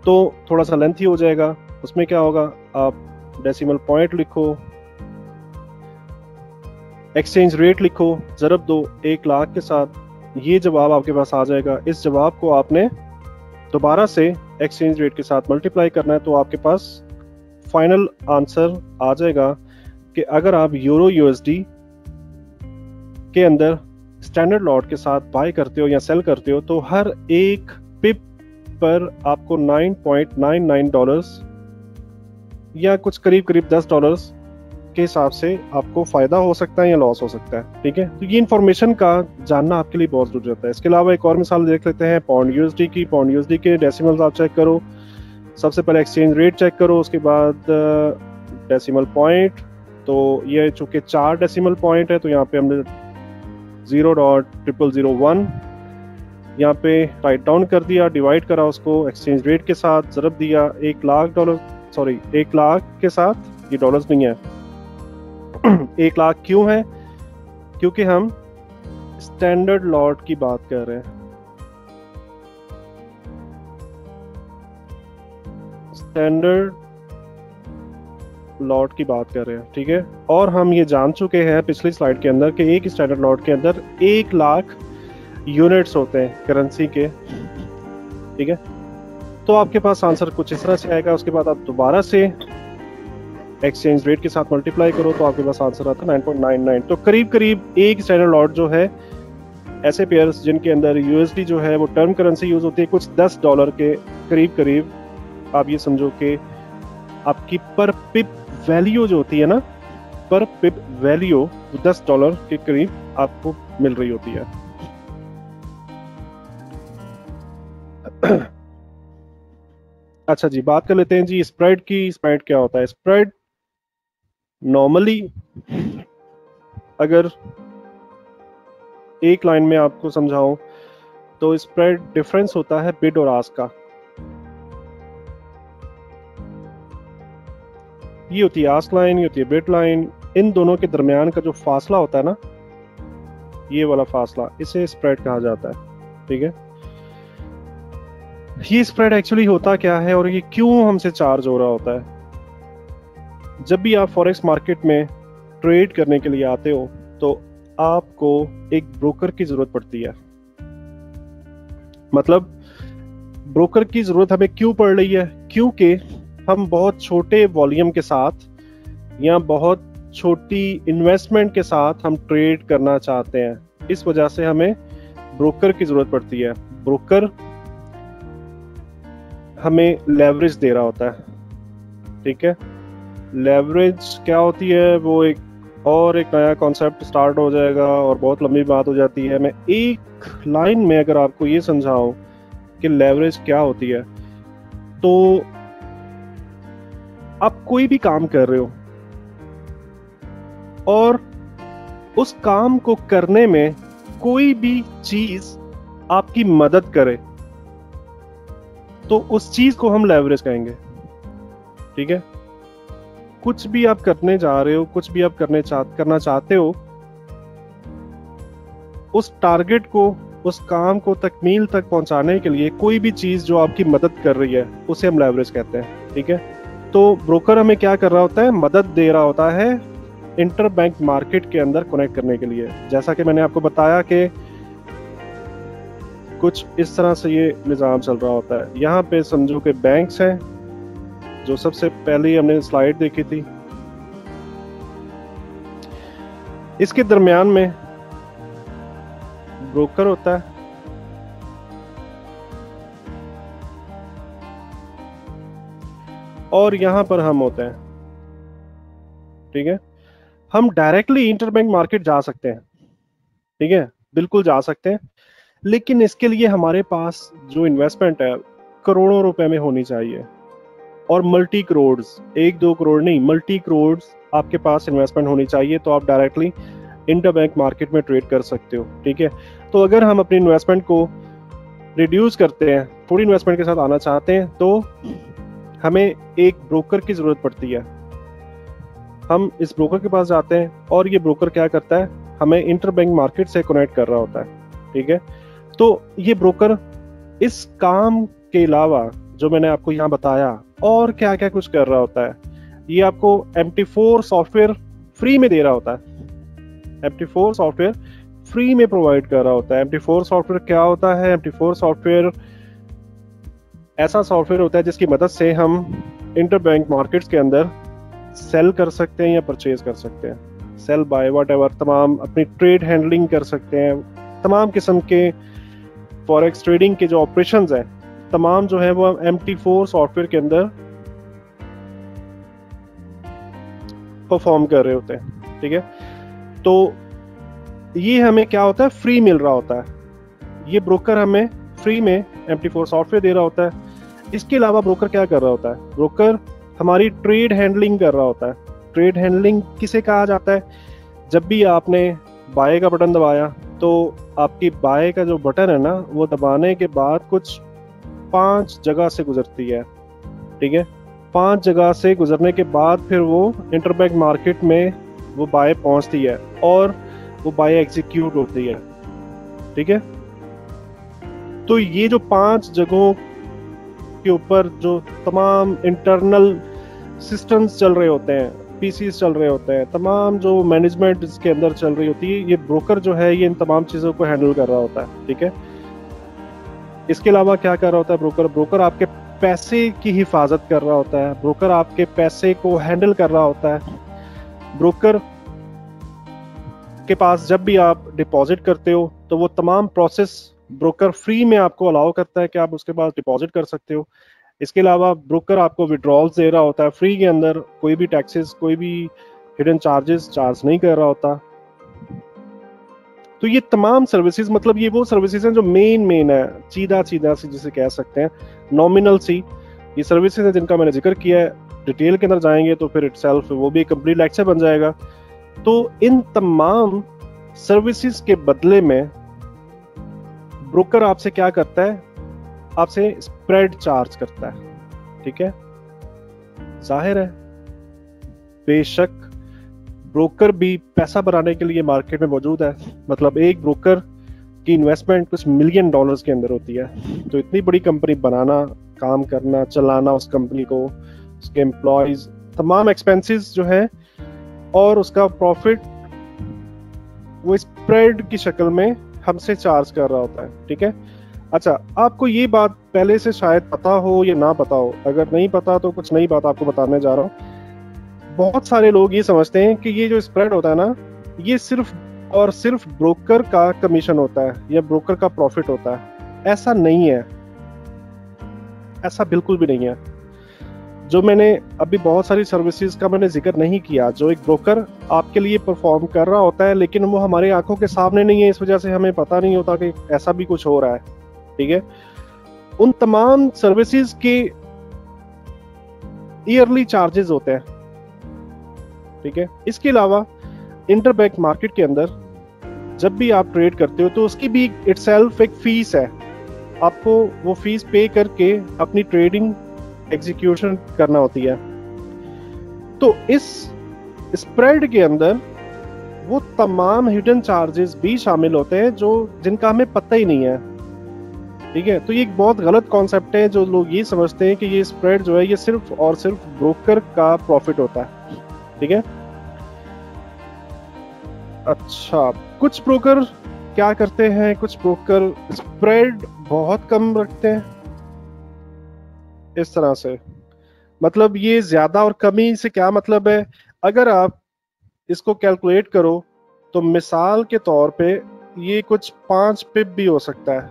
तो थोड़ा सा लेंथी हो जाएगा। उसमें क्या होगा, आप डेसिमल पॉइंट लिखो, एक्सचेंज रेट लिखो, ज़रब दो 1 लाख के साथ, ये जवाब आपके पास आ जाएगा। इस जवाब को आपने दोबारा से एक्सचेंज रेट के साथ मल्टीप्लाई करना है तो आपके पास फाइनल आंसर आ जाएगा कि अगर आप यूरो यूएसडी के अंदर स्टैंडर्ड लॉट के साथ बाय करते हो या सेल करते हो तो हर एक पिप पर आपको 9.99 डॉलर्स या कुछ करीब करीब 10 डॉलर्स के हिसाब से आपको फायदा हो सकता है या लॉस हो सकता है। ठीक है, तो ये इन्फॉर्मेशन का जानना आपके लिए बहुत जरूरी होता है। इसके अलावा एक और मिसाल देख लेते हैं पाउंड यूएसडी की। पाउंड यूएसडी के डेसिमल्स आप चेक करो, सबसे पहले एक्सचेंज रेट चेक करो, उसके बाद डेसिमल पॉइंट। तो ये चूंकि 4 डेसिमल पॉइंट है तो यहाँ पे हमने 0.0001 यहाँ पे राइट डाउन कर दिया, डिवाइड करा उसको एक्सचेंज रेट के साथ, ज़रब दिया 1 लाख के साथ, ये डॉलर्स नहीं है 1 लाख क्यों है, क्योंकि हम स्टैंडर्ड लॉट की बात कर रहे हैं। स्टैंडर्ड लॉट की बात कर रहे हैं। ठीक है, और हम ये जान चुके हैं पिछली स्लाइड के अंदर कि एक स्टैंडर्ड लॉट के अंदर 1 लाख यूनिट्स होते हैं करेंसी के। ठीक है, तो आपके पास आंसर कुछ इस तरह से आएगा। उसके बाद आप दोबारा से एक्सचेंज रेट के साथ मल्टीप्लाई करो तो आपके पास आंसर आता है 9.99। तो करीब करीब एक स्टैंडर्ड लॉट जो है ऐसे पेयर्स जिनके अंदर यूएसडी जो है वो टर्म करेंसी यूज होती है, कुछ 10 डॉलर के करीब करीब आप ये समझो कि आपकी पर पिप वैल्यू जो होती है ना पर पिप वैल्यू $10 के करीब आपको मिल रही होती है। अच्छा जी, बात कर लेते हैं जी स्प्रेड की। स्प्रेड क्या होता है? स्प्रेड नॉर्मली अगर एक लाइन में आपको समझाऊं तो स्प्रेड डिफरेंस होता है बिड और आस्क का। ये होती है आस्क लाइन, ये होती है बिड लाइन। इन दोनों के दरमियान का जो फासला होता है ना, ये वाला फासला, इसे स्प्रेड कहा जाता है। ठीक है, ये स्प्रेड एक्चुअली होता क्या है और ये क्यों हमसे चार्ज हो रहा होता है? जब भी आप फॉरेक्स मार्केट में ट्रेड करने के लिए आते हो तो आपको एक ब्रोकर की जरूरत पड़ती है। मतलब ब्रोकर की जरूरत हमें क्यों पड़ रही है? क्योंकि हम बहुत छोटे वॉल्यूम के साथ या बहुत छोटी इन्वेस्टमेंट के साथ हम ट्रेड करना चाहते हैं। इस वजह से हमें ब्रोकर की जरूरत पड़ती है। ब्रोकर हमें लेवरेज दे रहा होता है। ठीक है, लेवरेज क्या होती है वो एक नया कॉन्सेप्ट स्टार्ट हो जाएगा और बहुत लंबी बात हो जाती है। मैं एक लाइन में अगर आपको ये समझाऊं कि लेवरेज क्या होती है, तो आप कोई भी काम कर रहे हो और उस काम को करने में कोई भी चीज आपकी मदद करे तो उस चीज को हम लेवरेज कहेंगे। ठीक है, कुछ भी आप करने जा रहे हो, कुछ भी आप करना चाहते हो, उस टारगेट को, उस काम को तकमील तक पहुंचाने के लिए कोई भी चीज जो आपकी मदद कर रही है उसे हम लेवरेज कहते हैं। ठीक है, तो ब्रोकर हमें क्या कर रहा होता है? मदद दे रहा होता है इंटर बैंक मार्केट के अंदर कनेक्ट करने के लिए। जैसा कि मैंने आपको बताया कि कुछ इस तरह से ये निज़ाम चल रहा होता है। यहाँ पे समझो कि बैंक्स हैं, जो सबसे पहले हमने स्लाइड देखी थी। इसके दरमियान में ब्रोकर होता है, और यहां पर हम होते हैं। ठीक है, हम डायरेक्टली इंटरबैंक मार्केट जा सकते हैं। ठीक है, बिल्कुल जा सकते हैं, लेकिन इसके लिए हमारे पास जो इन्वेस्टमेंट है करोड़ों रुपए में होनी चाहिए, और मल्टी करोड़, 1-2 करोड़ नहीं, मल्टी करोड़ आपके पास इन्वेस्टमेंट होनी चाहिए, तो आप डायरेक्टली इंटरबैंक मार्केट में ट्रेड कर सकते हो। ठीक है, तो अगर हम अपनी इन्वेस्टमेंट को रिड्यूस करते हैं, थोड़ी इन्वेस्टमेंट के साथ आना चाहते हैं, तो हमें एक ब्रोकर की जरूरत पड़ती है। हम इस ब्रोकर के पास जाते हैं और ये ब्रोकर क्या करता है? हमें इंटरबैंक मार्केट से कनेक्ट कर रहा होता है। ठीक है, तो ये ब्रोकर इस काम के अलावा जो मैंने आपको यहाँ बताया और क्या क्या कुछ कर रहा होता है, ये आपको MT4 सॉफ्टवेयर फ्री में दे रहा होता है। MT4 सॉफ्टवेयर फ्री में प्रोवाइड कर रहा होता है। MT4 सॉफ्टवेयर क्या होता है? MT4 सॉफ्टवेयर ऐसा सॉफ्टवेयर होता है जिसकी मदद से हम इंटरबैंक मार्केट्स के अंदर सेल कर सकते हैं या परचेज कर सकते हैं। सेल बाय व्हाटएवर, तमाम अपनी ट्रेड हैंडलिंग कर सकते हैं। तमाम किस्म के फॉरेक्स ट्रेडिंग के जो ऑपरेशंस हैं, तमाम जो है वो MT4 सॉफ्टवेयर के अंदर परफॉर्म कर रहे होते हैं। ठीक है, तो ये हमें क्या होता है? फ्री मिल रहा होता है। ये ब्रोकर हमें फ्री में MT4 सॉफ्टवेयर दे रहा होता है। इसके अलावा ब्रोकर क्या कर रहा होता है? ब्रोकर हमारी ट्रेड हैंडलिंग कर रहा होता है। ट्रेड हैंडलिंग किसे कहा जाता है? जब भी आपने बाय का बटन दबाया तो आपकी बाय का जो बटन है ना, वो दबाने के बाद कुछ 5 जगह से गुजरती है। ठीक है, 5 जगह से गुजरने के बाद फिर वो इंटरबैंक मार्केट में वो बाय पहुंचती है और वो बाय एग्जीक्यूट होती है। ठीक है, तो ये जो 5 जगहों के ऊपर जो तमाम इंटरनल सिस्टम्स चल रहे होते हैं, पीसीस चल रहे होते हैं, तमाम जो मैनेजमेंट इसके अंदर चल रही होती है, ये ब्रोकर जो है ये इन तमाम चीज़ों को हैंडल कर रहा होता है। ठीक है, इसके अलावा क्या कर रहा होता है ब्रोकर? ब्रोकर आपके पैसे की हिफाजत कर रहा होता है। ब्रोकर आपके पैसे को हैंडल कर रहा होता है। ब्रोकर के पास जब भी आप डिपॉजिट करते हो तो वो तमाम प्रोसेस ब्रोकर फ्री में आपको अलाउ करता है कि आप उसके पास डिपॉजिट कर सकते हो। इसके अलावा ब्रोकर आपको विड्रॉल्स दे रहा होता है फ्री के अंदर, कोई भी टैक्सेस, कोई भी हिडन चार्जेस चार्ज नहीं कर रहा होता। तो ये तमाम सर्विसेज, मतलब ये वो सर्विसेज हैं जो मेन है, सीधा सी जिसे कह सकते हैं, नॉमिनल सी ये सर्विसेज हैं जिनका मैंने जिक्र किया है। डिटेल के अंदर जाएंगे तो फिर इटसेल्फ वो भी एक कंप्लीट लेक्चर बन जाएगा। तो इन तमाम सर्विसेज के बदले में ब्रोकर आपसे क्या करता है, आपसे स्प्रेड चार्ज करता है। ठीक है, जाहिर है बेशक ब्रोकर भी पैसा बनाने के लिए मार्केट में मौजूद है। मतलब एक ब्रोकर की इन्वेस्टमेंट कुछ मिलियन डॉलर्स के अंदर होती है। तो इतनी बड़ी कंपनी बनाना, काम करना, चलाना उस कंपनी को, उसके एम्प्लॉयज, तमाम एक्सपेंसेस जो है और उसका प्रॉफिट वो स्प्रेड की शक्ल में हमसे चार्ज कर रहा होता है। ठीक है, अच्छा आपको ये बात पहले से शायद पता हो या ना पता हो, अगर नहीं पता तो कुछ नई बात आपको बताने जा रहा हूँ। बहुत सारे लोग ये समझते हैं कि ये जो स्प्रेड होता है ना, ये सिर्फ और सिर्फ ब्रोकर का कमीशन होता है या ब्रोकर का प्रॉफिट होता है। ऐसा नहीं है, ऐसा बिल्कुल भी नहीं है। जो मैंने अभी बहुत सारी सर्विसेज का मैंने जिक्र नहीं किया जो एक ब्रोकर आपके लिए परफॉर्म कर रहा होता है, लेकिन वो हमारी आंखों के सामने नहीं है, इस वजह से हमें पता नहीं होता कि ऐसा भी कुछ हो रहा है। ठीक है, उन तमाम सर्विसेज के ईयरली चार्जेस होते हैं। ठीक है, इसके अलावा इंटरबैंक मार्केट के अंदर जब भी आप ट्रेड करते हो तो उसकी भी इटसेल्फ एक फीस है। आपको वो फीस पे करके अपनी ट्रेडिंग एग्जीक्यूशन करना होती है। तो इस स्प्रेड के अंदर वो तमाम हिडन चार्जेस भी शामिल होते हैं जो जिनका हमें पता ही नहीं है। ठीक है, तो ये एक बहुत गलत कॉन्सेप्ट है जो लोग ये समझते हैं कि ये स्प्रेड जो है ये सिर्फ और सिर्फ ब्रोकर का प्रॉफिट होता है। ठीक है, अच्छा कुछ ब्रोकर क्या करते हैं, कुछ ब्रोकर स्प्रेड बहुत कम रखते हैं इस तरह से। मतलब ये ज्यादा और कमी से क्या मतलब है, अगर आप इसको कैलकुलेट करो तो मिसाल के तौर पे ये कुछ 5 पिप भी हो सकता है।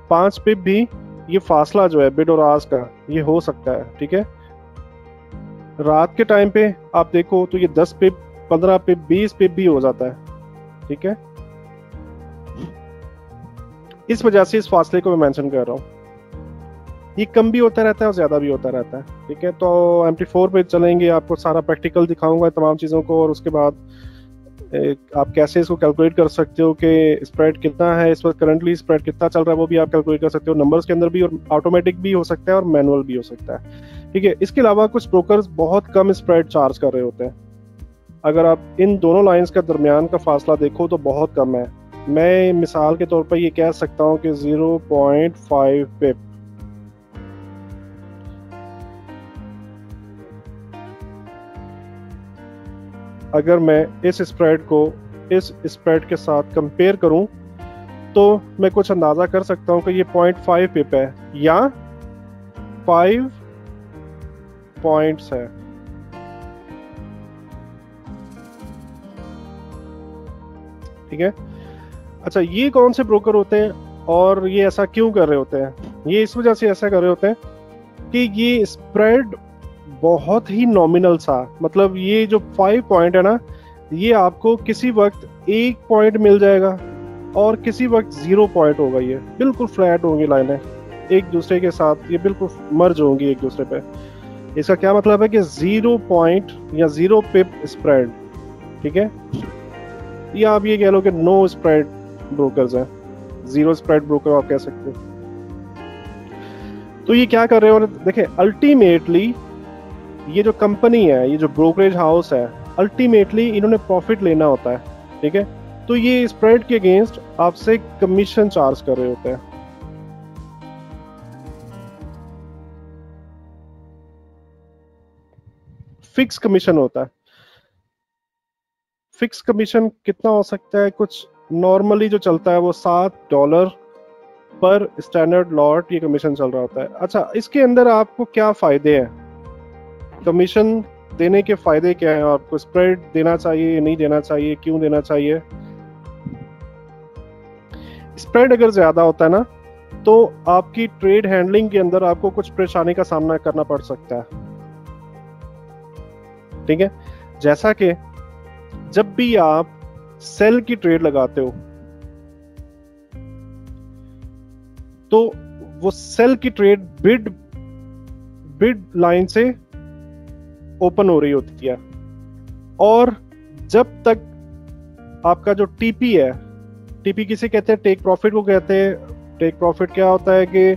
5 पिप भी ये फासला जो है बिड और आस्क का ये हो सकता है। ठीक है, रात के टाइम पे आप देखो तो ये 10 पिप, 15 पिप, 20 पिप भी हो जाता है। ठीक है, इस वजह से इस फासले को मैं मेंशन कर रहा हूँ। ये कम भी होता रहता है और ज्यादा भी होता रहता है। ठीक है, तो MT4 पे चलेंगे, आपको सारा प्रैक्टिकल दिखाऊंगा तमाम चीजों को, और उसके बाद आप कैसे इसको कैलकुलेट कर सकते हो कि स्प्रेड कितना है इस वक्त, करंटली स्प्रेड कितना चल रहा है वो भी आप कैलकुलेट कर सकते हो नंबर्स के अंदर भी, और ऑटोमेटिक भी हो सकता है और मैनुअल भी हो सकता है। ठीक है, इसके अलावा कुछ ब्रोकर्स बहुत कम स्प्रेड चार्ज कर रहे होते हैं। अगर आप इन दोनों लाइंस का दरमियान का फासला देखो तो बहुत कम है। मैं मिसाल के तौर पर ये कह सकता हूँ कि 0.5 पिप। अगर मैं इस स्प्रेड को इस स्प्रेड के साथ कंपेयर करूं तो मैं कुछ अंदाजा कर सकता हूं कि ये 0.5 पिप है या 5 पॉइंट्स है। ठीक है, अच्छा ये कौन से ब्रोकर होते हैं और ये ऐसा क्यों कर रहे होते हैं? ये इस वजह से ऐसा कर रहे होते हैं कि ये स्प्रेड बहुत ही नॉमिनल सा, मतलब ये जो 5 पॉइंट है ना, ये आपको किसी वक्त 1 पॉइंट मिल जाएगा और किसी वक्त 0 पॉइंट होगा। ये बिल्कुल फ्लैट होंगी लाइनें एक दूसरे के साथ, ये बिल्कुल मर्ज होंगी एक दूसरे पे। इसका क्या मतलब है कि 0 पॉइंट या 0 पिप स्प्रेड। ठीक है, या आप ये कह लो कि नो स्प्रेड ब्रोकर्स हैं, 0 स्प्रेड ब्रोकर आप कह सकते हो। तो ये क्या कर रहे हो, देखें अल्टीमेटली ये जो कंपनी है, ये जो ब्रोकरेज हाउस है, अल्टीमेटली इन्होंने प्रॉफिट लेना होता है। ठीक है, तो ये स्प्रेड के अगेंस्ट आपसे कमीशन चार्ज कर रहे होते हैं। फिक्स कमीशन होता है। फिक्स कमीशन कितना हो सकता है? कुछ नॉर्मली जो चलता है वो $7 पर स्टैंडर्ड लॉट ये कमीशन चल रहा होता है। अच्छा, इसके अंदर आपको क्या फायदे हैं, कमीशन देने के फायदे क्या हैं? आपको स्प्रेड देना चाहिए, नहीं देना चाहिए, क्यों देना चाहिए? स्प्रेड अगर ज्यादा होता है ना तो आपकी ट्रेड हैंडलिंग के अंदर आपको कुछ परेशानी का सामना करना पड़ सकता है। ठीक है, जैसा कि जब भी आप सेल की ट्रेड लगाते हो तो वो सेल की ट्रेड बिड लाइन से ओपन हो रही होती है, और जब तक आपका जो टीपी है, टीपी किसे कहते हैं, टेक प्रॉफिट को कहते हैं। टेक प्रॉफिट क्या होता है कि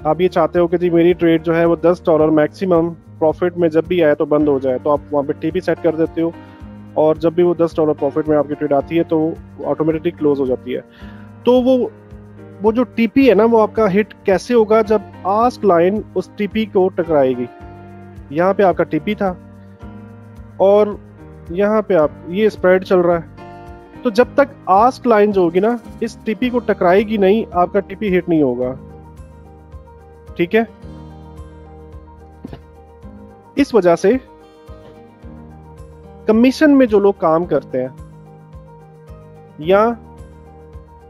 आप ये चाहते हो कि जी मेरी ट्रेड जो है वो $10 मैक्सिमम प्रॉफिट में जब भी आए तो बंद हो जाए, तो आप वहाँ पे टीपी सेट कर देते हो, और जब भी वो $10 प्रॉफिट में आपकी ट्रेड आती है तो ऑटोमेटिकली क्लोज हो जाती है। तो वो जो टीपी है ना, वो आपका हिट कैसे होगा, जब आस्क लाइन उस टीपी को टकराएगी। यहाँ पे आपका टीपी था और यहाँ पे आप ये स्प्रेड चल रहा है, तो जब तक आस्क लाइन जो होगी ना इस टीपी को टकराएगी नहीं, आपका टीपी हिट नहीं होगा। ठीक है, इस वजह से कमीशन में जो लोग काम करते हैं या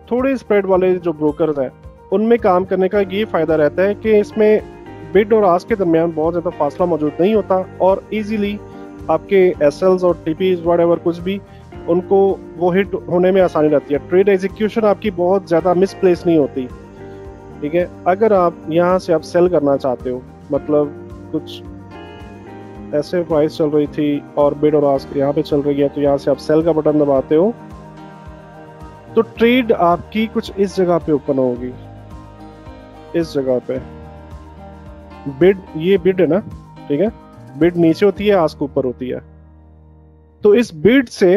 थोड़े स्प्रेड वाले जो ब्रोकर्स हैं, उनमें काम करने का ये फायदा रहता है कि इसमें बिड और आस्क के दरमियान बहुत ज्यादा फासला मौजूद नहीं होता, और इजीली आपके एसएल्स और टीपीज व्हाटएवर कुछ भी उनको वो हिट होने में आसानी रहती है। ट्रेड एग्जीक्यूशन आपकी बहुत ज्यादा मिसप्लेस नहीं होती। ठीक है, अगर आप यहाँ से आप सेल करना चाहते हो, मतलब कुछ ऐसे प्राइस चल रही थी और बिड और आस्क यहाँ पे चल रही है, तो यहाँ से आप सेल का बटन दबाते हो तो ट्रेड आपकी कुछ इस जगह पे ओपन होगी, इस जगह पे बिड, ये बिड है ना, ठीक है, बिड नीचे होती है, आस्क ऊपर होती है। तो इस बिड से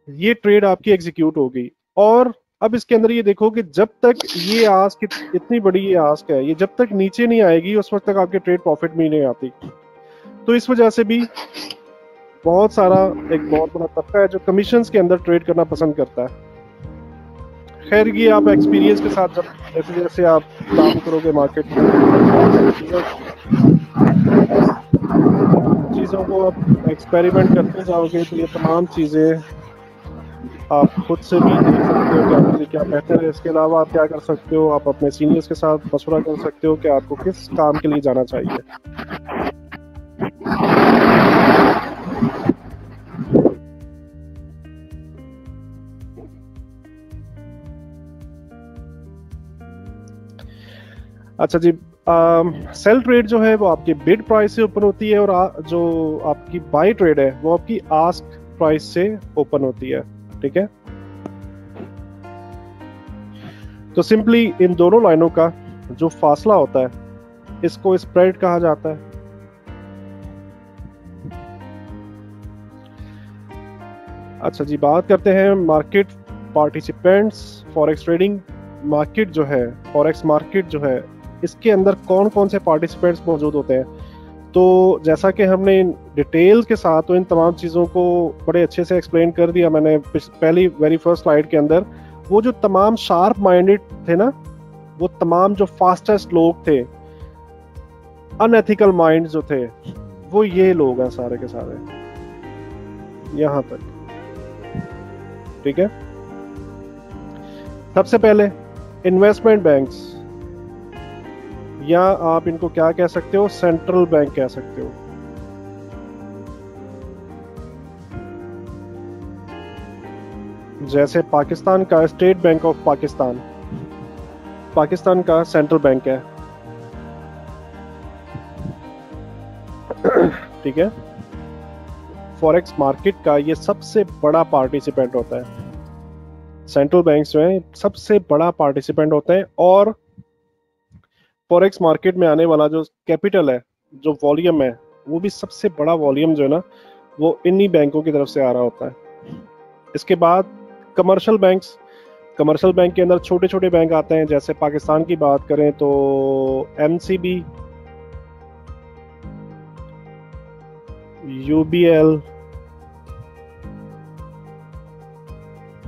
ये ट्रेड आपकी एग्जीक्यूट होगी। और अब इसके अंदर ये देखो कि जब तक ये आस्क, इतनी बड़ी ये आस्क है, ये जब तक नीचे नहीं आएगी उस वक्त तक आपके ट्रेड प्रॉफिट में नहीं आती। तो इस वजह से भी बहुत सारा एक बहुत बड़ा तबका है जो कमीशंस के अंदर ट्रेड करना पसंद करता है। खैर ये आप एक्सपीरियंस के साथ जब जैसे जैसे आप काम करोगे मार्केट में, चीज़ों को आप एक्सपेरिमेंट करते जाओगे तो ये तमाम चीज़ें आप खुद से भी देख सकते हो कि आपके लिए क्या बेहतर है। इसके अलावा आप क्या कर सकते हो, आप अपने सीनियर्स के साथ मशवरा कर सकते हो कि आपको किस काम के लिए जाना चाहिए। अच्छा जी, सेल ट्रेड जो है वो आपकी बिड प्राइस से ओपन होती है, और जो आपकी बाय ट्रेड है वो आपकी आस्क प्राइस से ओपन होती है। ठीक है, तो सिंपली इन दोनों लाइनों का जो फासला होता है इसको स्प्रेड कहा जाता है। अच्छा जी, बात करते हैं market participants. Forex trading market जो है, फॉरेक्स मार्केट जो है, इसके अंदर कौन कौन से पार्टिसिपेंट्स मौजूद होते हैं। तो जैसा कि हमने डिटेल्स के साथ तो इन तमाम चीज़ों को बड़े अच्छे से एक्सप्लेन कर दिया मैंने पहली वेरी फर्स्ट स्लाइड के अंदर। वो जो तमाम शार्प माइंडेड थे ना, वो तमाम जो फास्टेस्ट लोग थे, अनएथिकल माइंड जो थे, वो ये लोग हैं सारे के सारे यहाँ तक। ठीक है, सबसे पहले इन्वेस्टमेंट बैंक्स, या आप इनको क्या कह सकते हो, सेंट्रल बैंक कह सकते हो। जैसे पाकिस्तान का state bank of Pakistan, Pakistan का सेंट्रल बैंक है। ठीक है, फॉरेक्स मार्केट का ये सबसे बड़ा पार्टिसिपेंट होता है। सेंट्रल बैंक जो है सबसे बड़ा पार्टिसिपेंट होता है, और फॉरेक्स मार्केट में आने वाला जो कैपिटल है, जो वॉल्यूम है, वो भी सबसे बड़ा वॉल्यूम जो है ना, वो इन्हीं बैंकों की तरफ से आ रहा होता है। इसके बाद कमर्शियल बैंक्स, कमर्शियल बैंक के अंदर छोटे छोटे बैंक आते हैं। जैसे पाकिस्तान की बात करें तो एमसीबी, यूबीएल,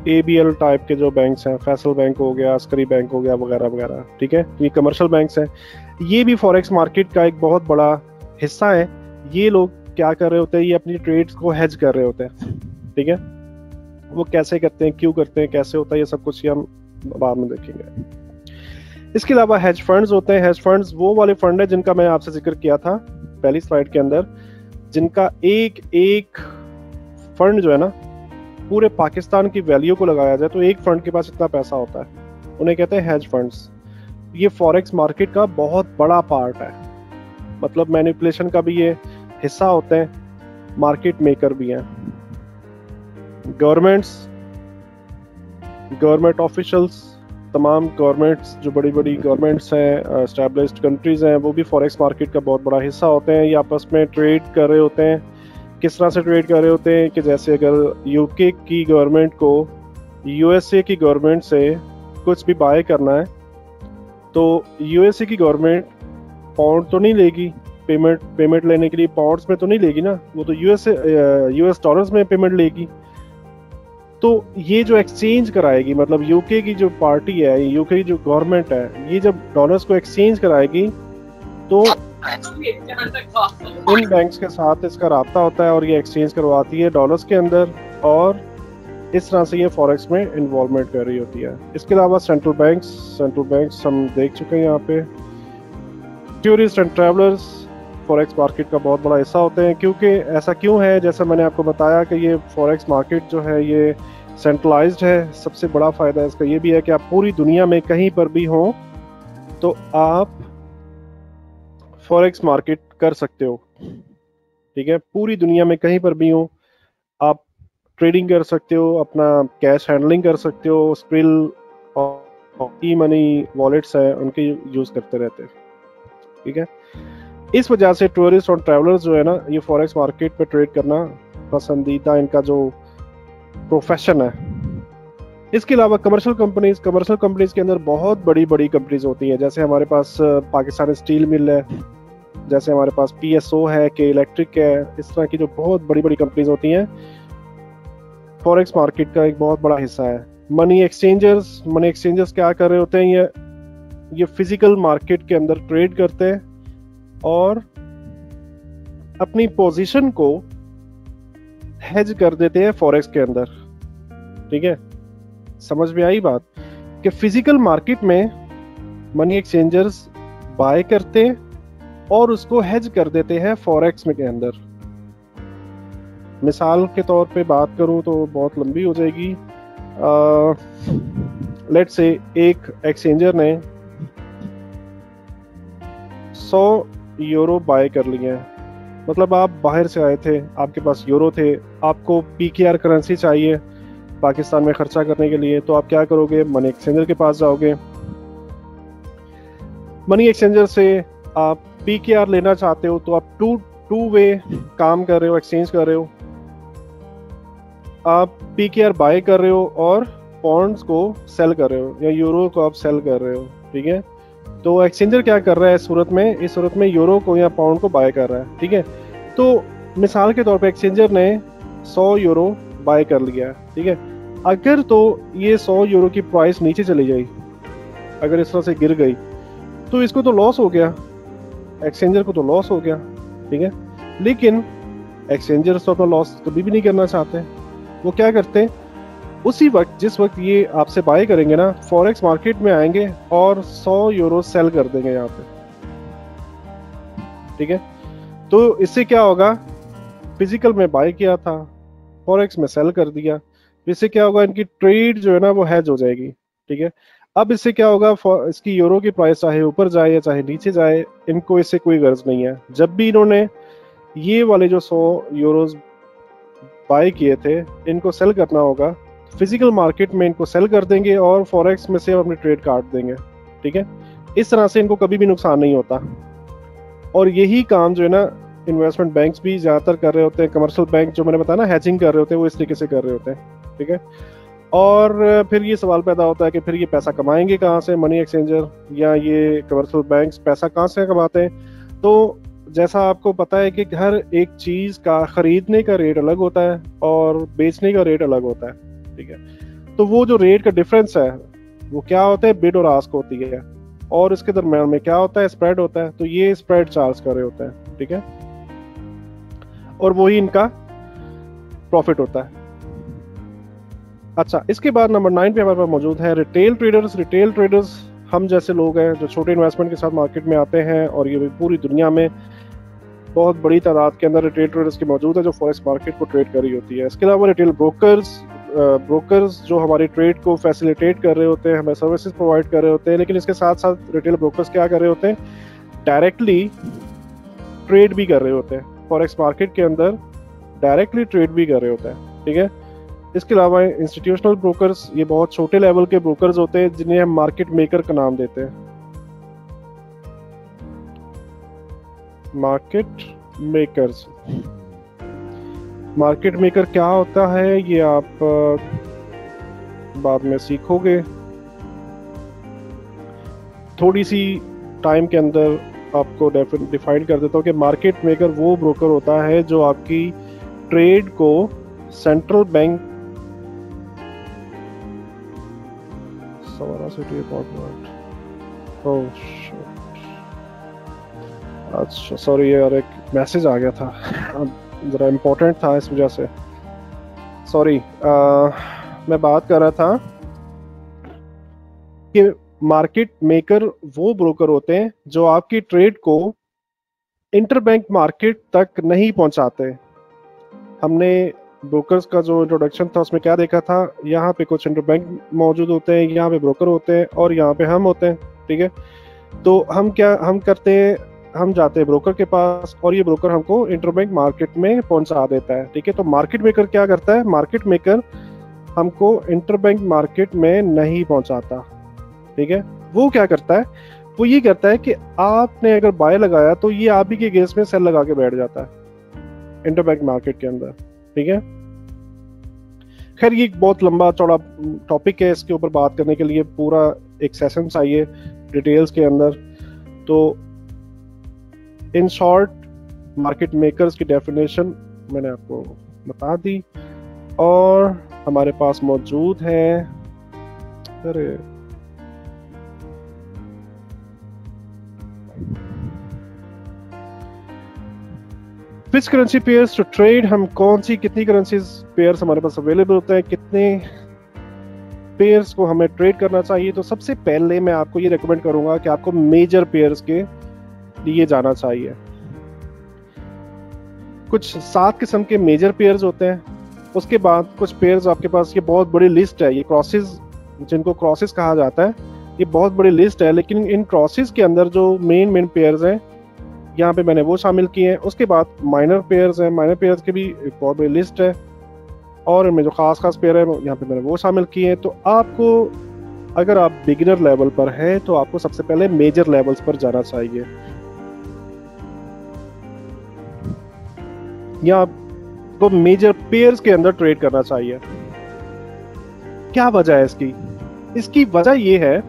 एबीएल टाइप के जो बैंक्स हैं, फैसल बैंक हो गया, अस्करी बैंक हो गया, वगैरह वगैरह। ठीक है, ये कमर्शियल बैंक्स हैं। ये भी फॉरेक्स मार्केट का एक बहुत बड़ा हिस्सा है। ये लोग क्या कर रहे होते हैं, ये अपनी ट्रेड्स को हेज कर रहे होते हैं। ठीक है, वो कैसे करते हैं, क्यों करते हैं, कैसे होता है, ये सब कुछ हम बाद में देखेंगे। इसके अलावा हेज फंड्स होते हैं। हेज फंड्स वो वाले फंड है जिनका मैं आपसे जिक्र किया था पहली स्लाइड के अंदर, जिनका एक एक फंड जो है ना पूरे पाकिस्तान की वैल्यू को लगाया जाए तो एक फंड के पास इतना पैसा होता है, उन्हें कहते हैं हेज फंड्स। ये फॉरेक्स मार्केट का बहुत बड़ा पार्ट है, मतलब मैनिपुलेशन का भी ये हिस्सा होते हैं, मार्केट मेकर भी हैं। गवर्नमेंट ऑफिशियल्स, तमाम गवर्नमेंट्स जो बड़ी बड़ी गवर्नमेंट्स हैं, एस्टैब्लिश्ड कंट्रीज हैं, वो भी फॉरेक्स मार्केट का बहुत बड़ा हिस्सा होते हैं। ये आपस में ट्रेड कर रहे होते हैं। किस तरह से ट्रेड कर रहे होते हैं कि जैसे अगर यूके की गवर्नमेंट को यूएसए की गवर्नमेंट से कुछ भी बाय करना है तो यूएसए की गवर्नमेंट पाउंड तो नहीं लेगी, पेमेंट लेने के लिए पाउंड्स में तो नहीं लेगी ना, वो तो यूएस डॉलर्स में पेमेंट लेगी। तो ये जो एक्सचेंज कराएगी, मतलब यूके की जो पार्टी है, यूके की जो गवर्नमेंट है, ये जब डॉलर्स को एक्सचेंज कराएगी तो इन बैंक्स के साथ इसका राब्ता होता है और ये एक्सचेंज करवाती है डॉलर्स के अंदर, और इस तरह से ये फॉरेक्स में इन्वॉल्वमेंट कर रही होती है। इसके अलावा सेंट्रल बैंक्स हम देख चुके हैं यहाँ पे। Tourist and travellers forex market का बहुत बड़ा हिस्सा होते हैं। क्योंकि ऐसा क्यों है, जैसे मैंने आपको बताया कि ये फॉरेक्स मार्केट जो है ये सेंट्रलाइज्ड है। सबसे बड़ा फ़ायदा इसका ये भी है कि आप पूरी दुनिया में कहीं पर भी हों तो आप फॉरेक्स मार्केट कर सकते हो, ठीक है। पूरी दुनिया में कहीं पर भी हो आप ट्रेडिंग कर सकते हो, अपना कैश हैंडलिंग कर सकते हो, स्क्रिल और ई मनी वॉलेट्स हैं उनके यूज़ करते रहते हैं, ठीक है। इस वजह से टूरिस्ट और ट्रैवलर्स जो है ना, ये फॉरेक्स मार्केट पे ट्रेड करना पसंदीदा इनका जो प्रोफेशन है। इसके अलावा कमर्शियल कंपनीज के अंदर बहुत बड़ी बड़ी कंपनीज होती हैं। जैसे हमारे पास पाकिस्तान स्टील मिल है, जैसे हमारे पास पीएसओ है, के इलेक्ट्रिक है, इस तरह की जो बहुत बड़ी बड़ी कंपनीज होती हैं फॉरेक्स मार्केट का एक बहुत बड़ा हिस्सा है। मनी एक्सचेंजर्स क्या कर रहे होते हैं, ये फिजिकल मार्केट के अंदर ट्रेड करते हैं और अपनी पोजीशन को हेज कर देते हैं फॉरेक्स के अंदर, ठीक है। समझ में आई बात कि फिजिकल मार्केट में मनी एक्सचेंजर्स बाय करते हैं और उसको हेज कर देते हैं फॉरेक्स में के अंदर। मिसाल के तौर पे बात करूं तो बहुत लंबी हो जाएगी। लेट्स से एक एक्सचेंजर ने 100 यूरो बाय कर लिए हैं, मतलब आप बाहर से आए थे, आपके पास यूरो थे, आपको पीकेआर करेंसी चाहिए पाकिस्तान में खर्चा करने के लिए, तो आप क्या करोगे, मनी एक्सचेंजर के पास जाओगे। मनी एक्सचेंजर से आप पीकेआर लेना चाहते हो तो आप टू वे काम कर रहे हो, एक्सचेंज कर रहे हो। आप पीकेआर बाय कर रहे हो और पॉन्ड्स को सेल कर रहे हो या यूरो को आप सेल कर रहे हो, ठीक है। तो एक्सचेंजर क्या कर रहा है इस सूरत में यूरो को या पाउंड को बाय कर रहा है, ठीक है। तो मिसाल के तौर पे एक्सचेंजर ने 100 यूरो बाय कर लिया, ठीक है। अगर तो ये 100 यूरो की प्राइस नीचे चली गई, अगर इस तरह से गिर गई, तो इसको तो लॉस हो गया, एक्सचेंजर को तो लॉस हो गया, ठीक है। लेकिन एक्सचेंजर्स तो अपना लॉस कभी भी नहीं करना चाहते। वो क्या करते हैं, उसी वक्त जिस वक्त ये आपसे बाय करेंगे ना, फॉरेक्स मार्केट में आएंगे और 100 यूरो सेल कर देंगे यहाँ पे, ठीक है। तो इससे क्या होगा, फिजिकल में बाय किया था, फॉरेक्स में सेल कर दिया, इससे क्या होगा, इनकी ट्रेड जो है ना वो हेज हो जाएगी, ठीक है। अब इससे क्या होगा, इसकी यूरो की प्राइस चाहे ऊपर जाए या चाहे नीचे जाए, इनको इससे कोई गर्ज नहीं है। जब भी इन्होंने ये वाले जो 100 यूरोज बाय किए थे, इनको सेल करना होगा, फिजिकल मार्केट में इनको सेल कर देंगे और फॉरेक्स में से अपनी ट्रेड काट देंगे, ठीक है। इस तरह से इनको कभी भी नुकसान नहीं होता। और यही काम जो है ना इन्वेस्टमेंट बैंक्स भी ज़्यादातर कर रहे होते हैं। कमर्शियल बैंक जो मैंने बताया ना हैचिंग कर रहे होते हैं, वो इस तरीके से कर रहे होते हैं, ठीक है। और फिर ये सवाल पैदा होता है कि फिर ये पैसा कमाएंगे कहाँ से, मनी एक्सचेंजर या ये कमर्शियल बैंक्स पैसा कहाँ से कमाते हैं। तो जैसा आपको पता है कि हर एक चीज़ का खरीदने का रेट अलग होता है और बेचने का रेट अलग होता है, ठीक है। तो वो जो रेट का डिफरेंस है वो क्या होता है, बिड और आस्क होती है, और इसके दरम्यान में क्या होता है, स्प्रेड होता है। तो ये स्प्रेड चार्ज कर रहे होते हैं, ठीक है, और वही इनका प्रॉफिट होता है। अच्छा, इसके बाद नंबर 9 पे हमारे पास मौजूद है रिटेल ट्रेडर्स। रिटेल ट्रेडर्स हम जैसे लोग हैं जो छोटे इन्वेस्टमेंट के साथ मार्केट में आते हैं, और ये पूरी दुनिया में बहुत बड़ी तादाद के अंदर रिटेल ट्रेडर्स की मौजूद है जो फॉरेक्स मार्केट को ट्रेड कर रही होती है। इसके अलावा रिटेल ब्रोकर्स जो हमारी ट्रेड को फैसिलिटेट कर रहे होते हैं, हमें सर्विसेज प्रोवाइड कर रहे होते हैं। लेकिन इसके साथ साथ रिटेल ब्रोकर्स क्या कर रहे होते हैं, डायरेक्टली ट्रेड भी कर रहे होते हैं फॉरेक्स मार्केट के अंदर, डायरेक्टली ट्रेड भी कर रहे होते हैं। ठीक है, इसके अलावा इंस्टीट्यूशनल ब्रोकर्स, ये बहुत छोटे लेवल के ब्रोकर्स होते हैं जिन्हें हम मार्केट मेकर का नाम देते हैं। मार्केट मेकर्स, मार्केट मेकर क्या होता है ये आप बाद में सीखोगे। थोड़ी सी टाइम के अंदर आपको डिफाइन कर देता हूँ कि मार्केट मेकर वो ब्रोकर होता है जो आपकी ट्रेड को सेंट्रल बैंक अच्छा सॉरी यार, एक मैसेज आ गया था, ज़रा इम्पोर्टेंट था इस वजह से, सॉरी। मैं बात कर रहा था कि मार्केट मेकर वो ब्रोकर होते हैं जो आपकी ट्रेड को इंटरबैंक मार्केट तक नहीं पहुंचाते। हमने ब्रोकर्स का जो इंट्रोडक्शन था उसमें क्या देखा था, यहाँ पे कुछ इंटरबैंक मौजूद होते हैं, यहाँ पे ब्रोकर होते हैं और यहाँ पे हम होते हैं। ठीक है, तो हम करते हैं, हम जाते हैं ब्रोकर के पास और ये ब्रोकर हमको इंटरबैंक मार्केट में पहुंचा देता है। ठीक है, तो मार्केट मेकर क्या करता है, मार्केट मेकर हमको इंटरबैंक मार्केट में नहीं पहुंचाता। ठीक है, वो क्या करता है, वो ये करता है कि आपने अगर बाय लगाया तो ये आप ही के अगेंस्ट में सेल लगा के बैठ जाता है इंटरबैंक मार्केट के अंदर। ठीक है, खैर ये एक बहुत लंबा चौड़ा टॉपिक है, इसके ऊपर बात करने के लिए पूरा एक सेशन चाहिए डिटेल्स के अंदर। तो इन शॉर्ट मार्केट मेकर्स की डेफिनेशन मैंने आपको बता दी, और हमारे पास मौजूद है, अरे विच करेंसी पेयर्स टू ट्रेड, हम कौन सी कितनी करेंसीज पेयर्स हमारे पास अवेलेबल होते हैं, कितने पेयर्स को हमें ट्रेड करना चाहिए। तो सबसे पहले मैं आपको ये रिकमेंड करूंगा कि आपको मेजर पेयर्स के लिए जाना चाहिए। कुछ 7 किस्म के मेजर पेयर्स होते हैं, उसके बाद कुछ पेयर्स आपके पास, ये बहुत बड़ी लिस्ट है, ये क्रॉसेस जिनको क्रॉसेस कहा जाता है, ये बहुत बड़ी लिस्ट है। लेकिन इन क्रॉसेस के अंदर जो मेन पेयर्स हैं यहाँ पे मैंने वो शामिल किए हैं। उसके बाद माइनर पेयर्स हैं, माइनर पेयर्स की भी एक बहुत बड़ी लिस्ट है, और इनमें जो खास पेयर है यहाँ पे मैंने वो शामिल किए हैं। तो आपको अगर आप बिगिनर लेवल पर हैं तो आपको सबसे पहले मेजर लेवल्स पर जाना चाहिए, या आपको मेजर पेयर्स के अंदर ट्रेड करना चाहिए। क्या वजह है इसकी? इसकी वजह ये है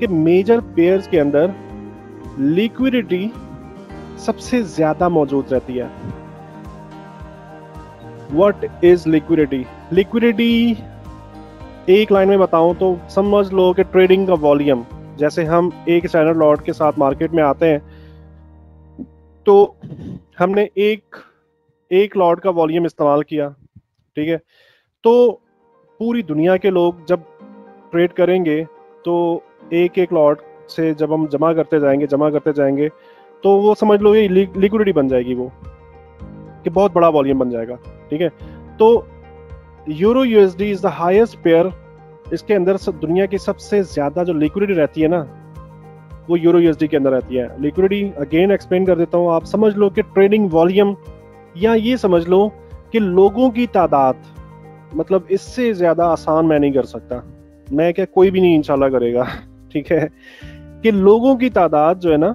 कि मेजर पेयर्स के अंदर लिक्विडिटी सबसे ज्यादा मौजूद रहती है। What is liquidity? लिक्विडिटी एक लाइन में बताऊं तो समझ लो कि ट्रेडिंग का वॉल्यूम। जैसे हम एक स्टैंडर्ड लॉट के साथ मार्केट में आते हैं तो हमने एक लॉट का वॉल्यूम इस्तेमाल किया, ठीक है, तो पूरी दुनिया के लोग जब ट्रेड करेंगे तो एक लॉट से जब हम जमा करते जाएंगे तो वो समझ लो ये लिक्विडिटी बन जाएगी, वो कि बहुत बड़ा वॉल्यूम बन जाएगा। ठीक है, तो euro USD is the highest pair, इसके अंदर दुनिया की सबसे ज्यादा जो लिक्विडिटी रहती है ना वो यूरो यूएसडी के अंदर रहती है। लिक्विडिटी अगेन एक्सप्लेन कर देता हूँ, आप समझ लो कि ट्रेडिंग वॉल्यूम, या ये समझ लो कि लोगों की तादाद, मतलब इससे ज्यादा आसान मैं नहीं कर सकता, मैं क्या कोई भी नहीं इंशाल्लाह करेगा। ठीक है, कि लोगों की तादाद जो है ना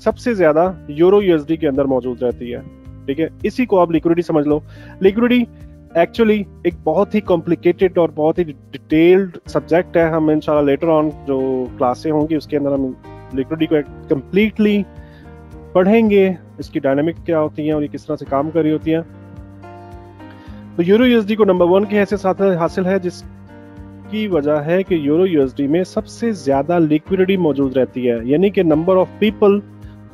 सबसे ज्यादा यूरो यूएसडी के अंदर मौजूद रहती है। ठीक है, इसी को आप लिक्विडिटी समझ लो। लिक्विडिटी एक्चुअली एक बहुत ही कॉम्प्लिकेटेड और बहुत ही डिटेल्ड सब्जेक्ट है। हम इंशाल्लाह लेटर ऑन जो क्लासें होंगी उसके अंदर हम लिक्विडिटी को कंप्लीटली पढ़ेंगे, इसकी डायनामिक क्या होती है और ये किस तरह से काम कर रही होती है। तो यूरो यूएसडी को नंबर 1 की हैसियत हासिल है, जिसकी वजह है कि यूरो यूएसडी में सबसे ज्यादा लिक्विडिटी मौजूद रहती है, यानी कि नंबर ऑफ पीपल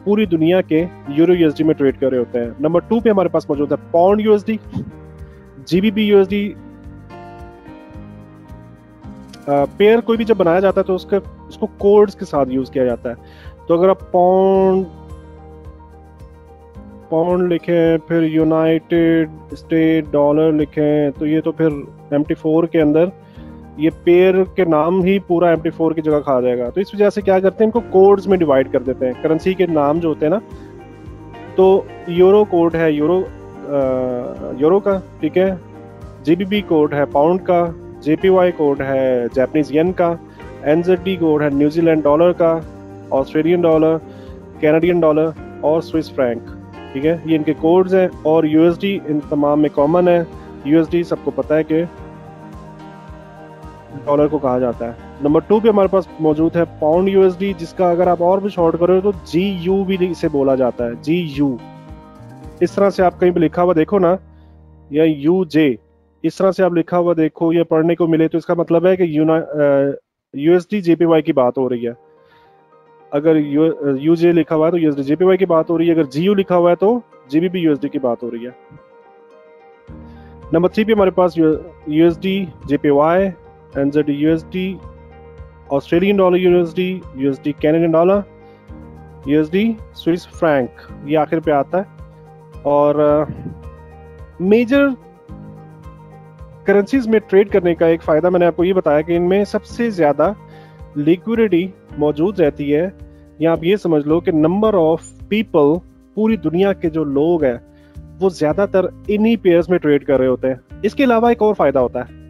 पूरी दुनिया के यूरो यूएसडी में ट्रेड कर रहे होते हैं। नंबर 2 पे हमारे पास मौजूद है pound USD, GBP USD pair कोई भी जब बनाया जाता है तो उसको कोड्स के साथ यूज किया जाता है। तो अगर आप पाउंड लिखें, फिर यूनाइटेड स्टेट डॉलर लिखें, तो ये तो फिर MT4 के अंदर ये पेयर के नाम ही पूरा MT4 की जगह खा जाएगा। तो इस वजह से क्या करते हैं, इनको कोड्स में डिवाइड कर देते हैं, करेंसी के नाम जो होते हैं ना। तो यूरो कोड है यूरो का, ठीक है। GBP कोड है पाउंड का, JPY कोड है जापानीज येन का, NZD कोड है न्यूजीलैंड डॉलर का, ऑस्ट्रेलियन डॉलर, कैनेडियन डॉलर और स्विस फ्रैंक, ठीक है। ये इनके कोड्स हैं। और USD इन तमाम में कॉमन है। USD सबको पता है कि डॉलर को कहा जाता है। नंबर 2 पे हमारे पास मौजूद है पाउंड USD, जिसका अगर आप और भी शॉर्ट करो तो GU भी इसे बोला जाता है, GU। इस तरह से आप कहीं भी लिखा हुआ देखो ना, या UJ, इस तरह से आप लिखा हुआ देखो या पढ़ने को मिले, तो इसका मतलब है कि USD JPY की बात हो रही है। अगर UJ लिखा हुआ है तो USD JPY की बात हो रही है, अगर GU लिखा हुआ है तो GBP USD की बात हो रही है। नंबर 3 पे हमारे पास USD JPY, NZD USD, Australian dollar USD Canadian dollar, USD Swiss franc, ये आखिर पे आता है। और मेजर करेंसीज में ट्रेड करने का एक फायदा मैंने आपको ये बताया कि इनमें सबसे ज्यादा लिक्विडिटी मौजूद रहती है, या आप ये समझ लो कि नंबर ऑफ पीपल, पूरी दुनिया के जो लोग हैं वो ज्यादातर इन्हीं पेयर्स में ट्रेड कर रहे होते हैं। इसके अलावा एक और फायदा होता है।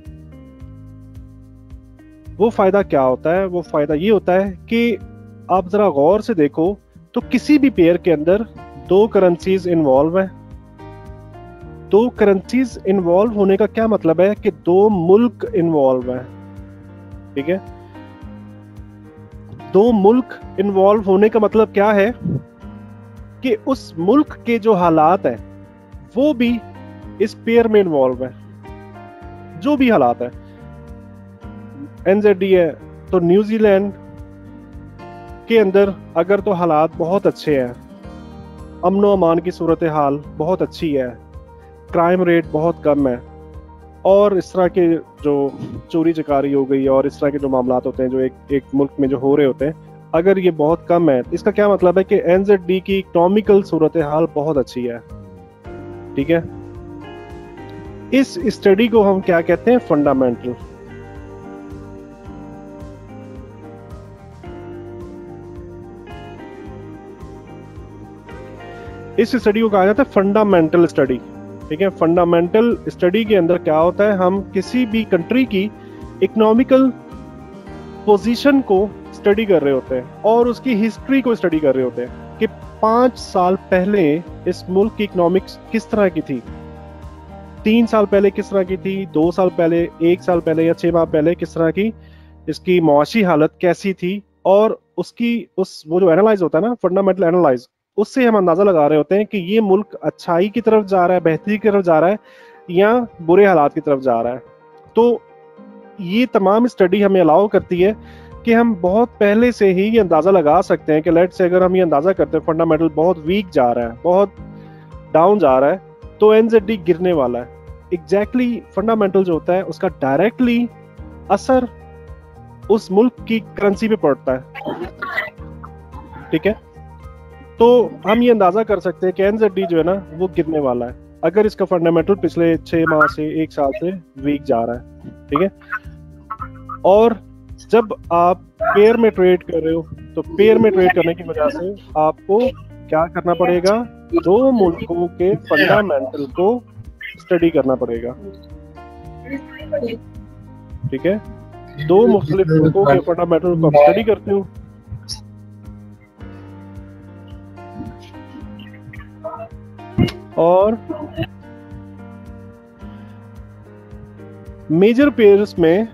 वो फायदा क्या होता है? वो फायदा ये होता है कि आप जरा गौर से देखो तो किसी भी पेयर के अंदर 2 करेंसीज इन्वॉल्व है। 2 करेंसीज इन्वॉल्व होने का क्या मतलब है कि 2 मुल्क इन्वॉल्व है, ठीक है। 2 मुल्क इन्वॉल्व होने का मतलब क्या है कि उस मुल्क के जो हालात हैं वो भी इस पेयर में इन्वॉल्व है। जो भी हालात है, NZD है तो न्यूजीलैंड के अंदर अगर तो हालात बहुत अच्छे हैं, अमनो अमान की सूरत हाल बहुत अच्छी है, क्राइम रेट बहुत कम है, और इस तरह के जो चोरी चकारी हो गई और इस तरह के जो मामलात होते हैं जो एक मुल्क में जो हो रहे होते हैं, अगर ये बहुत कम है, इसका क्या मतलब है कि NZD की इकोनॉमिकल सूरत हाल बहुत अच्छी है, ठीक है। इस स्टडी को हम क्या कहते हैं? फंडामेंटल। इस स्टडी को कहा जाता है फंडामेंटल स्टडी, ठीक है। फंडामेंटल स्टडी के अंदर क्या होता है, हम किसी भी कंट्री की इकोनॉमिकल पोजीशन को स्टडी कर रहे होते हैं और उसकी हिस्ट्री को स्टडी कर रहे होते हैं कि 5 साल पहले इस मुल्क की इकोनॉमिक्स किस तरह की थी, 3 साल पहले किस तरह की थी, 2 साल पहले, 1 साल पहले या 6 माह पहले किस तरह की इसकी मुआशी हालत कैसी थी, और उसकी वो जो एनालाइज होता है ना, फंडामेंटल एनालाइज, उससे हम अंदाजा लगा रहे होते हैं कि ये मुल्क अच्छाई की तरफ जा रहा है, बेहतरी की तरफ जा रहा है, या बुरे हालात की तरफ जा रहा है। तो ये तमाम स्टडी हमें अलाउ करती है कि हम बहुत पहले से ही ये अंदाजा लगा सकते हैं कि लेट से अगर हम ये अंदाजा करते हैं फंडामेंटल बहुत वीक जा रहा है, बहुत डाउन जा रहा है, तो NZD गिरने वाला है। एग्जैक्टली फंडामेंटल जो होता है उसका डायरेक्टली असर उस मुल्क की करेंसी पे पड़ता है, ठीक है। तो हम ये अंदाजा कर सकते हैं कि NZD जो है ना वो गिरने वाला है अगर इसका फंडामेंटल पिछले 6 माह से 1 साल से वीक जा रहा है, ठीक है। और जब आप पेयर में ट्रेड कर रहे हो तो पेयर में ट्रेड करने की वजह से आपको क्या करना पड़ेगा? 2 मुल्कों के फंडामेंटल को स्टडी करना पड़ेगा, ठीक है। 2 मुख्तलिफ मुल्कों के फंडामेंटल को स्टडी करते हो, और मेजर पेयर्स में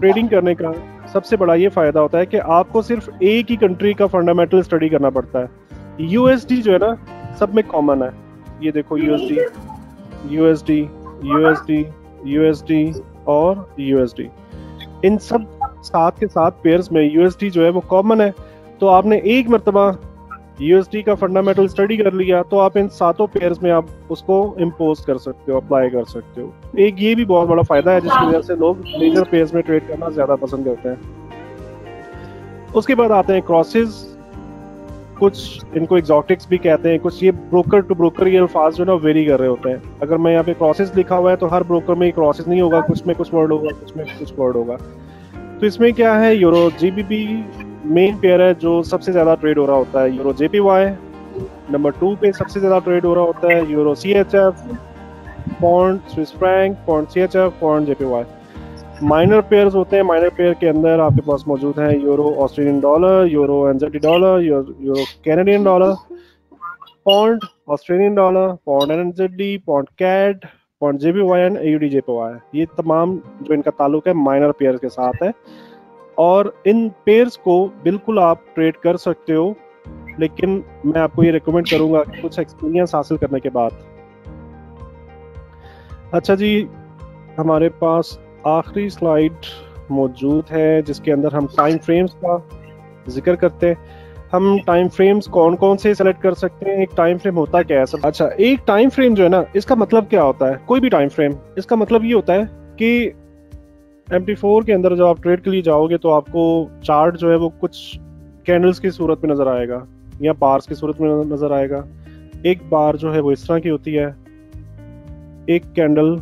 ट्रेडिंग करने का सबसे बड़ा ये फायदा होता है कि आपको सिर्फ एक ही कंट्री का फंडामेंटल स्टडी करना पड़ता है। USD जो है ना सब में कॉमन है, ये देखो USD और USD, इन सब साथ के साथ पेयर्स में USD जो है वो कॉमन है। तो आपने एक मरतबा यूएसडी का फंडामेंटल स्टडी कर लिया, तो आप इन सातों पेयर्स में आप उसको इम्पोज कर सकते हो, अप्लाई कर सकते हो। एक ये भी बहुत बड़ा फायदा है जिसकी वजह से लोग मेजर पेयर्स में ट्रेड करना ज्यादा पसंद करते हैं। उसके बाद आते हैं क्रॉसेस, कुछ इनको एग्जॉटिक्स भी कहते हैं, कुछ ये ब्रोकर टू ब्रोकर ये अल्फाज जो ना वेरी कर रहे होते हैं। अगर मैं यहाँ पे क्रॉसेस लिखा हुआ है तो हर ब्रोकर में क्रॉसेस नहीं होगा, कुछ में कुछ वर्ड होगा, कुछ में कुछ वर्ड होगा। तो इसमें क्या है, यूरो जीबीपी मेन पेयर है जो सबसे ज्यादा ट्रेड हो रहा होता है, यूरो जेपीवाई नंबर 2 पे सबसे ज्यादा ट्रेड हो रहा होता है, euro CHF, pound Swiss franc, pound CHF, pound JPY. Minor pairs होते हैं, माइनर पेयर के अंदर आपके पास मौजूद हैं euro Australian dollar, euro NZD dollar, euro Canadian dollar, pound Australian dollar, pound NZD, pound CAD, pound JPY and AUD JPY. ये तमाम जो इनका ताल्लुक है माइनर पेयर के साथ है, और इन पेयर्स को बिल्कुल आप ट्रेड कर सकते हो, लेकिन मैं आपको ये रिकमेंड करूंगा कुछ एक्सपीरियंस हासिल करने के बाद। अच्छा जी, हमारे पास आखिरी स्लाइड मौजूद है जिसके अंदर हम टाइम फ्रेम्स का जिक्र करते हैं। हम टाइम फ्रेम्स कौन कौन से सेलेक्ट कर सकते हैं, एक टाइम फ्रेम होता क्या है सब। अच्छा, एक टाइम फ्रेम जो है ना, इसका मतलब क्या होता है, कोई भी टाइम फ्रेम, इसका मतलब ये होता है कि MT4 के अंदर जब आप ट्रेड के लिए जाओगे तो आपको चार्ट जो है वो कुछ कैंडल्स की सूरत में नजर आएगा या बार्स की सूरत में नजर आएगा। एक बार जो है वो इस तरह की होती है, एक कैंडल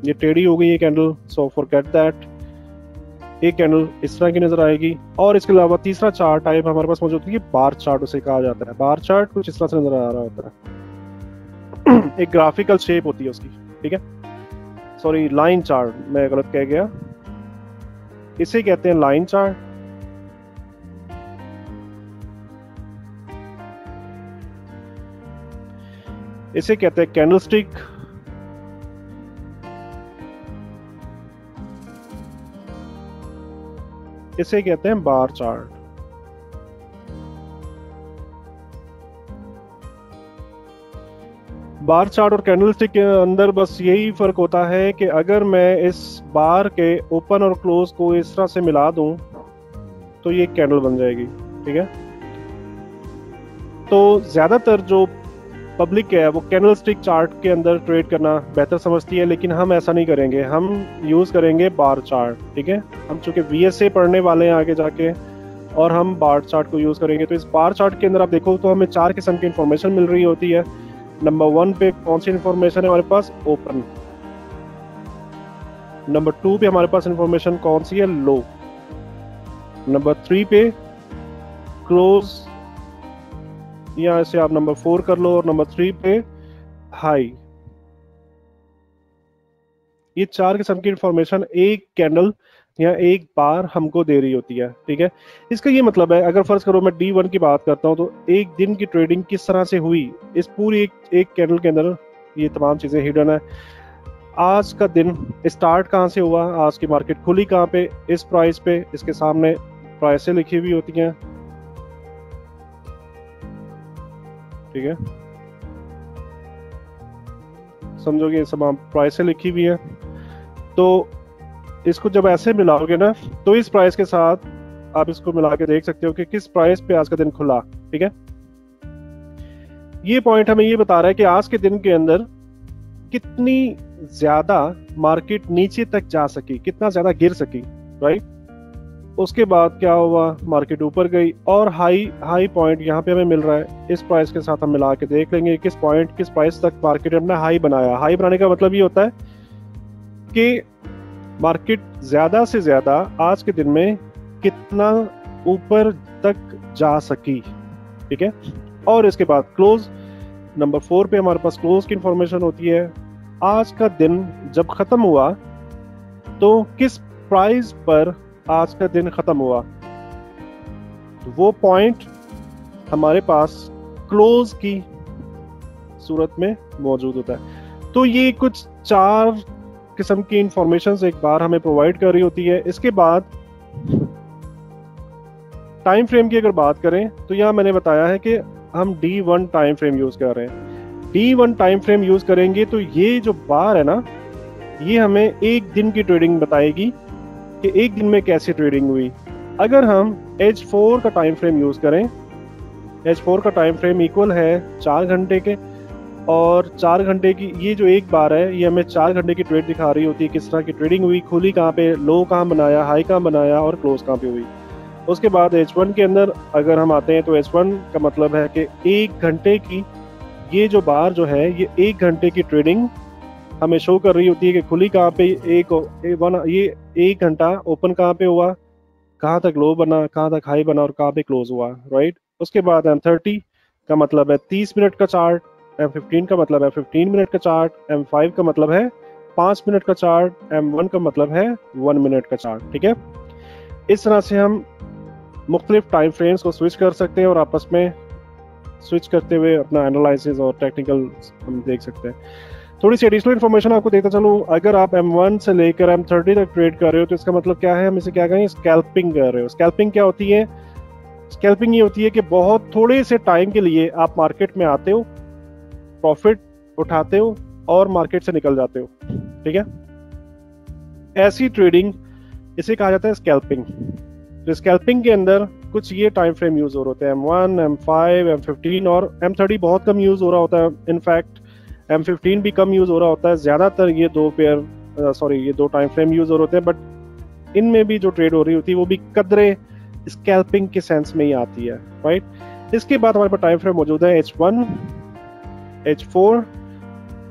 ये टेढ़ी हो गई ये कैंडल, सो फॉरगेट दैट। एक कैंडल इस तरह की नजर आएगी, और इसके अलावा तीसरा चार्ट टाइप हमारे पास मौजूद है, बार चार्ट उसे कहा जाता है। बार चार्ट कुछ इस तरह से नजर आ रहा होता है, एक ग्राफिकल शेप होती है उसकी, ठीक है। सॉरी, लाइन चार्ट, मैं गलत कह गया, इसे कहते हैं लाइन चार्ट। इसे कहते हैं कैंडलस्टिक, इसे कहते हैं बार चार्ट। बार चार्ट और कैंडलस्टिक के अंदर बस यही फर्क होता है कि अगर मैं इस बार के ओपन और क्लोज को इस तरह से मिला दूं तो ये कैंडल बन जाएगी, ठीक है। तो ज्यादातर जो पब्लिक है वो कैंडलस्टिक चार्ट के अंदर ट्रेड करना बेहतर समझती है, लेकिन हम ऐसा नहीं करेंगे, हम यूज करेंगे बार चार्ट, ठीक है। हम चूंकि VSA पढ़ने वाले हैं आगे जाके, और हम बार चार्ट को यूज करेंगे। तो इस बार चार्ट के अंदर आप देखो तो हमें 4 किस्म की इंफॉर्मेशन मिल रही होती है। नंबर 1 पे कौन सी इंफॉर्मेशन है हमारे पास, ओपन। नंबर 2 पे हमारे पास इंफॉर्मेशन कौन सी है, लो। नंबर 3 पे क्लोज, या इसे आप नंबर 4 कर लो, और नंबर 3 पे हाई। ये 4 किस्म की इंफॉर्मेशन एक कैंडल या एक बार हमको दे रही होती है, ठीक है। इसका ये मतलब है, अगर फर्ज करो मैं D1 की बात करता हूँ तो एक दिन की ट्रेडिंग किस तरह से हुई, इस पूरी एक कैंडल के अंदर ये तमाम चीजें हिडन है। आज का दिन स्टार्ट कहाँ से हुआ, आज की मार्केट खुली कहाँ पे, इस प्राइस पे, इसके सामने प्राइसें लिखी हुई होती हैं, ठीक है। समझोगे, सब प्राइसें लिखी हुई है। तो इसको जब ऐसे मिलाओगे ना, तो इस प्राइस के साथ आप इसको मिला के देख सकते हो कि किस प्राइस पे आज का दिन खुला, ठीक है। ये पॉइंट हमें ये बता रहा है कि आज के दिन के अंदर कितनी ज्यादा मार्केट नीचे तक जा सकी, कितना ज्यादा गिर सकी, राइट। उसके बाद क्या हुआ, मार्केट ऊपर गई, और हाई पॉइंट यहाँ पे हमें मिल रहा है। इस प्राइस के साथ हम मिला के देख लेंगे किस प्राइस तक मार्केट ने अपना हाई बनाया। हाई बनाने का मतलब ये होता है कि मार्केट ज्यादा से ज्यादा आज के दिन में कितना ऊपर तक जा सकी, ठीक है। और इसके बाद क्लोज, नंबर 4 पे हमारे पास क्लोज की इंफॉर्मेशन होती है। आज का दिन जब खत्म हुआ तो किस प्राइस पर आज का दिन खत्म हुआ, तो वो पॉइंट हमारे पास क्लोज की सूरत में मौजूद होता है। तो ये कुछ 4 किस्म की इंफॉर्मेशन एक बार हमें प्रोवाइड कर रही होती है। इसके बाद टाइम फ्रेम की अगर बात करें तो यहाँ मैंने बताया है कि हम D1 टाइम फ्रेम यूज कर रहे हैं। D1 टाइम फ्रेम यूज करेंगे तो ये जो बार है ना, ये हमें एक दिन की ट्रेडिंग बताएगी कि एक दिन में कैसी ट्रेडिंग हुई। अगर हम H4 का टाइम फ्रेम यूज करें H4 का टाइम फ्रेम इक्वल है 4 घंटे के, और 4 घंटे की ये जो एक बार है ये हमें 4 घंटे की ट्रेड दिखा रही होती है, किस तरह की ट्रेडिंग हुई, खुली कहाँ पे, लो कहाँ बनाया, हाई कहाँ बनाया और क्लोज कहाँ पे हुई। उसके बाद H1 के अंदर अगर हम आते हैं तो H1 का मतलब है कि 1 घंटे की ये जो बार जो है ये 1 घंटे की ट्रेडिंग हमें शो कर रही होती है कि खुली कहाँ पे, ये 1 घंटा ओपन कहाँ पे हुआ, कहाँ तक लो बना, कहाँ तक हाई बना और कहाँ पे क्लोज हुआ, राइट। उसके बाद M30 का मतलब है 30 मिनट का चार्ट, M15 का मतलब है 15 मिनट का चार्ट, M5 का मतलब है 5 मिनट का चार्ट, M1 का मतलब है 1 मिनट का चार्ट, ठीक है। इस तरह से हम मुख्तलिफ टाइम फ्रेम्स को स्विच कर सकते हैं और आपस में स्विच करते हुए अपना एनालिसिस और टेक्निकल हम देख सकते हैं। थोड़ी सी एडिशनल इन्फॉर्मेशन आपको देता चलूँ, अगर आप M1 से लेकर M30 तक ट्रेड कर रहे हो तो इसका मतलब क्या है, हम इसे क्या कहेंगे, स्कैल्पिंग कर रहे हो। स्कैल्पिंग क्या होती है? स्कैल्पिंग ये होती है कि बहुत थोड़े से टाइम के लिए आप मार्केट में आते हो, प्रॉफिट उठाते हो और मार्केट से निकल जाते हो, ठीक है। ऐसी ट्रेडिंग इसे कहा जाता है स्कैल्पिंग। तो स्कैल्पिंग के अंदर कुछ ये टाइम फ्रेम यूज हो रहे होते हैं, M1, M5, M15 और M30 बहुत कम यूज हो रहा होता है। इनफैक्ट M15 भी कम यूज हो रहा होता है। ज्यादातर ये दो टाइम फ्रेम यूज हो रहे होते हैं, बट इनमें भी जो ट्रेड हो रही होती है वो भी कदरे स्कैल्पिंग के सेंस में ही आती है, राइट। इसके बाद हमारे पास टाइम फ्रेम मौजूद है H1, H4।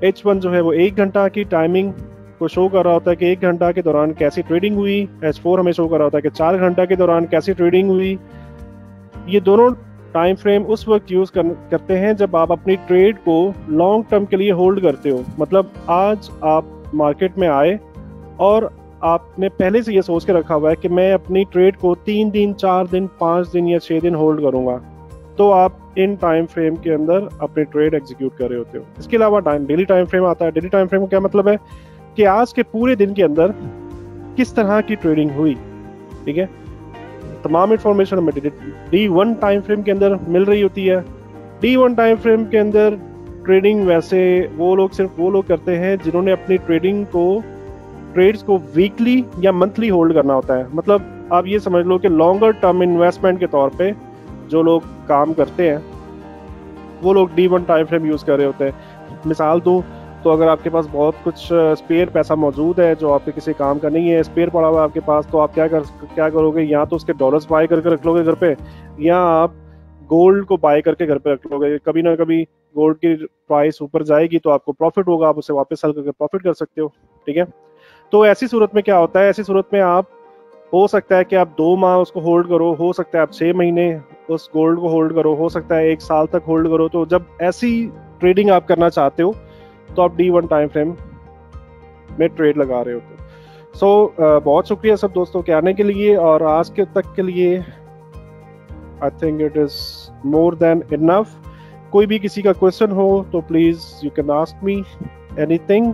H1 जो है वो 1 घंटा की टाइमिंग को शो कर रहा होता है कि 1 घंटा के दौरान कैसी ट्रेडिंग हुई। H4 हमें शो कर रहा होता है कि 4 घंटा के दौरान कैसी ट्रेडिंग हुई। ये दोनों टाइम फ्रेम उस वक्त यूज करते हैं जब आप अपनी ट्रेड को लॉन्ग टर्म के लिए होल्ड करते हो। मतलब आज आप मार्केट में आए और आपने पहले से ये सोच के रखा हुआ है कि मैं अपनी ट्रेड को 3 दिन, 4 दिन, 5 दिन या 6 दिन होल्ड करूंगा, तो आप इन टाइम फ्रेम के अंदर अपनी ट्रेड एग्जीक्यूट कर रहे होते हो। इसके अलावा डेली टाइम फ्रेम आता है। डेली टाइम फ्रेम का क्या मतलब है कि आज के पूरे दिन के अंदर किस तरह की ट्रेडिंग हुई, ठीक है। तमाम इंफॉर्मेशन हमें D1 टाइम फ्रेम के अंदर मिल रही होती है। D1 टाइम फ्रेम के अंदर ट्रेडिंग वैसे सिर्फ वो लोग करते हैं जिन्होंने अपनी ट्रेड्स को वीकली या मंथली होल्ड करना होता है। मतलब आप ये समझ लो कि लॉन्गर टर्म इन्वेस्टमेंट के तौर पे जो लोग काम करते हैं वो लोग D1 टाइम फ्रेम यूज कर रहे होते हैं। मिसाल दूं तो अगर आपके पास बहुत कुछ स्पेयर पैसा मौजूद है जो आपके किसी काम का नहीं है, स्पेयर पड़ा हुआ है आपके पास, तो आप क्या करोगे, या तो उसके डॉलर्स बाय करके रख लोगे घर पे, या आप गोल्ड को बाय करके घर पे रख लोगे। कभी ना कभी गोल्ड की प्राइस ऊपर जाएगी तो आपको प्रॉफिट होगा, आप उसे वापस सेल करके प्रॉफिट कर सकते हो, ठीक है। तो ऐसी सूरत में क्या होता है, ऐसी सूरत में आप हो सकता है कि आप 2 माह उसको होल्ड करो, हो सकता है आप 6 महीने उस गोल्ड को होल्ड करो, हो सकता है 1 साल तक होल्ड करो। तो जब ऐसी ट्रेडिंग आप करना चाहते हो तो आप D1 टाइम फ्रेम में ट्रेड लगा रहे होते हो। सो बहुत शुक्रिया सब दोस्तों के आने के लिए, और आज के तक के लिए I think it is more than enough. कोई भी किसी का क्वेश्चन हो तो please you can ask me anything.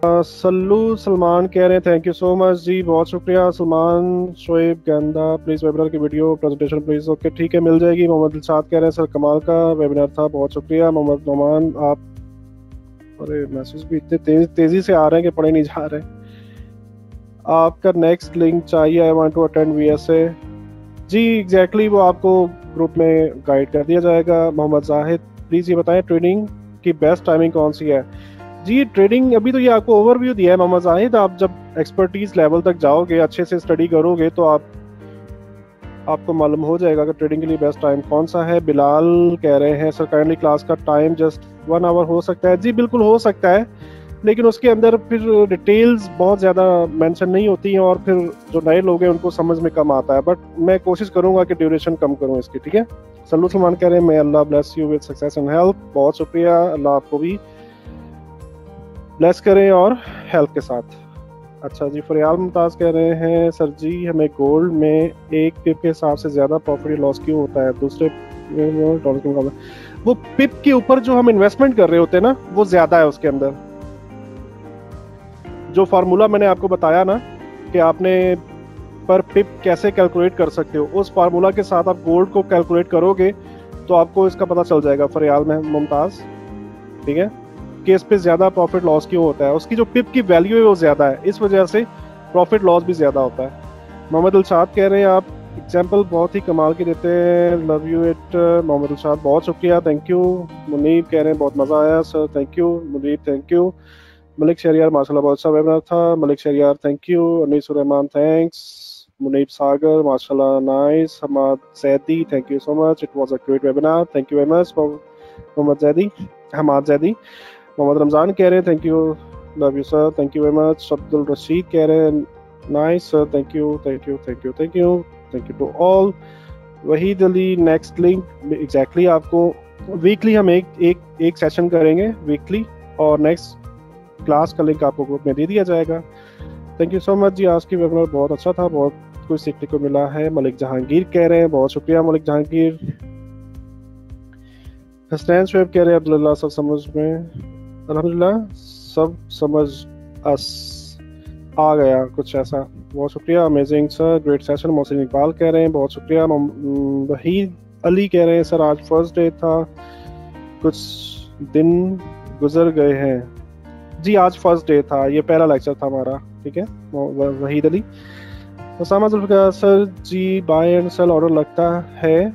Sallu Salman कह रहे हैं थैंक यू सो मच जी, बहुत शुक्रिया सलमान। शोएब गेंदा प्लीज वेबिनार की वीडियो प्रेजेंटेशन प्लीज। ओके ठीक है, मिल जाएगी। मोहम्मद दिलशाद कह रहे हैं सर कमाल का वेबिनार था, बहुत शुक्रिया। मोहम्मद नोमान आप, अरे मैसेज भी इतने तेजी से आ रहे हैं कि पढ़े नहीं जा रहे। आपका नेक्स्ट लिंक चाहिए, I want to attend VSA ji. Exactly वो आपको ग्रुप में गाइड कर दिया जाएगा। मोहम्मद जाहिद प्लीज ये बताएं ट्रेडिंग की बेस्ट टाइमिंग कौन सी है जी। ट्रेडिंग अभी तो ये आपको ओवरव्यू दिया है मोहम्मद जाहिद, आप जब एक्सपर्टीज लेवल तक जाओगे, अच्छे से स्टडी करोगे तो आपको मालूम हो जाएगा कि ट्रेडिंग के लिए बेस्ट टाइम कौन सा है। बिलाल कह रहे हैं सर काइंडली क्लास का टाइम जस्ट 1 आवर हो सकता है जी। बिल्कुल हो सकता है, लेकिन उसके अंदर फिर डिटेल्स बहुत ज़्यादा मेंशन नहीं होती हैं और फिर जो नए लोग हैं उनको समझ में कम आता है। बट मैं कोशिश करूंगा कि ड्यूरेशन कम करूं इसकी, ठीक है। सल्लू सलमान कह रहे हैं मैं Allah bless you with success and help, बहुत शुक्रिया। अल्लाह आपको भी ब्लेस करें और हेल्प के साथ। अच्छा जी, फरियाल मुमताज़ कह रहे हैं सर जी हमें गोल्ड में 1 पिप के हिसाब से ज़्यादा प्रॉफिट लॉस क्यों होता है दूसरे डॉलर के मुकाबले? वो पिप के ऊपर जो हम इन्वेस्टमेंट कर रहे होते हैं ना वो ज़्यादा है। उसके अंदर जो फार्मूला मैंने आपको बताया ना कि आपने पर पिप कैसे कैलकुलेट कर सकते हो, उस फार्मूला के साथ आप गोल्ड को कैलकुलेट करोगे तो आपको इसका पता चल जाएगा फरियाल मुमताज़, ठीक है, कि इस पे ज़्यादा प्रॉफिट लॉस क्यों होता है। उसकी जो पिप की वैल्यू है वो ज़्यादा है, इस वजह से प्रॉफिट लॉस भी ज़्यादा होता है। मोहम्मद दिलशाद कह रहे हैं आप एग्जाम्पल बहुत ही कमाल के देते हैं, लव यू इट मोहम्मद इरशाद, बहुत शुक्रिया, थैंक यू। मुनीब कह रहे हैं बहुत मज़ा आया sir, thank you Muneeb, thank you. Malik Shahryar माशाल्लाह बहुत अच्छा वेबिनार था, Malik Shahryar thank you. Anees Rehman thanks. Muneeb Sagar माशाल्लाह nice. Hammad Zaidi thank you so much, it was a great webinar, thank you very much Mohammad Zaidi, Hammad Zaidi. Mohammad Ramzan कह रहे हैं thank you, love you sir, thank you very much. Abdul Rashid कह रहे हैं nice sir, thank you thank you thank you thank you thank you to all. Waheed Ali next link exactly आपको weekly हम एक session करेंगे वीकली, और नेक्स्ट क्लास का link आपको ग्रुप में दे दिया जाएगा। थैंक यू सो मच जी, आज की वेबिनार बहुत अच्छा था, बहुत कुछ सीखने को मिला है। मलिक जहांगीर कह रहे हैं बहुत शुक्रिया मलिक जहांगीर। हसनैन शुएब कह रहे हैं अब्दुल्ला सब समझ में, अल्हम्दुलिल्लाह सब समझ अस आ गया कुछ ऐसा, बहुत शुक्रिया, amazing sir, great session. Mohsin Iqbal कह रहे हैं बहुत शुक्रिया। वहीद अली कह रहे हैं सर आज फर्स्ट डे था, कुछ दिन गुजर गए हैं। जी आज फर्स्ट डे था, ये पहला लेक्चर था हमारा, ठीक है। Waheed Ali. Usama Zulfiqar sir ji buy and sell order लगता है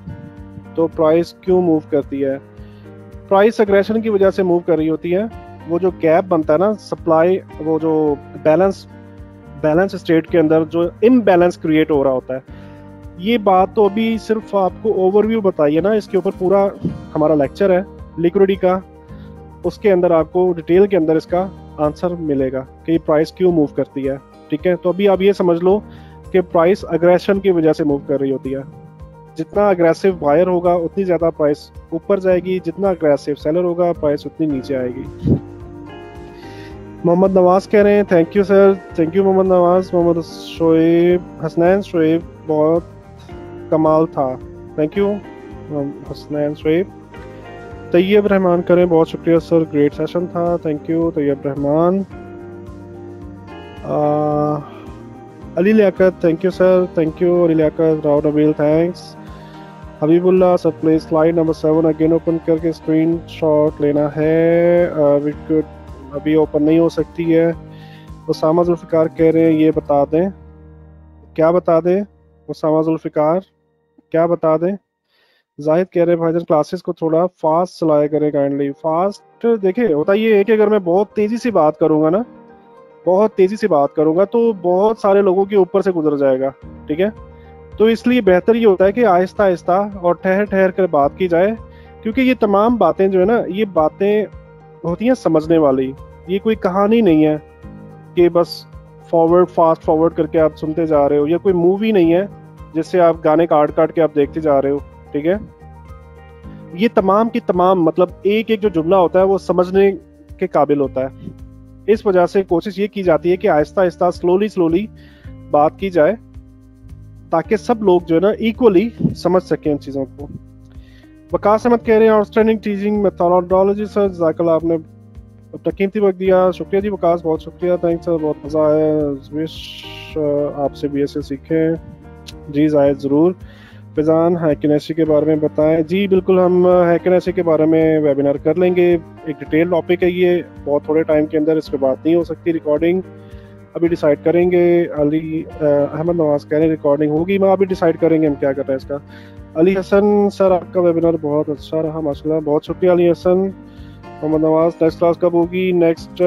तो प्राइस क्यों मूव करती है? प्राइस एग्रेशन की वजह से मूव कर रही होती है। वो जो गैप बनता है ना सप्लाई, वो जो बैलेंस स्टेट के अंदर जो इम्बैलेंस क्रिएट हो रहा होता है, ये बात तो अभी सिर्फ आपको ओवरव्यू बताइए ना, इसके ऊपर पूरा हमारा लेक्चर है लिक्विडिटी का, उसके अंदर आपको डिटेल के अंदर इसका आंसर मिलेगा कि प्राइस क्यों मूव करती है, ठीक है। तो अभी आप ये समझ लो कि प्राइस अग्रेशन की वजह से मूव कर रही होती है। जितना अग्रेसिव बायर होगा उतनी ज़्यादा प्राइस ऊपर जाएगी, जितना अग्रेसिव सेलर होगा प्राइस उतनी नीचे आएगी। मोहम्मद नवाज कह रहे हैं thank you sir, thank you Mohammad Nawaz. Mohammad Shoaib, Hasnain Shoaib बहुत कमाल था, थैंक यू हसनैन शोएब। तैयब रहमान करें बहुत शुक्रिया सर, ग्रेट सेशन था, thank you Tayyab Rahman. Ali Liaquat thank you sir, thank you Ali Liaquat. Rao Nabeel thanks. Habibullah sir please slide number 7 again open करके स्क्रीन शॉट लेना है, अभी ओपन नहीं हो सकती है। उसामा जुल्फ़िकार कह रहे हैं ये बता दें, क्या बता दें उसामा जुल्फ़िकार, क्या बता दें? जाहिद कह रहे हैं भाईजान क्लासेस को थोड़ा फास्ट चलाया करें काइंडली। फास्ट देखिए होता ये है कि अगर मैं बहुत तेज़ी से बात करूँगा ना, बहुत तेज़ी से बात करूँगा तो बहुत सारे लोगों के ऊपर से गुजर जाएगा, ठीक है। तो इसलिए बेहतर ये होता है कि आहिस्ता आहिस्ता और ठहर ठहर कर बात की जाए, क्योंकि ये तमाम बातें जो है ना, ये बातें होती हैं समझने वाली। ये कोई कहानी नहीं है कि बस फास्ट फॉरवर्ड करके आप सुनते जा रहे हो, या कोई मूवी नहीं है जिससे आप गाने काट काट के आप देखते जा रहे हो, ठीक है। ये तमाम की तमाम मतलब एक एक जो जुमला होता है वो समझने के काबिल होता है। इस वजह से कोशिश ये की जाती है कि आहिस्ता आहिस्ता स्लोली बात की जाए, ताकि सब लोग जो है ना इक्वली समझ सकें इन चीज़ों को। वकास अहमद कह रहे हैं आउटस्टैंडिंग टीचिंग मेथोडोलॉजी सर, जज़ाकल्लाह आपने अपना कीमती वक्त दिया, शुक्रिया जी वकास, बहुत शुक्रिया, थैंक्स सर, बहुत मज़ा आया। विश आपसे BSc सीखें जी। जायद ज़रूर। फैज़ान हैकिनेसी के बारे में बताएं जी। बिल्कुल हम हैकिनेसी के बारे में वेबिनार कर लेंगे, एक डिटेल टॉपिक है ये, बहुत थोड़े टाइम के अंदर इस पर बात नहीं हो सकती, रिकॉर्डिंग अभी डिसाइड करेंगे। अली अहमद नवाज कह रहे हैं रिकॉर्डिंग होगी, मैं अभी डिसाइड करेंगे हम क्या कर रहे हैं इसका। अली हसन सर आपका वेबिनार बहुत अच्छा रहा माशाल्लाह, बहुत शुक्रिया अली हसन। मोहम्मद नवाज नेक्स्ट क्लास कब होगी? नेक्स्ट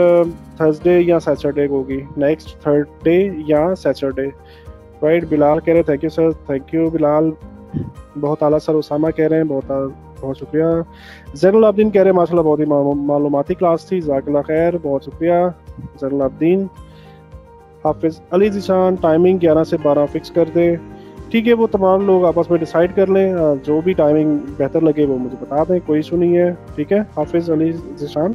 थर्सडे या सैटरडे होगी, नेक्स्ट थर्सडे या सैटरडे, राइट। बिलाल कह रहे हैं thank you sir, thank you Bilal, बहुत आला सर। उसामा कह रहे हैं बहुत शुक्रिया। जैनुल आब्दीन कह रहे हैं माशाल्लाह बहुत ही मालूमाती क्लास थी, जज़ाकल्लाह खैर, बहुत शुक्रिया जैनुल आब्दीन। हाफिज अली जीशान टाइमिंग 11 से 12 फिक्स कर दें, ठीक है। वो तमाम लोग आपस में डिसाइड कर लें, जो भी टाइमिंग बेहतर लगे वो मुझे बता दें, कोई इशू नहीं है, ठीक है। हाफिज अली जीशान।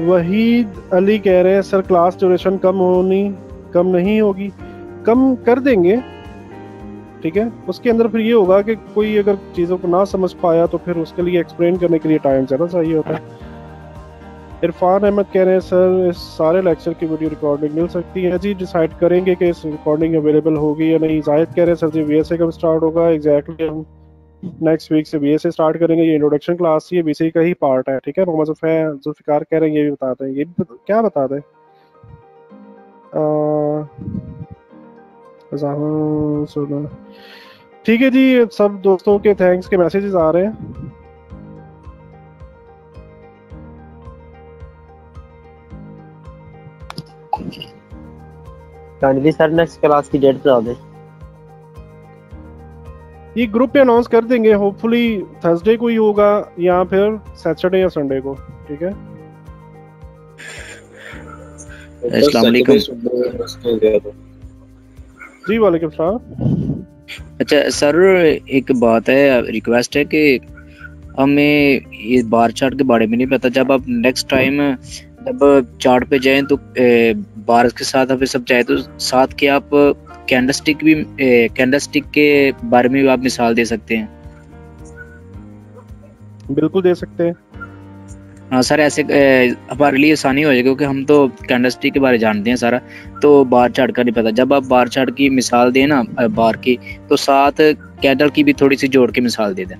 वहीद अली कह रहे हैं सर क्लास ड्यूरेशन कम नहीं होगी, कम कर देंगे, ठीक है। उसके अंदर फिर ये होगा कि कोई अगर चीज़ों को ना समझ पाया तो फिर उसके लिए एक्सप्लेन करने के लिए टाइम ज़्यादा चाहिए होता है। इरफान अहमद कह रहे हैं सर इस सारे लेक्चर की वीडियो रिकॉर्डिंग मिल सकती है जी, डिसाइड करेंगे कि इस रिकॉर्डिंग अवेलेबल होगी या नहीं। जाहिद कह रहे हैं सर जी BSc कब स्टार्ट होगा? एग्जैक्टली हम नेक्स्ट वीक से BSc स्टार्ट करेंगे, ये इंट्रोडक्शन क्लास ये BSc का ही पार्ट है, ठीक है। मोहम्मद जुल्फ़िकार कह रहे हैं ये भी बता दें, ये भी क्या बता दें? सुनो, ठीक है जी। सब दोस्तों के थैंक्स के मैसेजेस आ रहे हैं। काइंडली सर नेक्स्ट क्लास की डेट बता दें। ये ग्रुप पे अनाउंस कर देंगे, होपफुली थर्सडे को ही होगा या फिर सैटरडे या संडे को, ठीक है। अस्सलाम वालेकुम जी वालेकुम सलाम। अच्छा सर, एक बात है, रिक्वेस्ट है कि हमें ये बार चार्ट के बारे में नहीं पता। जब आप नेक्स्ट टाइम जब चार्ट पे जाएं तो बार के साथ हमें सब चाहे तो साथ के आप कैंडलस्टिक के बारे में भी आप मिसाल दे सकते हैं। बिल्कुल दे सकते हैं। हाँ सर, ऐसे हमारे लिए आसानी हो जाएगी क्योंकि हम तो कैंडलस्टिक के बारे में जानते हैं सारा, तो बार चार्ट का नहीं पता। जब आप बार चार्ट की मिसाल दें ना बार की, तो साथ कैंडल की भी थोड़ी सी जोड़ के मिसाल दे दें।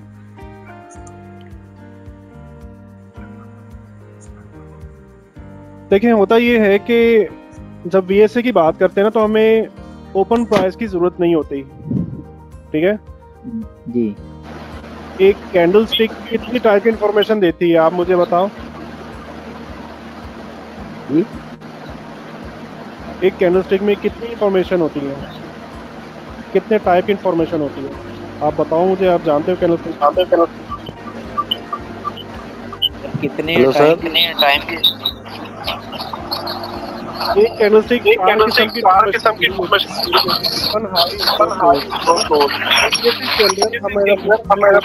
देखिए होता ये है कि जब वीएसए की बात करते हैं ना तो हमें ओपन प्राइस की जरूरत नहीं होती, ठीक है जी। एक कैंडल स्टिक कितनी टाइप की इंफॉर्मेशन देती है आप मुझे बताओ जी? एक कैंडल स्टिक में कितनी इंफॉर्मेशन होती है, कितने टाइप की इंफॉर्मेशन होती है आप बताओ मुझे। आप जानते हो कैंडल स्टिक कितने टाइम की एक कैंडलस्टिक चार किस्म की इंफॉर्मेशन हमारा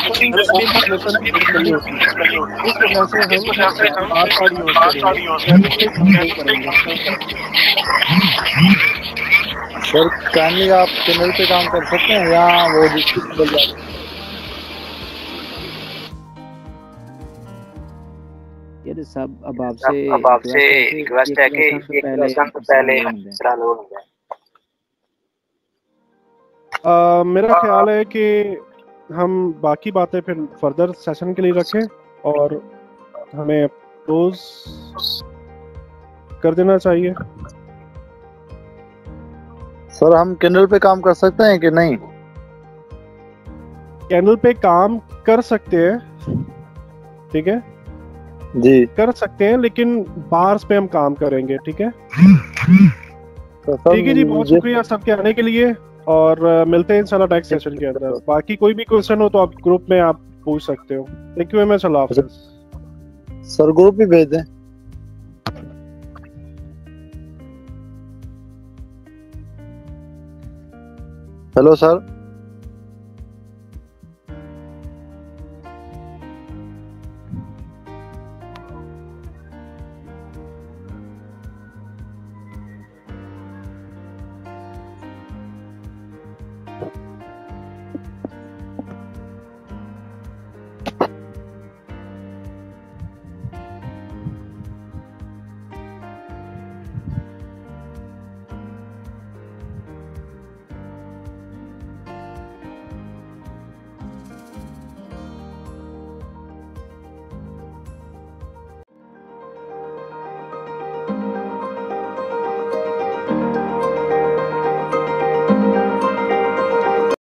सर काइंडली आप चैनल पे काम कर सकते हैं या वो डिस्ट्रिक्ट बदल जाए। ये सब अब आपसे रिक्वेस्ट है कि एक लेसन से पहले चालू हो जाए। मेरा ख्याल है कि हम बाकी बातें फिर फर्दर सेशन के लिए रखें और हमें क्लोज कर देना चाहिए। सर हम कैंडल पे काम कर सकते हैं कि नहीं? कैंडल पे काम कर सकते हैं, ठीक है जी कर सकते हैं, लेकिन बार्स पे हम काम करेंगे, ठीक है। तो ठीक है जी, बहुत शुक्रिया सबके आने के लिए और मिलते हैं इंशाल्लाह नेक्स्ट सेशन के अंदर। बाकी कोई भी क्वेश्चन हो तो आप ग्रुप में आप पूछ सकते हो। थैंक यू वेरी मच, अल्लाह हाफिज़। सर ग्रुप भी भेज दें। Hello sir.